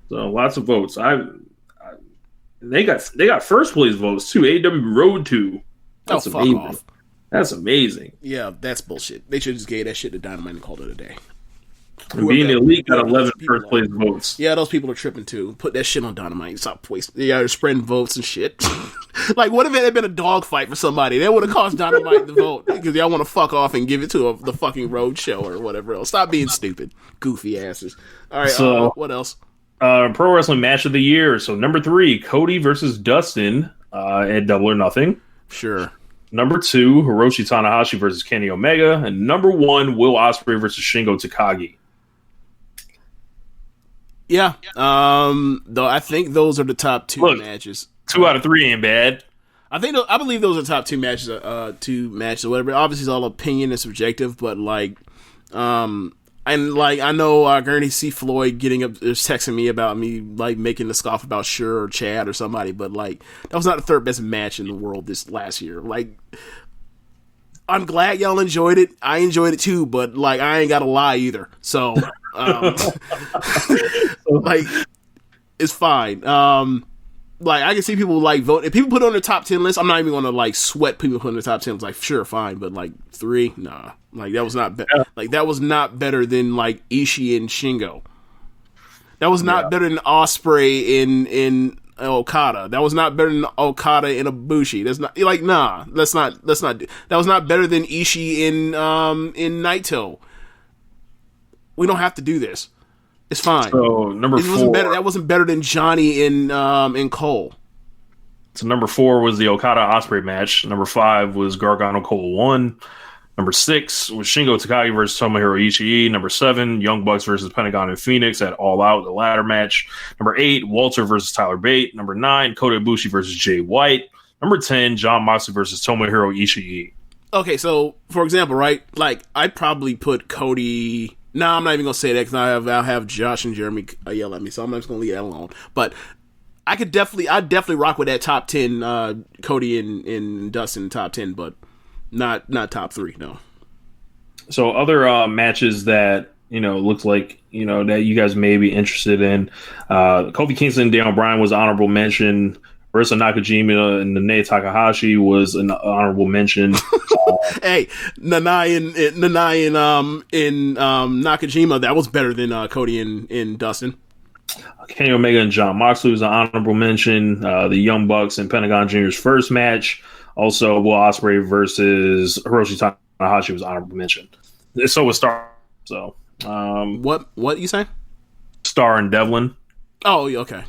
lots of votes. They got first place votes too. AEW Road to. That's amazing. Off. That's amazing. Yeah, that's bullshit. They should just gave that shit to Dynamite and called it a day. Being elite got 11 first place votes. Yeah, those people are tripping too. Put that shit on Dynamite. Stop wasting. Yeah, they're spreading votes and shit. Like, what if it had been a dog fight for somebody? That would have cost Dynamite the vote because y'all want to fuck off and give it to the fucking road show or whatever else. Stop being stupid, goofy asses. All right, so what else? Pro Wrestling Match of the Year. So number 3, Cody versus Dustin at Double or Nothing. Sure. Number 2, Hiroshi Tanahashi versus Kenny Omega, and number 1, Will Ospreay versus Shingo Takagi. Yeah, though I think those are the top 2 matches. 2 out of 3 ain't bad. I believe those are the top 2 matches. 2 matches or whatever. Obviously, it's all opinion and subjective, but like, and like I know Gurney C. Floyd getting up is texting me about me like making the scoff about Sure or Chad or somebody, but like that was not the 3rd best match in the world this last year. Like, I'm glad y'all enjoyed it. I enjoyed it too, but like I ain't gotta lie either. So. Like, it's fine. Like, I can see people like vote. If people put it on their top 10 list, I'm not even gonna like sweat people putting their top 10. It's like, sure, fine, but like 3, nah. Like that was not like that was not better than like Ishii and Shingo. That was not better than Ospreay in Okada. That was not better than Okada in Ibushi. That's not like let's not do. That was not better than Ishii in Naito. We don't have to do this. It's fine. So number 4, that wasn't better than Johnny in Cole. So number 4 was the Okada Ospreay match. Number 5 was Gargano Cole 1. Number 6 was Shingo Takagi versus Tomohiro Ishii. Number 7, Young Bucks versus Pentagon and Phoenix at All Out, the ladder match. Number 8, Walter versus Tyler Bate. Number 9, Kota Ibushi versus Jay White. Number 10, Jon Moxley versus Tomohiro Ishii. Okay, so for example, right? Like I'd probably put Cody. No, I'm not even gonna say that because I'll have Josh and Jeremy yell at me, so I'm just gonna leave that alone. But I'd definitely rock with that top 10, Cody and Dustin top 10, but not top 3, no. So other matches that looks like that you guys may be interested in. Kofi Kingston and Daniel Bryan was honorable mention. Marisa Nakajima and Nanae Takahashi was an honorable mention. Hey, Nanae and Nakajima, that was better than Cody and Dustin. Kenny Omega and Jon Moxley was an honorable mention. The Young Bucks and Pentagon Jr.'s first match. Also, Will Ospreay versus Hiroshi Tanahashi was honorable mention. So was Star. So, what you say? Star and Devlin. Oh, okay.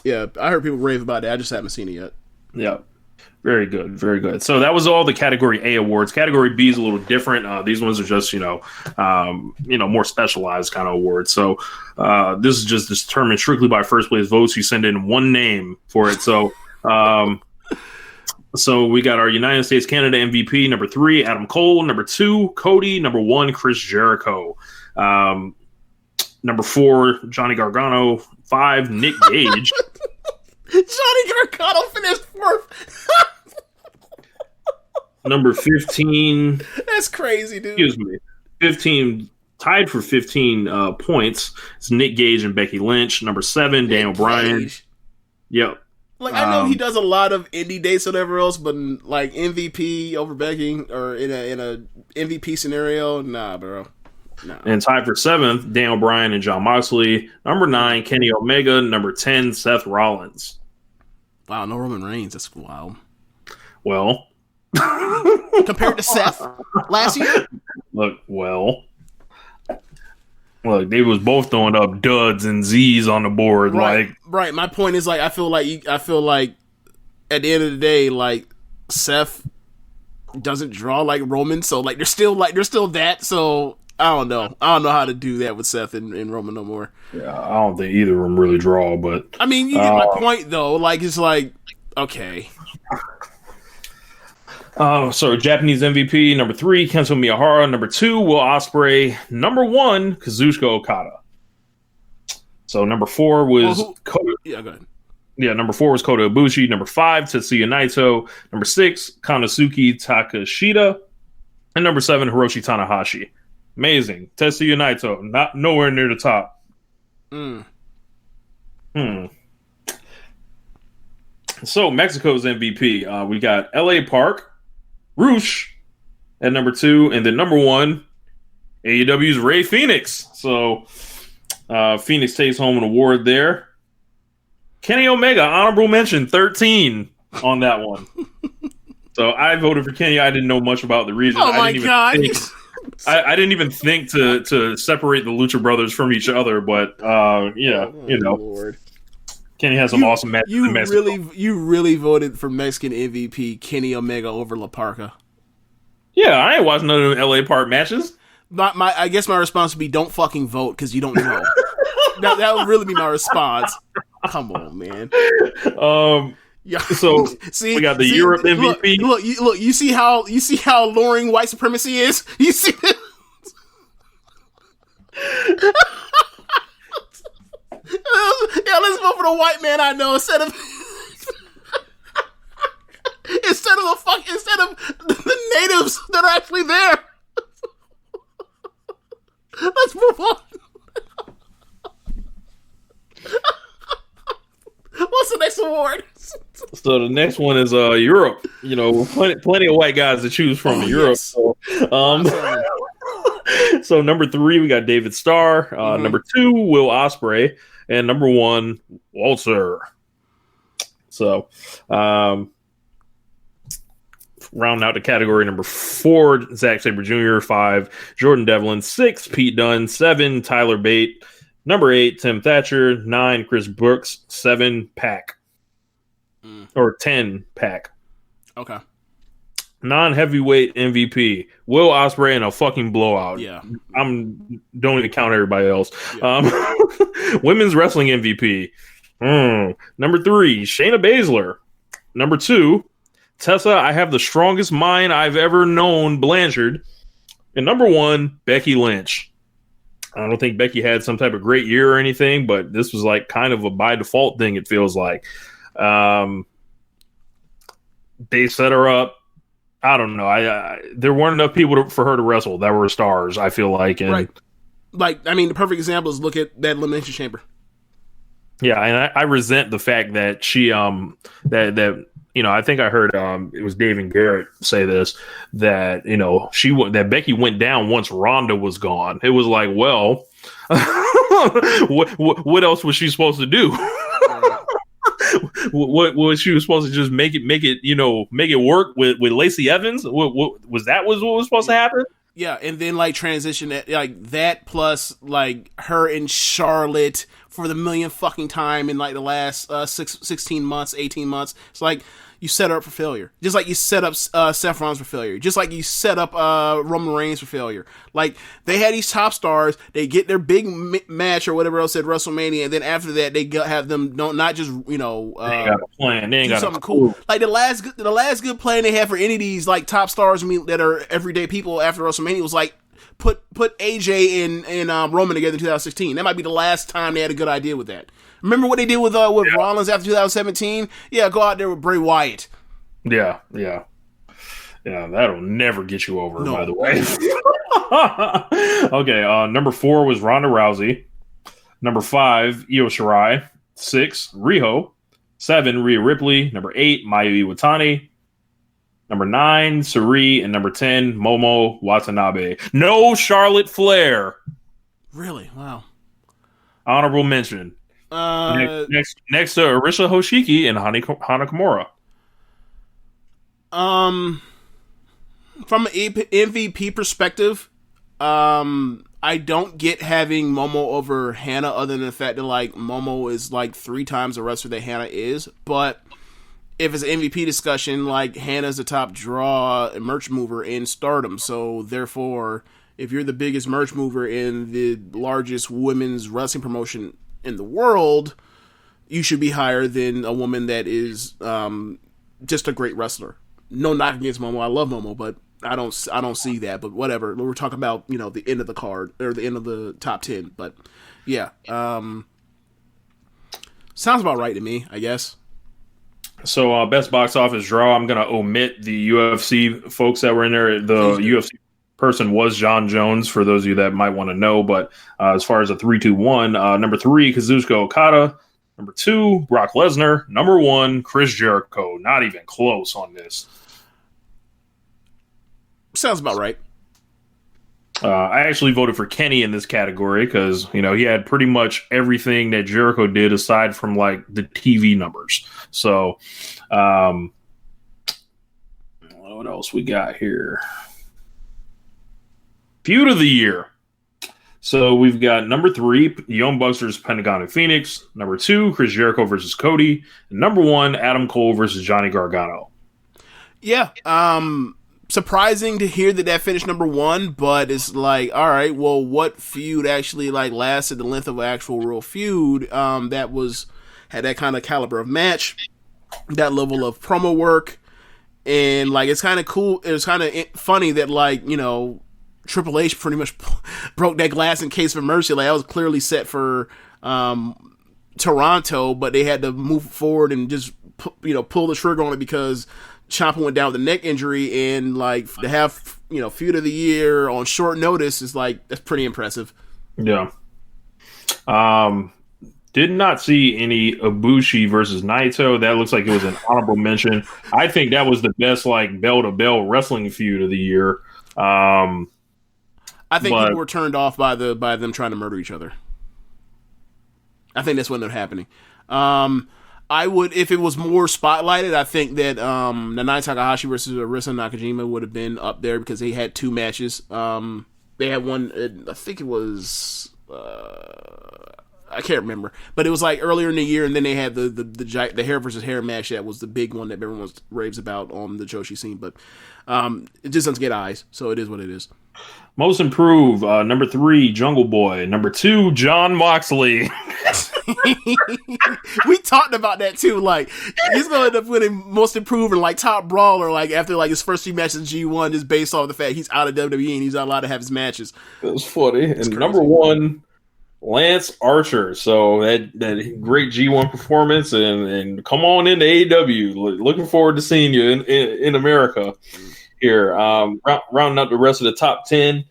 Yeah, I heard people rave about that. I just haven't seen it yet. Yeah. Very good. Very good. So that was all the Category A awards. Category B is a little different. These ones are just, more specialized kind of awards. So this is just determined strictly by first place votes. You send in one name for it. So so we got our United States Canada MVP, number 3, Adam Cole, number 2, Cody, number 1, Chris Jericho. Number 4, Johnny Gargano. 5, Nick Gage. Johnny Gargano finished 4th. Number 15. That's crazy, dude. Excuse me. 15, tied for 15 points. It's Nick Gage and Becky Lynch. Number 7, Daniel Bryan. Yep. Like, I know he does a lot of indie dates or whatever else, but like MVP over Becky or in a MVP scenario, nah, bro. No. And tied for 7th, Daniel Bryan and Jon Moxley. Number 9, Kenny Omega. Number 10, Seth Rollins. Wow, no Roman Reigns. That's wild. Well, compared to Seth last year. Look, they was both throwing up duds and Z's on the board. Right. My point is, like, I feel like at the end of the day, like, Seth doesn't draw like Roman, so like there's still that. So I don't know how to do that with Seth and Roman no more. Yeah, I don't think either of them really draw, but I mean, you get my point though. Like, it's like, okay. So Japanese MVP, number 3, Kento Miyahara. Number 2, Will Ospreay. Number 1, Kazuchika Okada. So number 4 was Kota. Yeah, go ahead. Yeah, number 4 was Kota Ibushi. Number 5, Tetsuya Naito. Number 6, Konosuke Takeshita. And number 7, Hiroshi Tanahashi. Amazing. Tetsuya Naito, not nowhere near the top. So Mexico's MVP, we got L.A. Park, Roosh at number 2, and then number 1 AEW's Rey Fenix. So Phoenix takes home an award there. Kenny Omega, honorable mention, 13 on that one. So I voted for Kenny. I didn't know much about the region. Oh my God. I didn't even think to separate the Lucha Brothers from each other, but Lord. Kenny has some awesome matches. You really voted for Mexican MVP Kenny Omega over La Parka. Yeah, I ain't watching none of them LA Park matches. I guess my response would be don't fucking vote because you don't know. that would really be my response. Come on, man. Yeah. So we got the Europe MVP. Look, you see how alluring white supremacy is? You see this? Yeah, let's vote for the white man I know instead of the natives that are actually there. Let's move on. What's the next award? So the next one is Europe. You know, plenty of white guys to choose from in Europe. Yes. So number 3 we got David Starr. Number 2 Will Ospreay, and number 1 Walter. So rounding out the category, number 4 Zack Sabre Jr., 5 Jordan Devlin, 6 Pete Dunne, 7 Tyler Bate, number 8 Tim Thatcher, 9 Chris Brooks, 7 Pac. Or 10 Pac. Okay. Non-heavyweight MVP Will Ospreay in a fucking blowout. Yeah. Don't even count everybody else. Yeah. Women's wrestling MVP. Number 3 Shayna Baszler. Number 2 Tessa, I have the strongest mind I've ever known, Blanchard. And number 1 Becky Lynch. I don't think Becky had some type of great year or anything, but this was like kind of a by default thing, it feels like. They set her up. I don't know. There weren't enough people for her to wrestle that were stars, I feel like. And right. Like, I mean, the perfect example is look at that Elimination Chamber. Yeah, and I resent the fact that she that I think I heard it was Dave and Garrett say this, that that Becky went down once Ronda was gone. It was like, well, what else was she supposed to do? What was she supposed to just make it work with Lacey Evans? What was supposed to happen? Yeah, and then like transition like that plus like her and Charlotte for the millionth fucking time in like the last 16 months, 18 months. It's like you set her up for failure. Just like you set up Seth Rollins for failure. Just like you set up Roman Reigns for failure. Like, they had these top stars, they get their big match or whatever else at WrestleMania, and then after that they have them not just, they ain't got a plan. They ain't got something cool. Like the last good plan they had for any of these like top stars that are everyday people after WrestleMania was like put AJ and Roman together in 2016. That might be the last time they had a good idea with that. Remember what they did with Rollins after 2017? Yeah, go out there with Bray Wyatt. Yeah, that'll never get you over, by the way. Okay, number 4 was Ronda Rousey. Number 5, Io Shirai. 6, Riho. 7, Rhea Ripley. Number 8, Mayu Iwatani. Number 9, Suri. And number 10, Momo Watanabe. No Charlotte Flair. Really? Wow. Honorable mention. Next to Arisa Hoshiki and Hana Kimura. From an MVP perspective, I don't get having Momo over Hana other than the fact that like Momo is like 3 times the wrestler that Hana is. But if it's an MVP discussion, like Hana's the top draw and merch mover in Stardom. So therefore, if you're the biggest merch mover in the largest women's wrestling promotion in the world, you should be higher than a woman that is just a great wrestler. No knock against Momo. I love Momo, but I don't see that. But whatever. We're talking about the end of the card or the end of the top 10. But yeah, sounds about right to me, I guess. So best box office draw. I'm gonna omit the UFC folks that were in there. The UFC person was John Jones, for those of you that might want to know. But as far as a 3-2-1, number 3, Kazuchika Okada. Number 2, Brock Lesnar. Number 1, Chris Jericho. Not even close on this. Sounds about right. I actually voted for Kenny in this category because, you know, he had pretty much everything that Jericho did aside from like the TV numbers. So, what else we got here? Feud of the year. So we've got number 3, Young Bucks versus Pentagon and Phoenix. Number 2, Chris Jericho versus Cody. And number 1, Adam Cole versus Johnny Gargano. Yeah, surprising to hear that finished number 1, but it's like, all right, well, what feud actually like lasted the length of an actual real feud that had that kind of caliber of match, that level of promo work, and like it's kind of cool. It was kind of funny that like, you know, Triple H pretty much broke that glass in case of emergency. Like that was clearly set for Toronto, but they had to move forward and just pull the trigger on it because Ciampa went down with a neck injury, and like to have, you know, feud of the year on short notice is like, that's pretty impressive. Yeah. Did not see any Ibushi versus Naito. That looks like it was an honorable mention. I think that was the best like bell to bell wrestling feud of the year. I think people were turned off by them trying to murder each other. I think that's what ended up happening. I would, if it was more spotlighted, I think that Nanae Takahashi versus Arisa Nakajima would have been up there because they had 2 matches. They had one, I think it was, I can't remember, but it was like earlier in the year, and then they had the hair versus hair match that was the big one that everyone raves about on the Joshi scene. But it just doesn't get eyes, so it is what it is. Most improved, number 3, Jungle Boy. Number 2, John Moxley. We talked about that too. Like he's gonna end up winning most improved and like top brawler, like after like his first 3 matches in G1, just based off the fact he's out of WWE and he's not allowed to have his matches. It was funny. And number 1, Lance Archer. So that great G1 performance, and come on into AEW. Looking forward to seeing you in America here. Rounding out the rest of the top 10.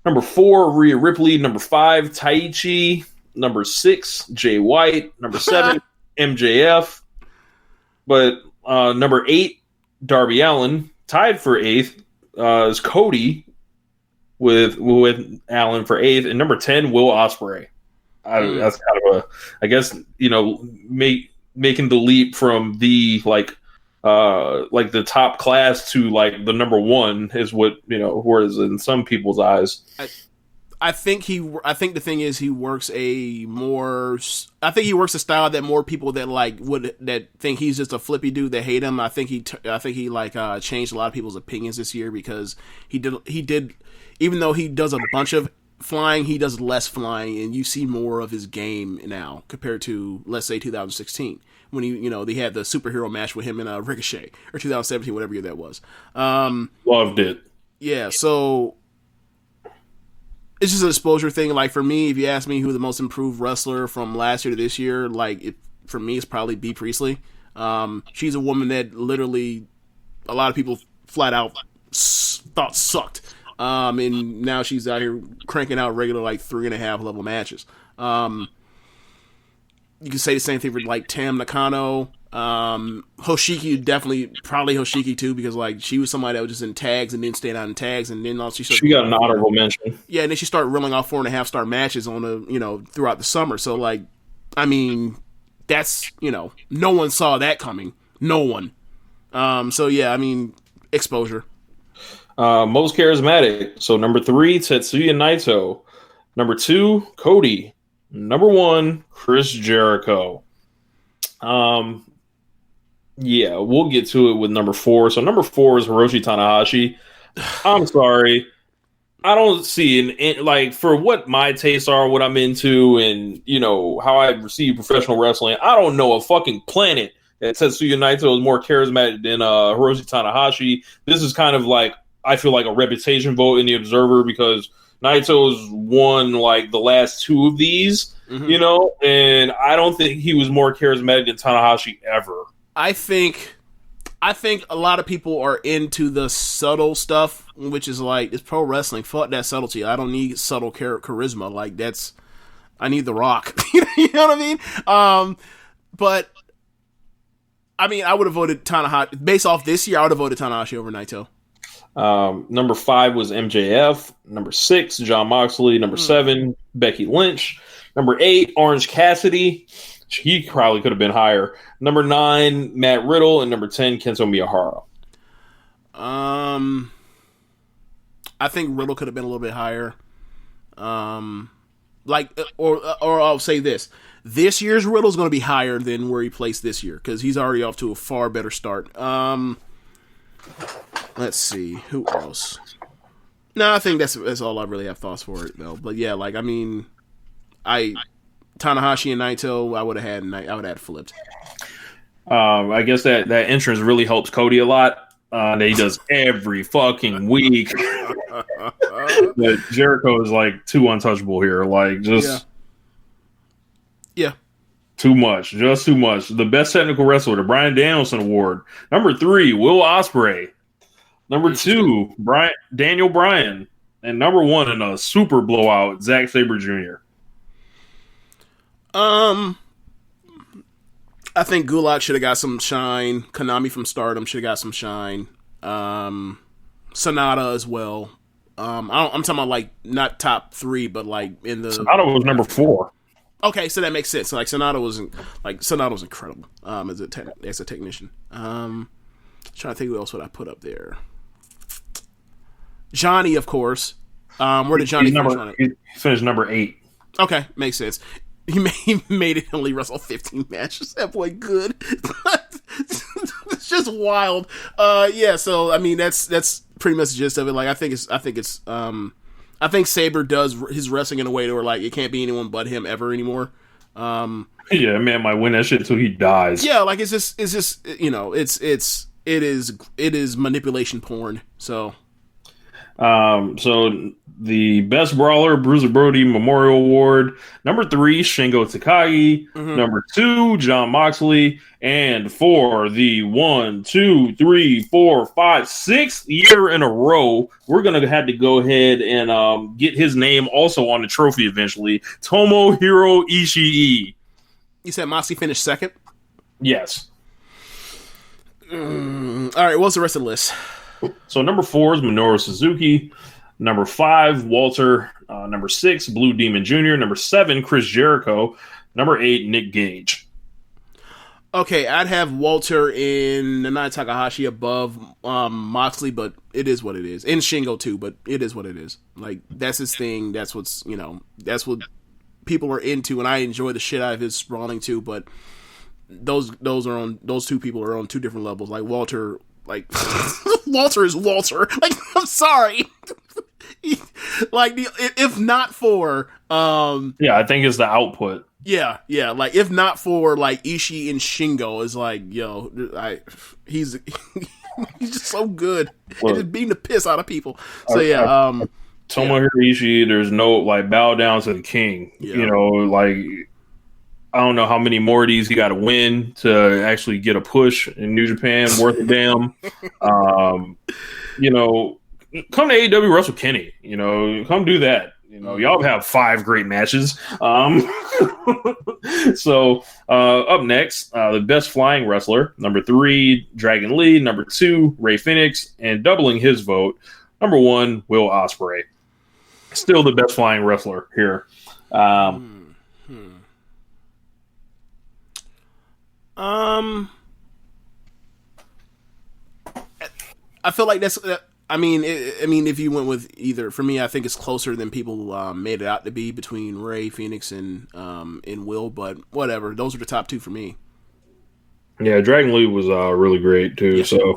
Number 4, Rhea Ripley. Number 5, Taichi. Number 6, Jay White. Number 7, MJF. But number 8, Darby Allin. Tied for 8th is Cody with Allin for 8th. And number 10, Will Ospreay. That's kind of I guess, you know, making the leap from the like the top class to like the number 1 is what, you know, whereas in some people's eyes. I think the thing is he works a style that more people that think he's just a flippy dude that hate him. I think he changed a lot of people's opinions this year because he did even though he does a bunch of flying, he does less flying, and you see more of his game now compared to, let's say, 2016 when they had the superhero match with him and Ricochet, or 2017, whatever year that was. Loved it. Yeah, so it's just an exposure thing. Like for me, if you ask me who the most improved wrestler from last year to this year, for me, it's probably Bea Priestley. She's a woman that literally a lot of people flat out thought sucked. And now she's out here cranking out regular 3.5 level matches. You can say the same thing for Tam Nakano. Hoshiki, probably Hoshiki too, because she was somebody that was just in tags and then stayed out in tags, and then also she got an honorable mention. Yeah, and then she started reeling off 4.5-star matches on throughout the summer. So that's no one saw that coming. No one. So yeah, exposure. Most charismatic. So number 3, Tetsuya Naito. Number 2, Cody. Number 1, Chris Jericho. Yeah, we'll get to it with number 4. So number 4 is Hiroshi Tanahashi. I'm sorry. I don't see for what my tastes are, what I'm into, and how I receive professional wrestling, I don't know a fucking planet that Tetsuya Naito is more charismatic than Hiroshi Tanahashi. This is kind of I feel like a reputation vote in the Observer because Naito's won the last 2 of these, and I don't think he was more charismatic than Tanahashi ever. I think a lot of people are into the subtle stuff, which is it's pro wrestling. Fuck that subtlety. I don't need subtle charisma. I need The Rock. You know what I mean? But I would have voted Tanahashi based off this year. I would have voted Tanahashi over Naito. Number 5 was MJF. Number 6, John Moxley. Number 7, Becky Lynch. Number 8, Orange Cassidy. He probably could have been higher. Number 9, Matt Riddle. And number 10, Kento Miyahara. I think Riddle could have been a little bit higher. Or I'll say this. This year's Riddle's going to be higher than where he placed this year because he's already off to a far better start. Let's see. Who else? No, I think that's all I really have thoughts for it, though. But yeah, Tanahashi and Naito, I would have had flipped. I guess that entrance really helps Cody a lot. That he does every fucking week. But Jericho is too untouchable here. Yeah. Too much. Just too much. The best technical wrestler, the Bryan Danielson Award. Number 3, Will Ospreay. Number 2, Daniel Bryan. And number 1 in a super blowout, Zack Sabre Jr. I think Gulak should have got some shine. Konami from Stardom should have got some shine. Sonata as well. I'm talking about not top 3, but in the. Sonata was number 4. Okay, so that makes sense. So Sonata was incredible. As a technician. Trying to think who else would I put up there. Johnny, of course. Where did Johnny finish on it? He finished number 8. Okay, makes sense. He made it only wrestle 15 matches. That boy good. It's just wild. Yeah. So I mean, that's pretty much the gist of it. I think Sabre does his wrestling in a way where it can't be anyone but him ever anymore. Yeah, man might win that shit till he dies. Yeah, it is manipulation porn. So the best brawler, Bruiser Brody Memorial Award. Number 3, Shingo Takagi. Mm-hmm. Number 2, John Moxley. And for the 1, 2, 3, 4, 5, 6th year in a row, we're going to have to go ahead and get his name also on the trophy eventually. Tomohiro Ishii. You said Moxley finished 2nd? Yes. All right, what's the rest of the list? So number 4 is Minoru Suzuki. Number 5, Walter. Number 6, Blue Demon Jr. Number 7, Chris Jericho. Number 8, Nick Gage. Okay, I'd have Walter and Nanae Takahashi above Moxley, but it is what it is. And Shingo too, but it is what it is. That's his thing. That's what's, that's what people are into, and I enjoy the shit out of his sprawling too, but those two people are on 2 different levels. Walter, Walter is Walter. I'm sorry. If not for I think it's the output. Yeah. If not for Ishii and Shingo is he's he's just so good. He's just beating the piss out of people. So Tomohiro Ishii, there's no bow down to the king. Yeah. I don't know how many more of these he got to win to actually get a push in New Japan worth a damn. Come to AEW Wrestle Kenny. Come do that. Y'all have 5 great matches. So up next, the best flying wrestler. Number 3, Dragon Lee. Number 2, Rey Fenix. And doubling his vote, number 1, Will Ospreay. Still the best flying wrestler here. I feel like that's. If you went with either, for me, I think it's closer than people made it out to be between Rey Fenix and Will. But whatever, those are the top 2 for me. Yeah, Dragon Lee was really great too. Yes, so,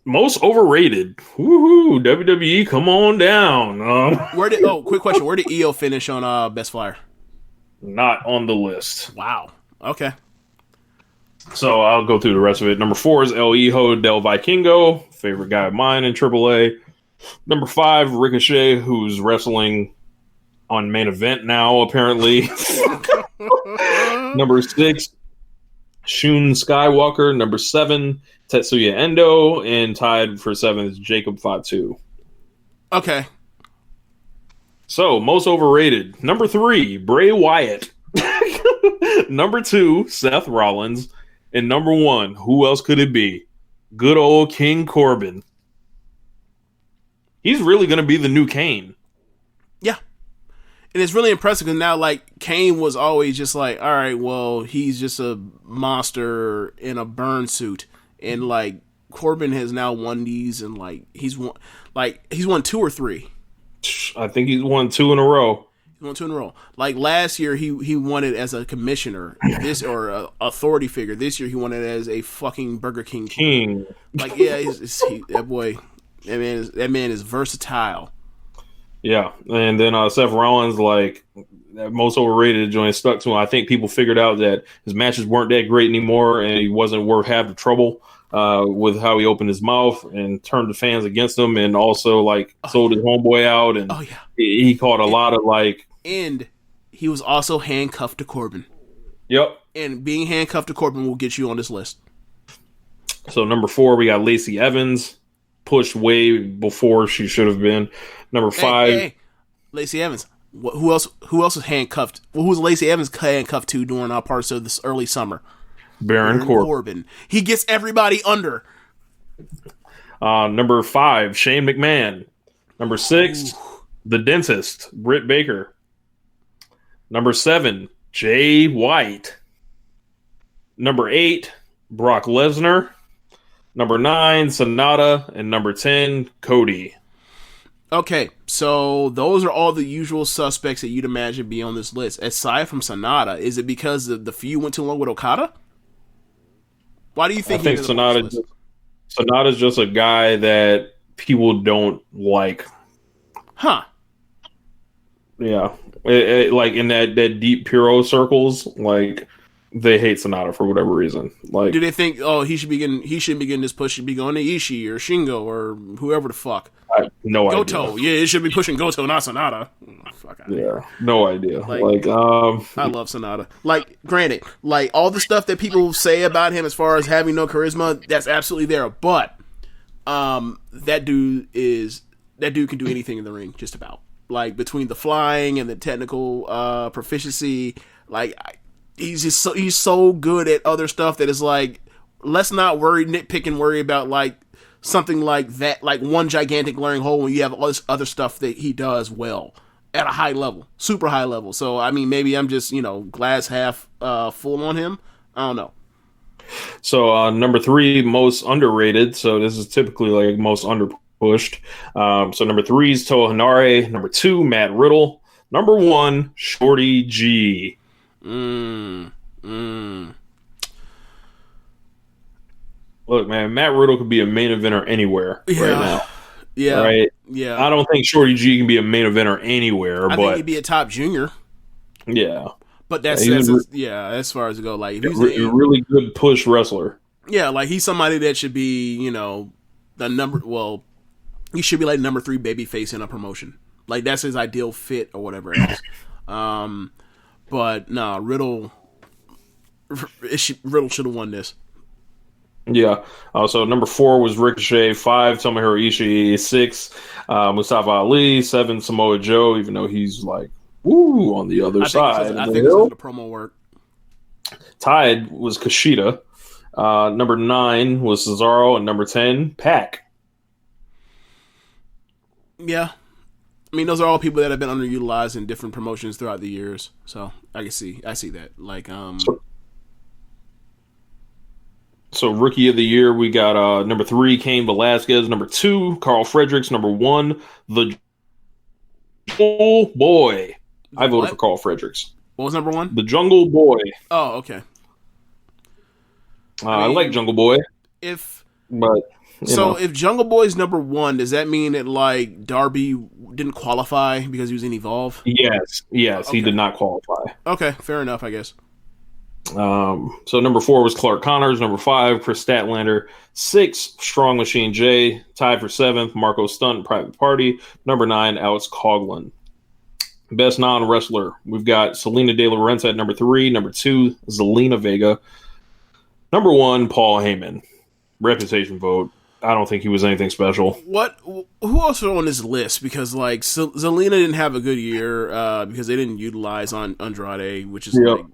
most overrated. Woohoo! WWE, come on down. Quick question: where did EO finish on Best Flyer? Not on the list. Wow. Okay. So I'll go through the rest of it. Number 4 is El Hijo del Vikingo, favorite guy of mine in AAA. Number 5, Ricochet, who's wrestling on Main Event now, apparently. Number 6, Shun Skywalker. Number 7, Tetsuya Endo. And tied for 7th is Jacob Fatu. Okay. So, most overrated. Number 3, Bray Wyatt. Number 2, Seth Rollins. And number 1, who else could it be? Good old King Corbin. He's really going to be the new Kane. Yeah. And it's really impressive because now, like, Kane was always just like, all right, well, he's just a monster in a burn suit. And, like, Corbin has now won these, and, like, he's won 2 or 3. I think he's won 2 in a row. He won 2 in a row. Like, last year, he won it as a commissioner, or a authority figure. This year, he won it as a fucking Burger King. Like, yeah, that boy, that man is versatile. Yeah, and then Seth Rollins, like, that most overrated joint, stuck to him. I think people figured out that his matches weren't that great anymore, and he wasn't worth half the trouble with how he opened his mouth and turned the fans against him, and also, like, sold his homeboy out, and he caught a lot of, like... And he was also handcuffed to Corbin. Yep. And being handcuffed to Corbin will get you on this list. So number 4, we got Lacey Evans, pushed way before she should have been. Number 5, hey. Lacey Evans. Who else was handcuffed? Who was Lacey Evans handcuffed to during our parts of this early summer? Baron Corbin. He gets everybody under. Number 5, Shane McMahon. Number 6, the dentist, Britt Baker. Number 7, Jay White. Number 8, Brock Lesnar. Number 9, Sonata. And number 10, Cody. Okay, so those are all the usual suspects that you'd imagine be on this list. Aside from Sonata, is it because the feud went too long with Okada? Why do you think? I think Sonata's just a guy that people don't like. Huh? Yeah, like in that deep Puro circles, like they hate Sonata for whatever reason. Like, do they think, he shouldn't be getting this push? Should be going to Ishii or Shingo or whoever the fuck? No idea. Goto, yeah, it should be pushing Goto, not Sonata. Fuck out. Yeah, no idea. I love Sonata. Like, granted, like all the stuff that people say about him as far as having no charisma, that's absolutely there. But that dude can do anything in the ring, just about. Like between the flying and the technical proficiency, like he's so good at other stuff that is like, let's not nitpick and worry about like something like that, like one gigantic glaring hole when you have all this other stuff that he does well at a high level, super high level. So I mean, maybe I'm just glass half full on him. I don't know. So number 3, most underrated. So this is typically like most underpushed. So number 3 is Toa Henare. Number 2, Matt Riddle. Number 1, Shorty G. Look, man, Matt Riddle could be a main eventer anywhere right now. Yeah. Right? Yeah. I don't think Shorty G can be a main eventer anywhere, I think he'd be a top junior. Yeah. But that's as far as it go. Like, he's a really good push wrestler. Yeah, like he's somebody that should be, the number. Well, he should be like number 3 babyface in a promotion. Like that's his ideal fit or whatever else. But nah, Riddle should have won this. Yeah. So number 4 was Ricochet. 5, Tomohiro Ishii. 6, Mustafa Ali. 7, Samoa Joe. Even though he's like, woo, on the other side. I think it's the promo work. Tied was Kushida. Number 9 was Cesaro, and number 10, Pac. Yeah. I mean, those are all people that have been underutilized in different promotions throughout the years. So I see that. Like, So rookie of the year, we got number 3, Cain Velasquez. Number 2, Carl Fredericks. Number 1, the Jungle Boy. I voted for Carl Fredericks. What was number 1? The Jungle Boy. Oh, okay. I like Jungle Boy. If Jungle Boy's number 1, does that mean that like Darby didn't qualify because he was in Evolve? Yes, okay. He did not qualify. Okay, fair enough, I guess. So number 4 was Clark Connors. Number 5, Chris Statlander. 6, Strong Machine J. Tied for 7th, Marco Stunt, Private Party. Number 9, Alex Coughlin. Best non-wrestler, we've got Selena De La Renta at number 3. Number 2, Zelina Vega. Number 1, Paul Heyman. Reputation vote. I don't think he was anything special. Who else are on this list? Because like Zelina didn't have a good year because they didn't utilize on Andrade, which is like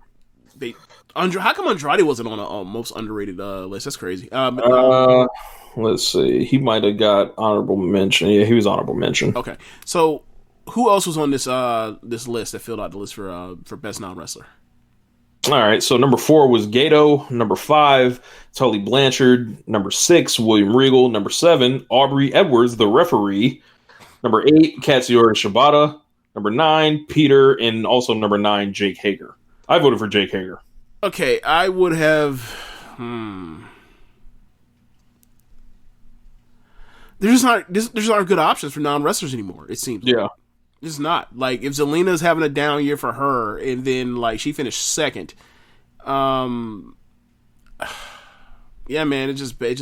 How come Andrade wasn't on a most underrated list? That's crazy. Let's see. He might have got honorable mention. Yeah, he was honorable mention. Okay, so who else was on this list that filled out the list for best non-wrestler? All right, so number 4 was Gato. Number 5, Tully Blanchard. Number 6, William Regal. Number 7, Aubrey Edwards, the referee. Number 8, Katsuyori Shibata. Number 9, Peter, and also number 9, Jake Hager. I voted for Jake Hager. Okay, I would have. There's not good options for non-wrestlers anymore. It seems. Yeah, it's not. Like if Zelina's having a down year for her, and then like she finished second. Yeah, man, it's just bad.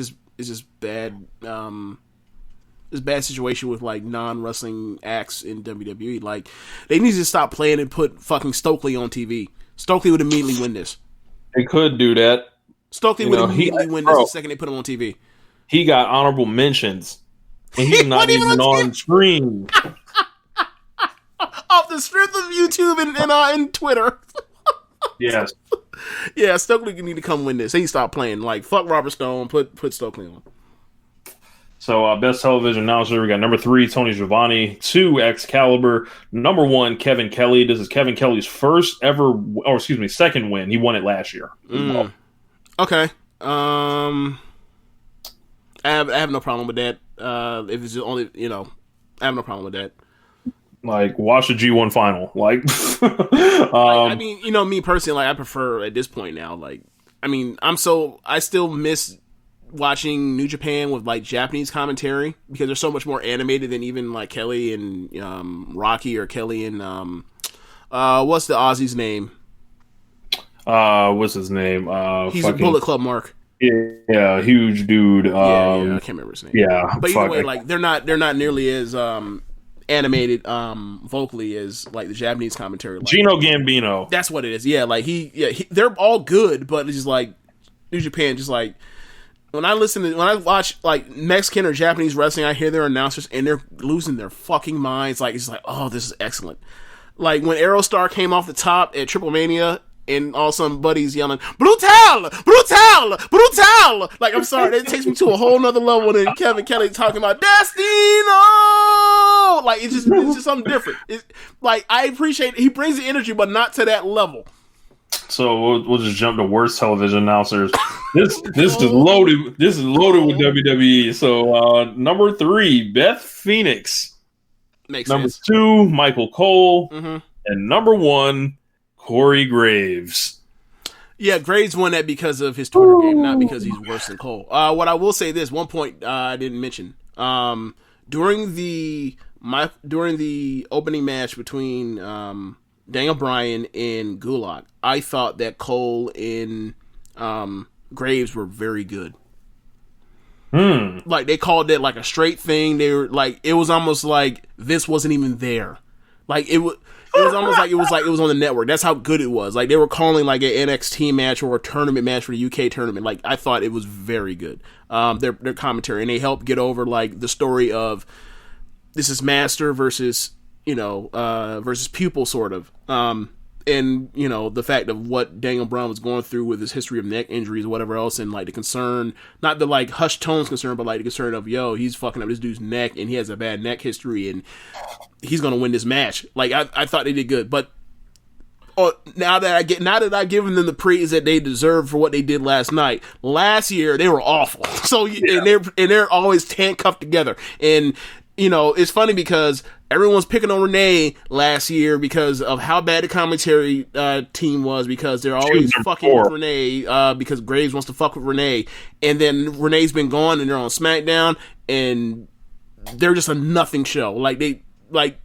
It's a bad situation with like non-wrestling acts in WWE. Like they need to stop playing and put fucking Stokely on TV. Stokely would immediately win this. They could do that. Stokely would immediately win this the second they put him on TV. He got honorable mentions, and he's not even on screen. Off the strength of YouTube and Twitter. Yes. Yeah, Stokely need to come win this. He stop playing. Like fuck Robert Stone. Put Stokely on. So, best television announcer, we got number 3, Tony Schiavone, 2, Excalibur, number 1, Kevin Kelly. This is Kevin Kelly's second win. He won it last year. Well. Okay. I have no problem with that. If it's only, I have no problem with that. Like, watch the G1 final. Like, I mean, me personally, like, I prefer at this point now, like, I mean, I still miss watching New Japan with like Japanese commentary because they're so much more animated than even like Kelly and Rocky or Kelly and what's the Aussie's name? What's his name? He's a Bullet Club Mark. Yeah, huge dude. Yeah, I can't remember his name. Yeah, but either way, like they're not nearly as animated vocally as like the Japanese commentary. Like, Gino Gambino. That's what it is. Yeah, like they're all good, but it's just like New Japan, just like. When I watch like Mexican or Japanese wrestling, I hear their announcers and they're losing their fucking minds. Like it's like, oh, this is excellent. Like when Aerostar came off the top at Triple Mania and all some buddies yelling, "Brutal! Brutal! Brutal!" Like I'm sorry, that takes me to a whole nother level than Kevin Kelly talking about Destino. Like it's just something different. It's, like I appreciate he brings the energy, but not to that level. So we'll just jump to worst television announcers. This is loaded. This is loaded with WWE. So number 3, Beth Phoenix. Makes number sense. 2, Michael Cole, Mm-hmm. and number 1, Corey Graves. Yeah, Graves won that because of his Twitter game, not because he's worse than Cole. What I will say this one point I didn't mention during the opening match between Daniel Bryan and Gulak, I thought that Cole and Graves were very good. Like they called it like a straight thing. They were like, it was almost like this wasn't even there. Like it was almost like it was on the network. That's how good it was. Like they were calling like an NXT match or a tournament match for the UK tournament. Like I thought it was very good. Their commentary, and they helped get over like the story of this is Master versus versus Peopl sort of. And the fact of what Daniel Bryan was going through with his history of neck injuries or whatever else, and like the concern, not the like hushed tones concern, but like the concern of he's fucking up this dude's neck and he has a bad neck history and he's gonna win this match. Like I thought they did good, but now that I've given them the praise that they deserve for what they did last night. Last year they were awful. So and they're always handcuffed together. And it's funny because everyone's picking on Renee last year because of how bad the commentary team was, because they're always fucking with Renee because Graves wants to fuck with Renee. And then Renee's been gone and they're on SmackDown and they're just a nothing show. SmackDown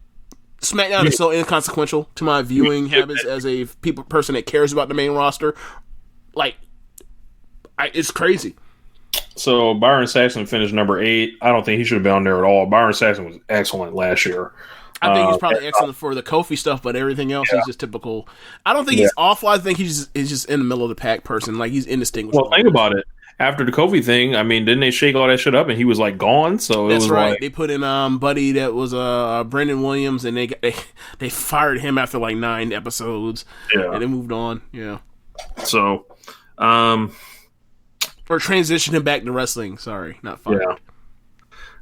is so inconsequential to my viewing habits as a person that cares about the main roster. It's crazy. So Byron Saxton finished number 8. I don't think he should have been on there at all. Byron Saxton was excellent last year. I think he's probably excellent for the Kofi stuff, but everything else is just typical. I don't think he's awful. I think he's just in the middle of the pack person. Like he's indistinguishable. Well, think about it. After the Kofi thing, I mean, didn't they shake all that shit up and he was like gone? So that's it was right. Like, they put in Buddy that was Brendan Williams, and they fired him after like 9 episodes. Yeah, and they moved on. Yeah. So, or transition him back to wrestling. Sorry, not fired.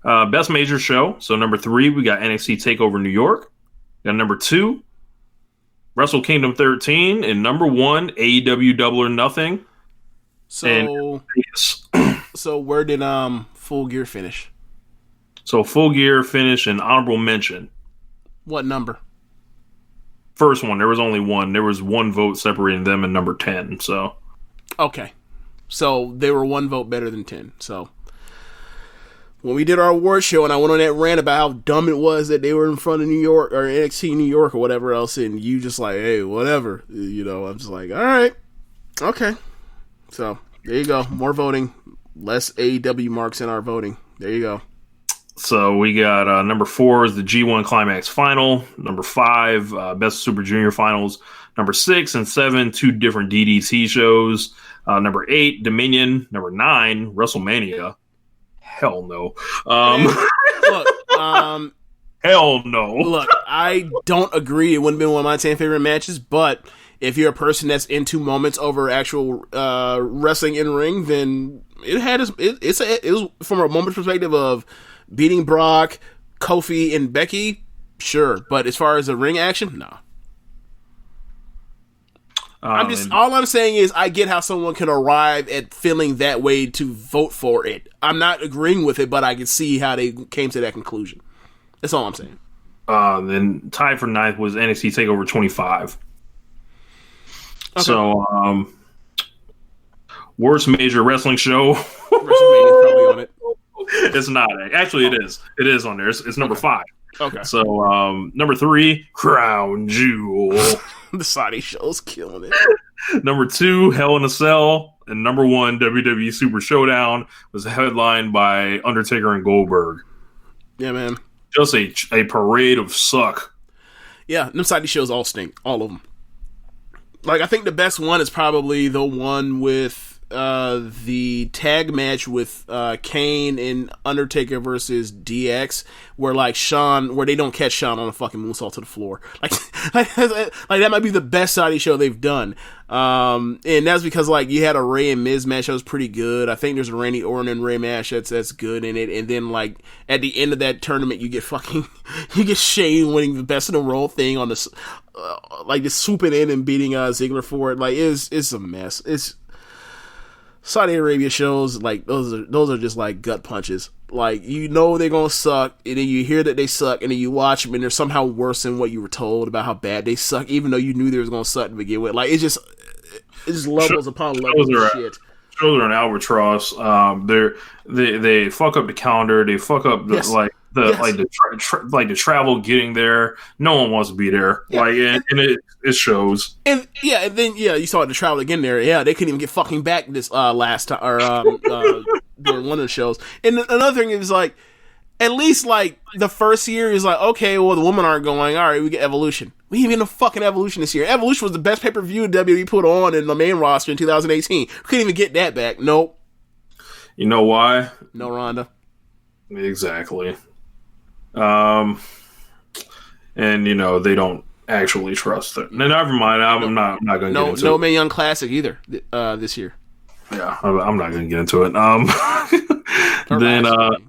Yeah. Best major show. So number 3, we got NXT TakeOver New York. Got number 2, Wrestle Kingdom 13, and number 1, AEW Double or Nothing. So, so where did Full Gear finish? So Full Gear finished in honorable mention. What number? First one. There was only one. There was one vote separating them and number 10. So okay, so they were 1 vote better than 10. So when we did our award show and I went on that rant about how dumb it was that they were in front of New York or NXT New York or whatever else, and you just like, hey, whatever, I'm just like, all right, okay. So there you go. More voting, less AEW marks in our voting. There you go. So we got number 4 is the G1 Climax Final. Number 5, Best Super Junior Finals. Number 6 and 7, 2 different DDT shows. Number 8, Dominion. Number 9, WrestleMania. Hell no. Look, hell no. Look, I don't agree. It wouldn't have been one of my 10 favorite matches, but if you're a person that's into moments over actual wrestling in ring, then it was from a moment perspective of beating Brock, Kofi, and Becky, sure. But as far as the ring action, no. All I'm saying is I get how someone can arrive at feeling that way to vote for it. I'm not agreeing with it, but I can see how they came to that conclusion. That's all I'm saying. Then tied for 9th was NXT TakeOver 25. Okay. So, worst major wrestling show. WrestleMania probably on it. It's not. Actually, it is. It is on there. It's number 5. Okay. So, number 3, Crown Jewel. The Saudi show's killing it. Number 2, Hell in a Cell. And number 1, WWE Super Showdown, was headlined by Undertaker and Goldberg. Yeah, man. Just a parade of suck. Yeah, them Saudi shows all stink. All of them. Like, I think the best one is probably the one with the tag match with Kane and Undertaker versus DX, where where they don't catch Shawn on a fucking moonsault to the floor. Like that might be the best Saudi show they've done. And that's because you had a Rey and Miz match that was pretty good. I think there's a Randy Orton and Rey match that's good in it. And then at the end of that tournament, you get Shane winning the best in the world thing on this, just swooping in and beating Ziggler for it. It's a mess. It's Saudi Arabia shows, those are just gut punches. They're gonna suck, and then you hear that they suck, and then you watch them, and they're somehow worse than what you were told about how bad they suck, even though you knew they was gonna suck to begin with. It's just levels upon levels of shit. Shows are an albatross. They fuck up the calendar. They fuck up the travel getting there. No one wants to be there. Yeah. And it shows. And then you saw the travel again there. Yeah, they couldn't even get fucking back this last time or during one of the shows. And another thing is at least the first year is okay, well the women aren't going. All right, we get Evolution. We didn't even get a fucking Evolution this year. Evolution was the best pay-per-view WWE put on in the main roster in 2018. We couldn't even get that back. Nope. You know why? No Ronda. Exactly. And they don't actually trust it. And never mind. I'm not going to get into it. No Mae Young Classic either this year. Yeah, I'm not going to get into it. Then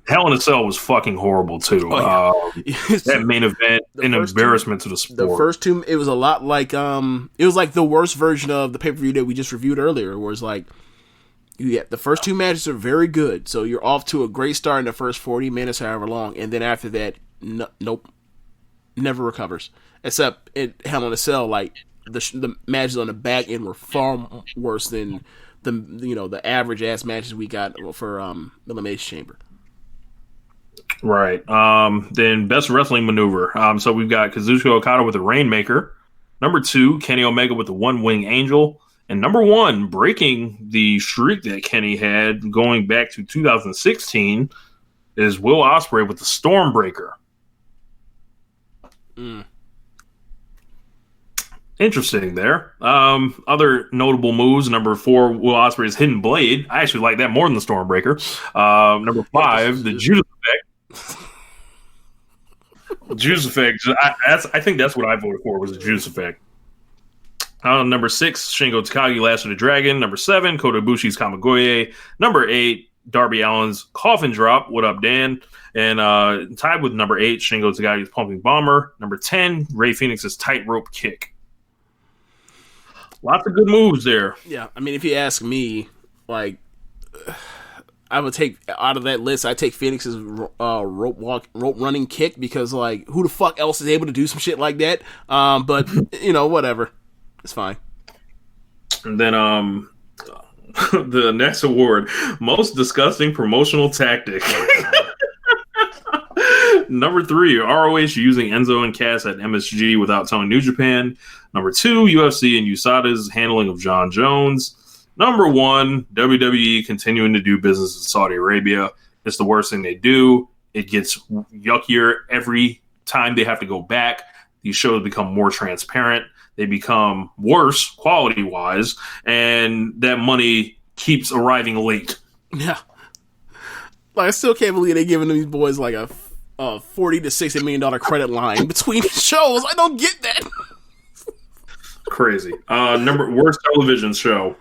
Hell in a Cell was fucking horrible too. Oh, yeah. That main event, an embarrassment to the sport. The first two, it was a lot it was the worst version of the pay-per-view that we just reviewed earlier, where it's the first 2 matches are very good, so you're off to a great start in the first 40 minutes, however long, and then after that, nope, never recovers. Except at Hell in a Cell, the matches on the back end were far worse than the average ass matches we got for Elimination Chamber. Right. Then best wrestling maneuver. So we've got Kazuchika Okada with the Rainmaker. Number 2, Kenny Omega with the One Wing Angel. And number 1, breaking the streak that Kenny had going back to 2016, is Will Ospreay with the Stormbreaker. Interesting there. Other notable moves. Number 4, Will Ospreay's Hidden Blade. I actually like that more than the Stormbreaker. Number 5, the Judas Effect. Judas Effect. I think that's what I voted for, was the Judas Effect. Number 6, Shingo Takagi, Last of the Dragon. Number 7, Kota Ibushi's Kamigoye. Number 8, Darby Allin's Coffin Drop. What up, Dan? And tied with number 8, Shingo Takagi's Pumping Bomber. Number 10, Rey Fenix's Tightrope Kick. Lots of good moves there. Yeah, I mean, if you ask me, like, I would take out of that list. I take Phoenix's rope running kick because, like, who the fuck else is able to do some shit like that? But you know, whatever, it's fine. And then the next award, most disgusting promotional tactic. Number 3, ROH using Enzo and Cass at MSG without telling New Japan. Number 2, UFC and USADA's handling of John Jones. Number 1, WWE continuing to do business in Saudi Arabia. It's the worst thing they do. It gets yuckier every time they have to go back. These shows become more transparent. They become worse quality-wise, and that money keeps arriving late. Yeah. Like, I still can't believe they're giving these boys like a $40 to $60 million credit line between shows. I don't get that. Crazy. Worst television show.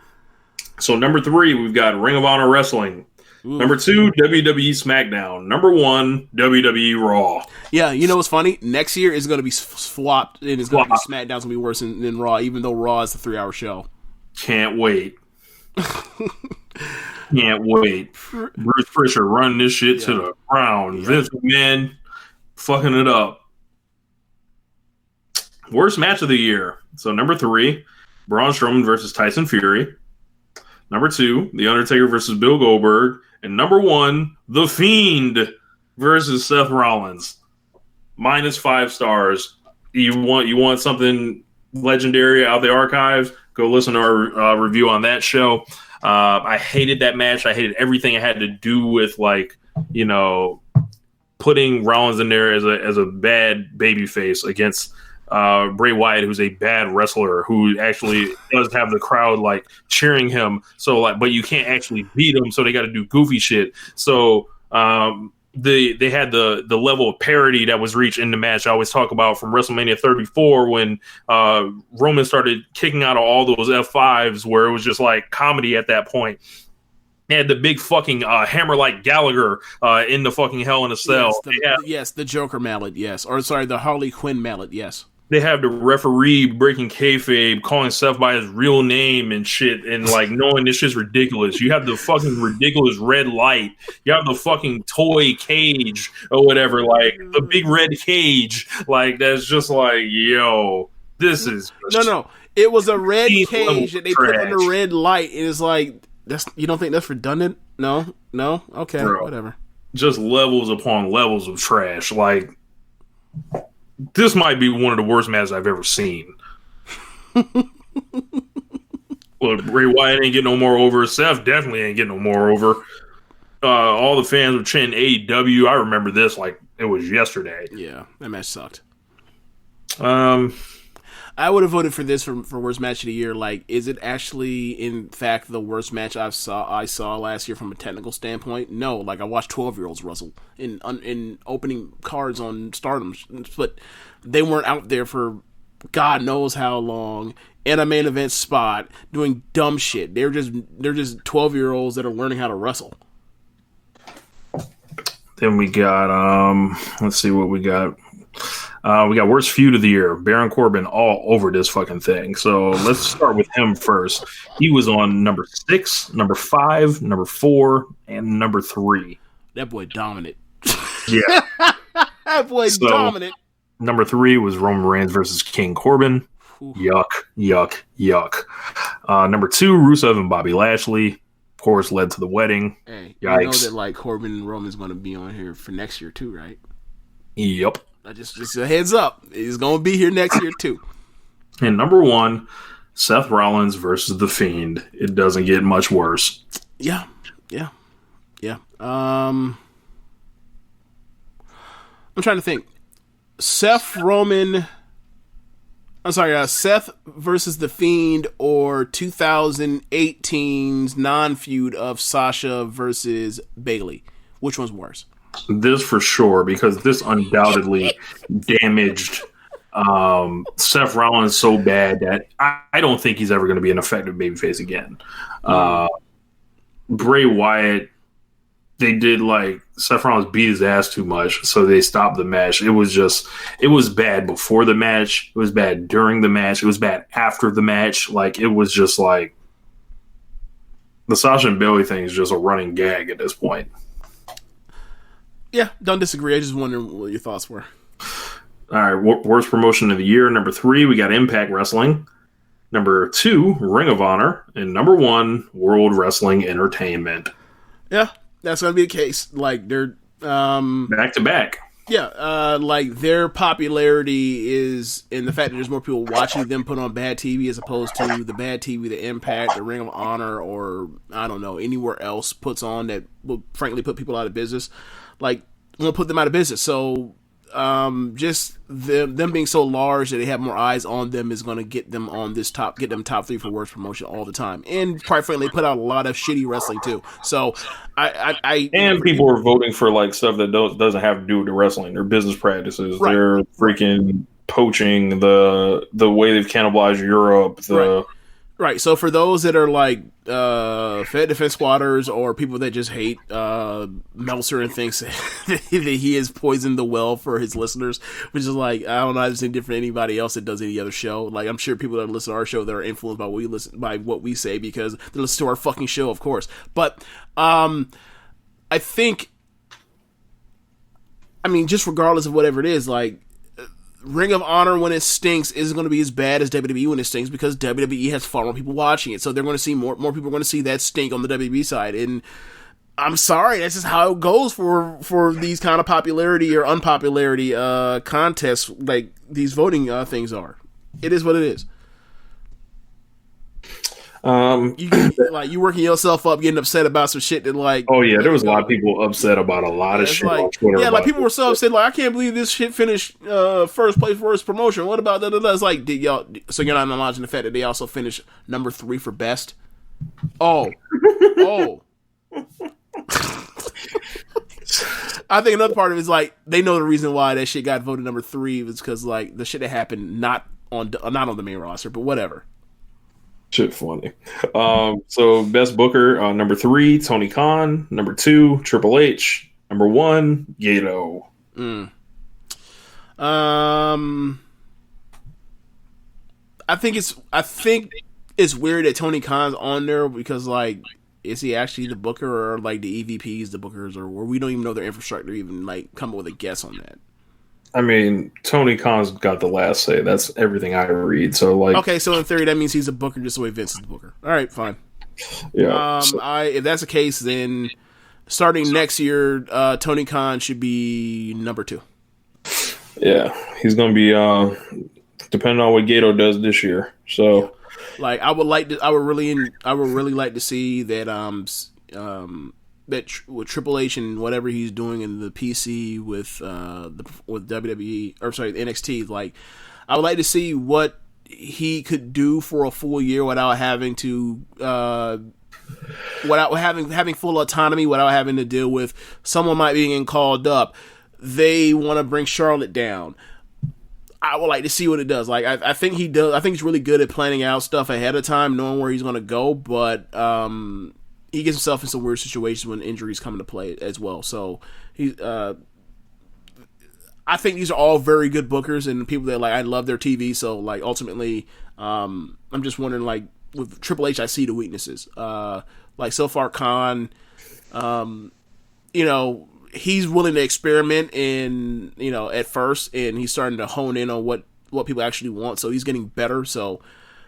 So number 3, we've got Ring of Honor Wrestling. Ooh. Number 2, WWE SmackDown. Number 1, WWE Raw. Yeah, you know what's funny? Next year is going to be swapped, and it's going to be SmackDown's going to be worse than Raw, even though Raw is a 3-hour show. Can't wait. Can't wait. Bruce Prichard running this shit to the ground. Yeah. Vince McMahon fucking it up. Worst match of the year. So number 3, Braun Strowman versus Tyson Fury. Number 2, The Undertaker versus Bill Goldberg. And number 1, The Fiend versus Seth Rollins. -5 stars. You want something legendary out of the archive? Go listen to our review on that show. I hated that match. I hated everything it had to do with, like, you know, putting Rollins in there as a bad babyface against Bray Wyatt, who's a bad wrestler who actually does have the crowd like cheering him. So, like, but you can't actually beat him, so they got to do goofy shit. So they had the level of parody that was reached in the match. I always talk about from WrestleMania 34 when Roman started kicking out of all those F5s, where it was just like comedy at that point. They had the big fucking hammer like Gallagher in the fucking Hell in a Cell. Yes, the Joker mallet. Yes, or sorry, the Harley Quinn mallet. Yes. They have the referee breaking kayfabe, calling Seth by his real name and shit, and like knowing this shit's ridiculous. You have the fucking ridiculous red light. You have the fucking toy cage or whatever, like the big red cage. Like, that's just like, yo, this is no. It was a red cage that they put on the red light, and it's like, you don't think that's redundant? No, okay, bro, whatever. Just levels upon levels of trash. Like, this might be one of the worst matches I've ever seen. Look, Bray Wyatt ain't getting no more over. Seth definitely ain't getting no more over. All the fans were chanting AEW. I remember this like it was yesterday. Yeah, that match sucked. I would have voted for this for worst match of the year. Like, is it actually, in fact, the worst match I saw last year from a technical standpoint? No. Like, I watched 12-year-olds wrestle in opening cards on Stardom, but they weren't out there for God knows how long in a main event spot doing dumb shit. They're just 12-year-olds that are learning how to wrestle. Then we got let's see what we got. We got worst feud of the year. Baron Corbin all over this fucking thing. So let's start with him first. He was on number 6, number 5, number 4, and number 3. That boy dominant. Yeah. That boy dominant. Number 3 was Roman Reigns versus King Corbin. Ooh. Yuck. Number 2, Rusev and Bobby Lashley. Of course, led to the wedding. Hey, yikes. You know that like Corbin and Roman's going to be on here for next year too, right? Yep. Just a heads up. He's going to be here next year, too. And number 1, Seth Rollins versus The Fiend. It doesn't get much worse. Yeah. I'm trying to think. Seth versus The Fiend, or 2018's non-feud of Sasha versus Bayley. Which one's worse? This for sure, because this undoubtedly damaged Seth Rollins so bad that I don't think he's ever going to be an effective babyface again. Bray Wyatt, they did Seth Rollins beat his ass too much, so they stopped the match. It was bad before the match. It was bad during the match. It was bad after the match. It was just the Sasha and Bayley thing is just a running gag at this point. Yeah, don't disagree. I just wondering what your thoughts were. All right, worst promotion of the year. Number 3, we got Impact Wrestling. Number 2, Ring of Honor. And number 1, World Wrestling Entertainment. Yeah, that's going to be the case. They're... back to back. Yeah, their popularity is in the fact that there's more people watching them put on bad TV as opposed to the bad TV that Impact, the Ring of Honor, or, I don't know, anywhere else puts on that will frankly put people out of business. Won't put them out of business. So... just them being so large that they have more eyes on them is going to get them on this top 3 for worst promotion all the time. And quite frankly, they put out a lot of shitty wrestling too. So I people are voting for stuff that doesn't have to do with the wrestling. Their business practices. Right. They're freaking poaching the way they've cannibalized Europe. Right. So for those that are Fed Defense Squatters or people that just hate Meltzer and thinks that he has poisoned the well for his listeners, which is I don't know, I just think different than anybody else that does any other show. I'm sure people that listen to our show that are influenced by what we say because they listen to our fucking show, of course. But I think, just regardless of whatever it is, Ring of Honor when it stinks isn't going to be as bad as WWE when it stinks because WWE has far more people watching it. So they're going to see more people are going to see that stink on the WWE side. And I'm sorry, that's just how it goes for these kind of popularity or unpopularity contests these voting things are. It is what it is. You working yourself up, getting upset about some shit that oh yeah, there was a lot of people upset about a lot of shit on Twitter. Yeah, people were so upset, I can't believe this shit finished first place worst promotion. What about that? It's did y'all? So you're not acknowledging the fact that they also finished number 3 for best? Oh. I think another part of it is they know the reason why that shit got voted number 3 was because the shit that happened not on the main roster, but whatever. Shit funny. So best booker, number 3, Tony Khan. Number 2, Triple H. Number 1, Gato. I think it's weird that Tony Khan's on there because is he actually the booker or the EVPs the bookers or we don't even know their infrastructure even come up with a guess on that. Tony Khan's got the last say. That's everything I read. So okay, so in theory that means he's a booker just the way Vince is the booker. All right, fine. Yeah. If that's the case, then starting next year, Tony Khan should be number 2. Yeah, he's going to be depending on what Gato does this year. So, I would really like to see that with Triple H and whatever he's doing in the PC with WWE or sorry NXT, I would like to see what he could do for a full year without having to without having full autonomy, without having to deal with someone might be getting called up. They want to bring Charlotte down. I would like to see what it does. I think he does. I think he's really good at planning out stuff ahead of time, knowing where he's going to go. But he gets himself in some weird situations when injuries come into play as well. So I think these are all very good bookers and people that I love their TV. So ultimately, I'm just wondering with Triple H, I see the weaknesses. So far, Khan, he's willing to experiment at first, and he's starting to hone in on what people actually want. So he's getting better. So.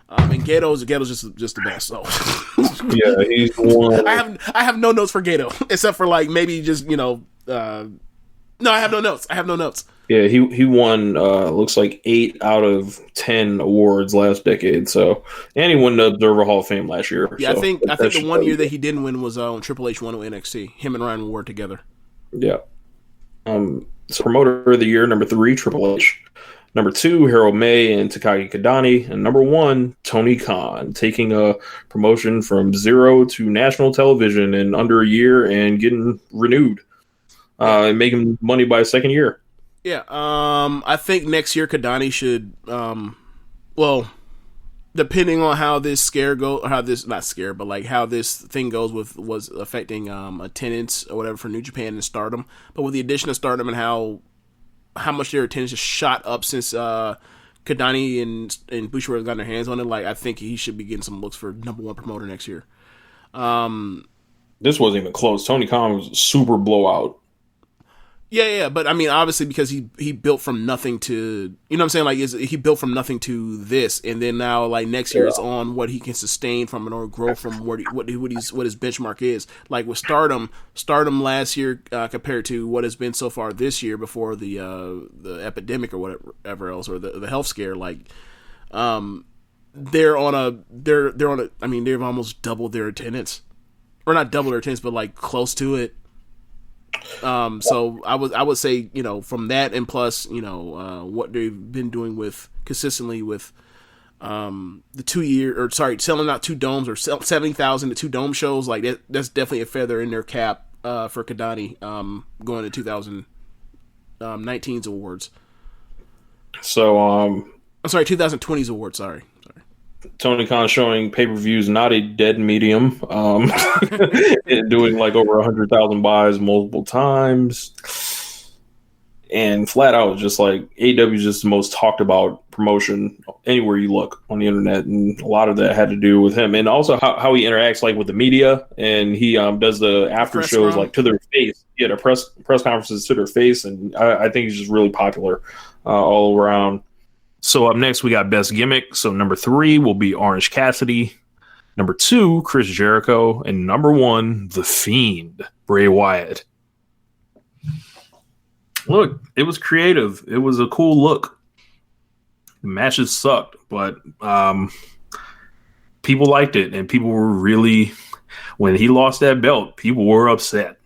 And Gato's just the best. So yeah, he's one. I have no notes for Gato except for maybe just no, I have no notes. Yeah, he won looks like 8 out of 10 awards last decade. So and he won the Observer Hall of Fame last year. Yeah, so I think the one year that he didn't win was when Triple H won with NXT. Him and Ryan Ward together. Yeah. So promoter of the year number 3, Triple H. Number 2, Harold May and Takagi Kadani. And number 1, Tony Khan, taking a promotion from 0 to national television in under a year and getting renewed and making money by a second year. Yeah, I think next year Kadani should, depending on how this scare how this thing goes was affecting attendance or whatever for New Japan and Stardom, but with the addition of Stardom and how much their attendance has shot up since Kadani and Bushiroad got their hands on it, like I think he should be getting some looks for #1 promoter next year. This wasn't even close. Tony Khan was a super blowout. Yeah, but I mean, obviously because he built from nothing to, you know what I'm saying? Like, he built from nothing to this, and then now like next year is on what he can sustain from or grow from what his benchmark is. Like with Stardom last year compared to what has been so far this year before the epidemic or whatever else or the health scare. Like, they've almost doubled their attendance, or not double their attendance, but like close to it. So I would say, you know, from that and plus, you know, what they've been doing consistently with selling out 2 domes or 70,000 to 2 dome shows, like that's definitely a feather in their cap for Kadani going to 2019's awards. So I'm sorry, 2020's awards. Sorry. Tony Khan showing pay-per-views not a dead medium, and doing like over 100,000 buys multiple times, and flat out just like AEW is just the most talked about promotion anywhere you look on the internet, and a lot of that had to do with him, and also how he interacts like with the media, and he does the after press shows round. like to their face, the press conferences to their face, and I think he's just really popular all around. So up next, we got Best Gimmick. So number 3 will be Orange Cassidy. Number 2, Chris Jericho. And number 1, The Fiend, Bray Wyatt. Look, it was creative. It was a cool look. The matches sucked, but people liked it. And people were really, when he lost that belt, people were upset.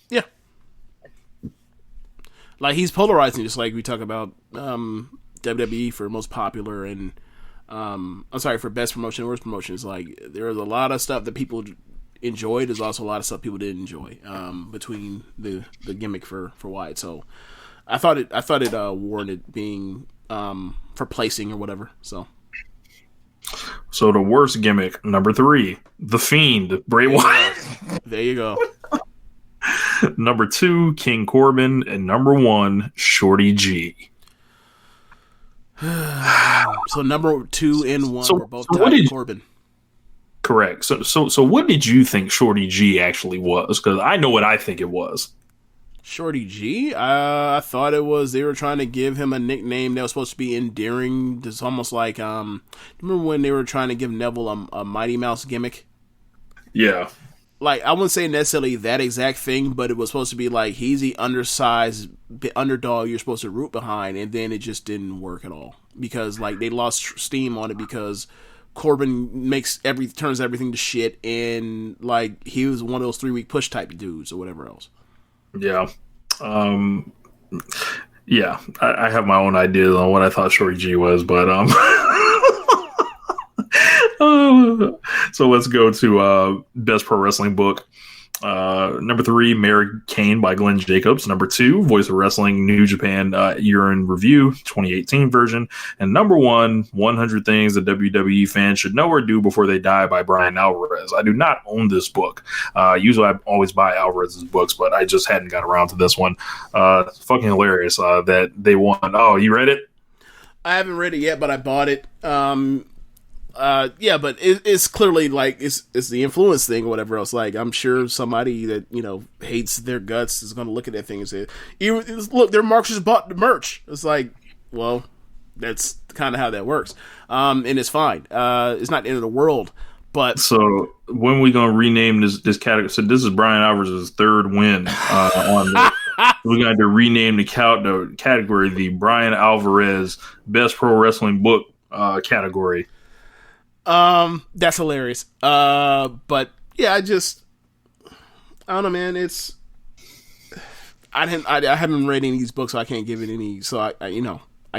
Yeah. Like, he's polarizing, just like we talk about WWE for most popular and for best promotion and worst promotion. It's like there was a lot of stuff that people enjoyed. There's also a lot of stuff people didn't enjoy between the gimmick for Wyatt. So I thought it warranted being for placing or whatever. So the worst gimmick, number 3, The Fiend, Bray Wyatt. There you go. Number 2, King Corbin, and number 1, Shorty G. So number 2 and 1 were both tied to Corbin. Correct. So what did you think Shorty G actually was? Because I know what I think it was. Shorty G? I thought it was they were trying to give him a nickname that was supposed to be endearing. It's almost like remember when they were trying to give Neville a Mighty Mouse gimmick? Yeah. Like, I wouldn't say necessarily that exact thing, but it was supposed to be like, he's the undersized underdog you're supposed to root behind, and then it just didn't work at all. Because, like, they lost steam on it because Corbin turns everything to shit, and, like, he was one of those 3-week push type dudes or whatever else. Yeah. Yeah, I have my own ideas on what I thought Shorty G was, but, so let's go to Best Pro Wrestling Book. Number 3, Mary Kane by Glenn Jacobs. Number 2, Voice of Wrestling New Japan Year in Review 2018 version. And number 1, 100 Things that WWE fans should know or do before they die by Brian Alvarez. I do not own this book. Usually I always buy Alvarez's books, but I just hadn't got around to this one. It's fucking hilarious that they won. Oh, you read it? I haven't read it yet, but I bought it. Yeah, but it's clearly like it's the influence thing or whatever else. Like, I'm sure somebody that, you know, hates their guts is going to look at that thing and say, look, their Marks just bought the merch. It's like, well, that's kind of how that works. And it's fine. It's not the end of the world. But so when we gonna rename this category? So this is Brian Alvarez's 3rd win on the. We're going to rename the category the Brian Alvarez Best Pro Wrestling Book category. That's hilarious. But yeah, I don't know, man. I haven't read any of these books, so I can't give it any. So I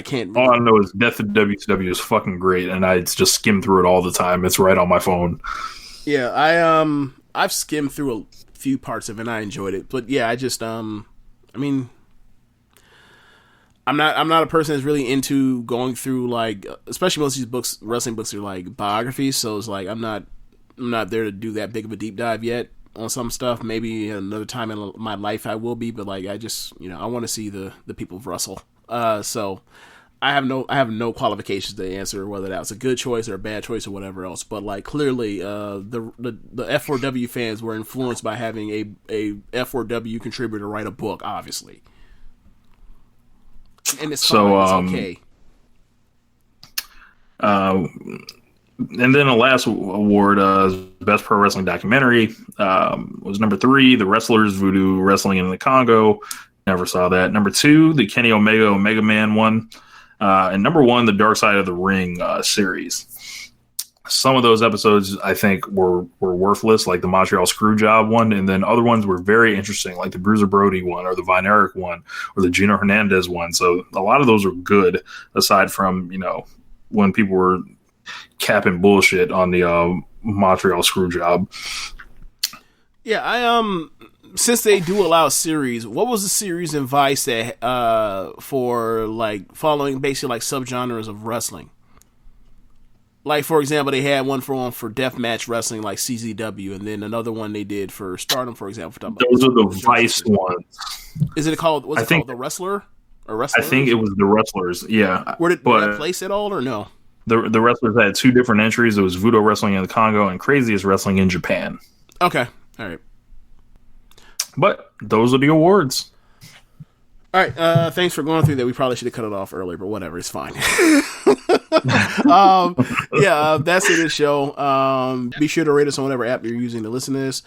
can't. All I know is Death of WCW is fucking great, and I just skim through it all the time. It's right on my phone. Yeah, I've skimmed through a few parts of it and I enjoyed it, but yeah, I just I mean, I'm not a person that's really into going through like, especially most of these books, wrestling books are like biographies. So it's like I'm not there to do that big of a deep dive yet on some stuff. Maybe another time in my life I will be, but like I just I want to see the people wrestle. So I have no qualifications to answer whether that's a good choice or a bad choice or whatever else. But like clearly, the F4W fans were influenced by having a F4W contributor write a book, obviously. And it's fine. It's okay. And then the last award, Best Pro Wrestling Documentary, was number 3, The Wrestlers Voodoo Wrestling in the Congo. Never saw that. Number 2, the Kenny Omega Man one. And number 1, the Dark Side of the Ring series. Some of those episodes I think were worthless, like the Montreal Screwjob one, and then other ones were very interesting, like the Bruiser Brody one, or the Von Erich one, or the Gino Hernandez one. So a lot of those were good, aside from when people were capping bullshit on the Montreal Screwjob. Yeah, since they do allow series, what was the series in Vice that for like following basically like subgenres of wrestling? Like, for example, they had one for deathmatch wrestling, like CZW, and then another one they did for Stardom, for example. Those are the Vice ones. Is it called? What's it called? The Wrestler or Wrestlers? I think it was the Wrestlers. Yeah. Where did that place at all, or no? The Wrestlers had 2 different entries. It was Voodoo Wrestling in the Congo and Craziest Wrestling in Japan. Okay. All right. But those are the awards. All right, thanks for going through that. We probably should have cut it off earlier, but whatever, it's fine. That's it, this show. Be sure to rate us on whatever app you're using to listen to this.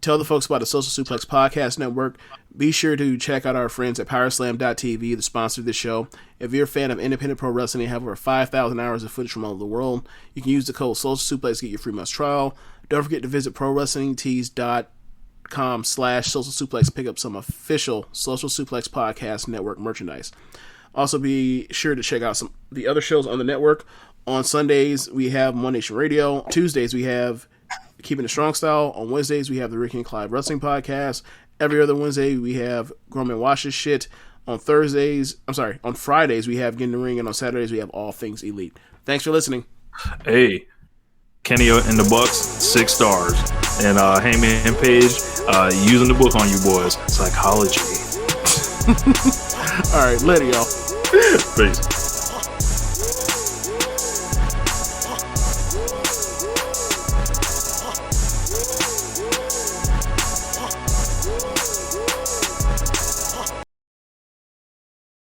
Tell the folks about the Social Suplex Podcast Network. Be sure to check out our friends at Powerslam.tv, the sponsor of this show. If you're a fan of independent pro wrestling and have over 5,000 hours of footage from all over the world, you can use the code Social Suplex to get your free month trial. Don't forget to visit ProWrestlingTees.com/Social Suplex. Pick up some official Social Suplex Podcast Network merchandise. Also, be sure to check out some the other shows on the network. On Sundays, we have One Nation Radio. Tuesdays, we have Keepin It Strong Style. On Wednesdays, we have the Ricky Clive Wrestling Podcast. Every other Wednesday, we have Grown Man Watches Shit. On Fridays, we have Get in the Ring. And on Saturdays, we have All Things Elite. Thanks for listening. Hey, Kenny and the Bucks, 6 stars. And Heyman Page, using the book on you boys. Psychology. All right, later, y'all. Peace.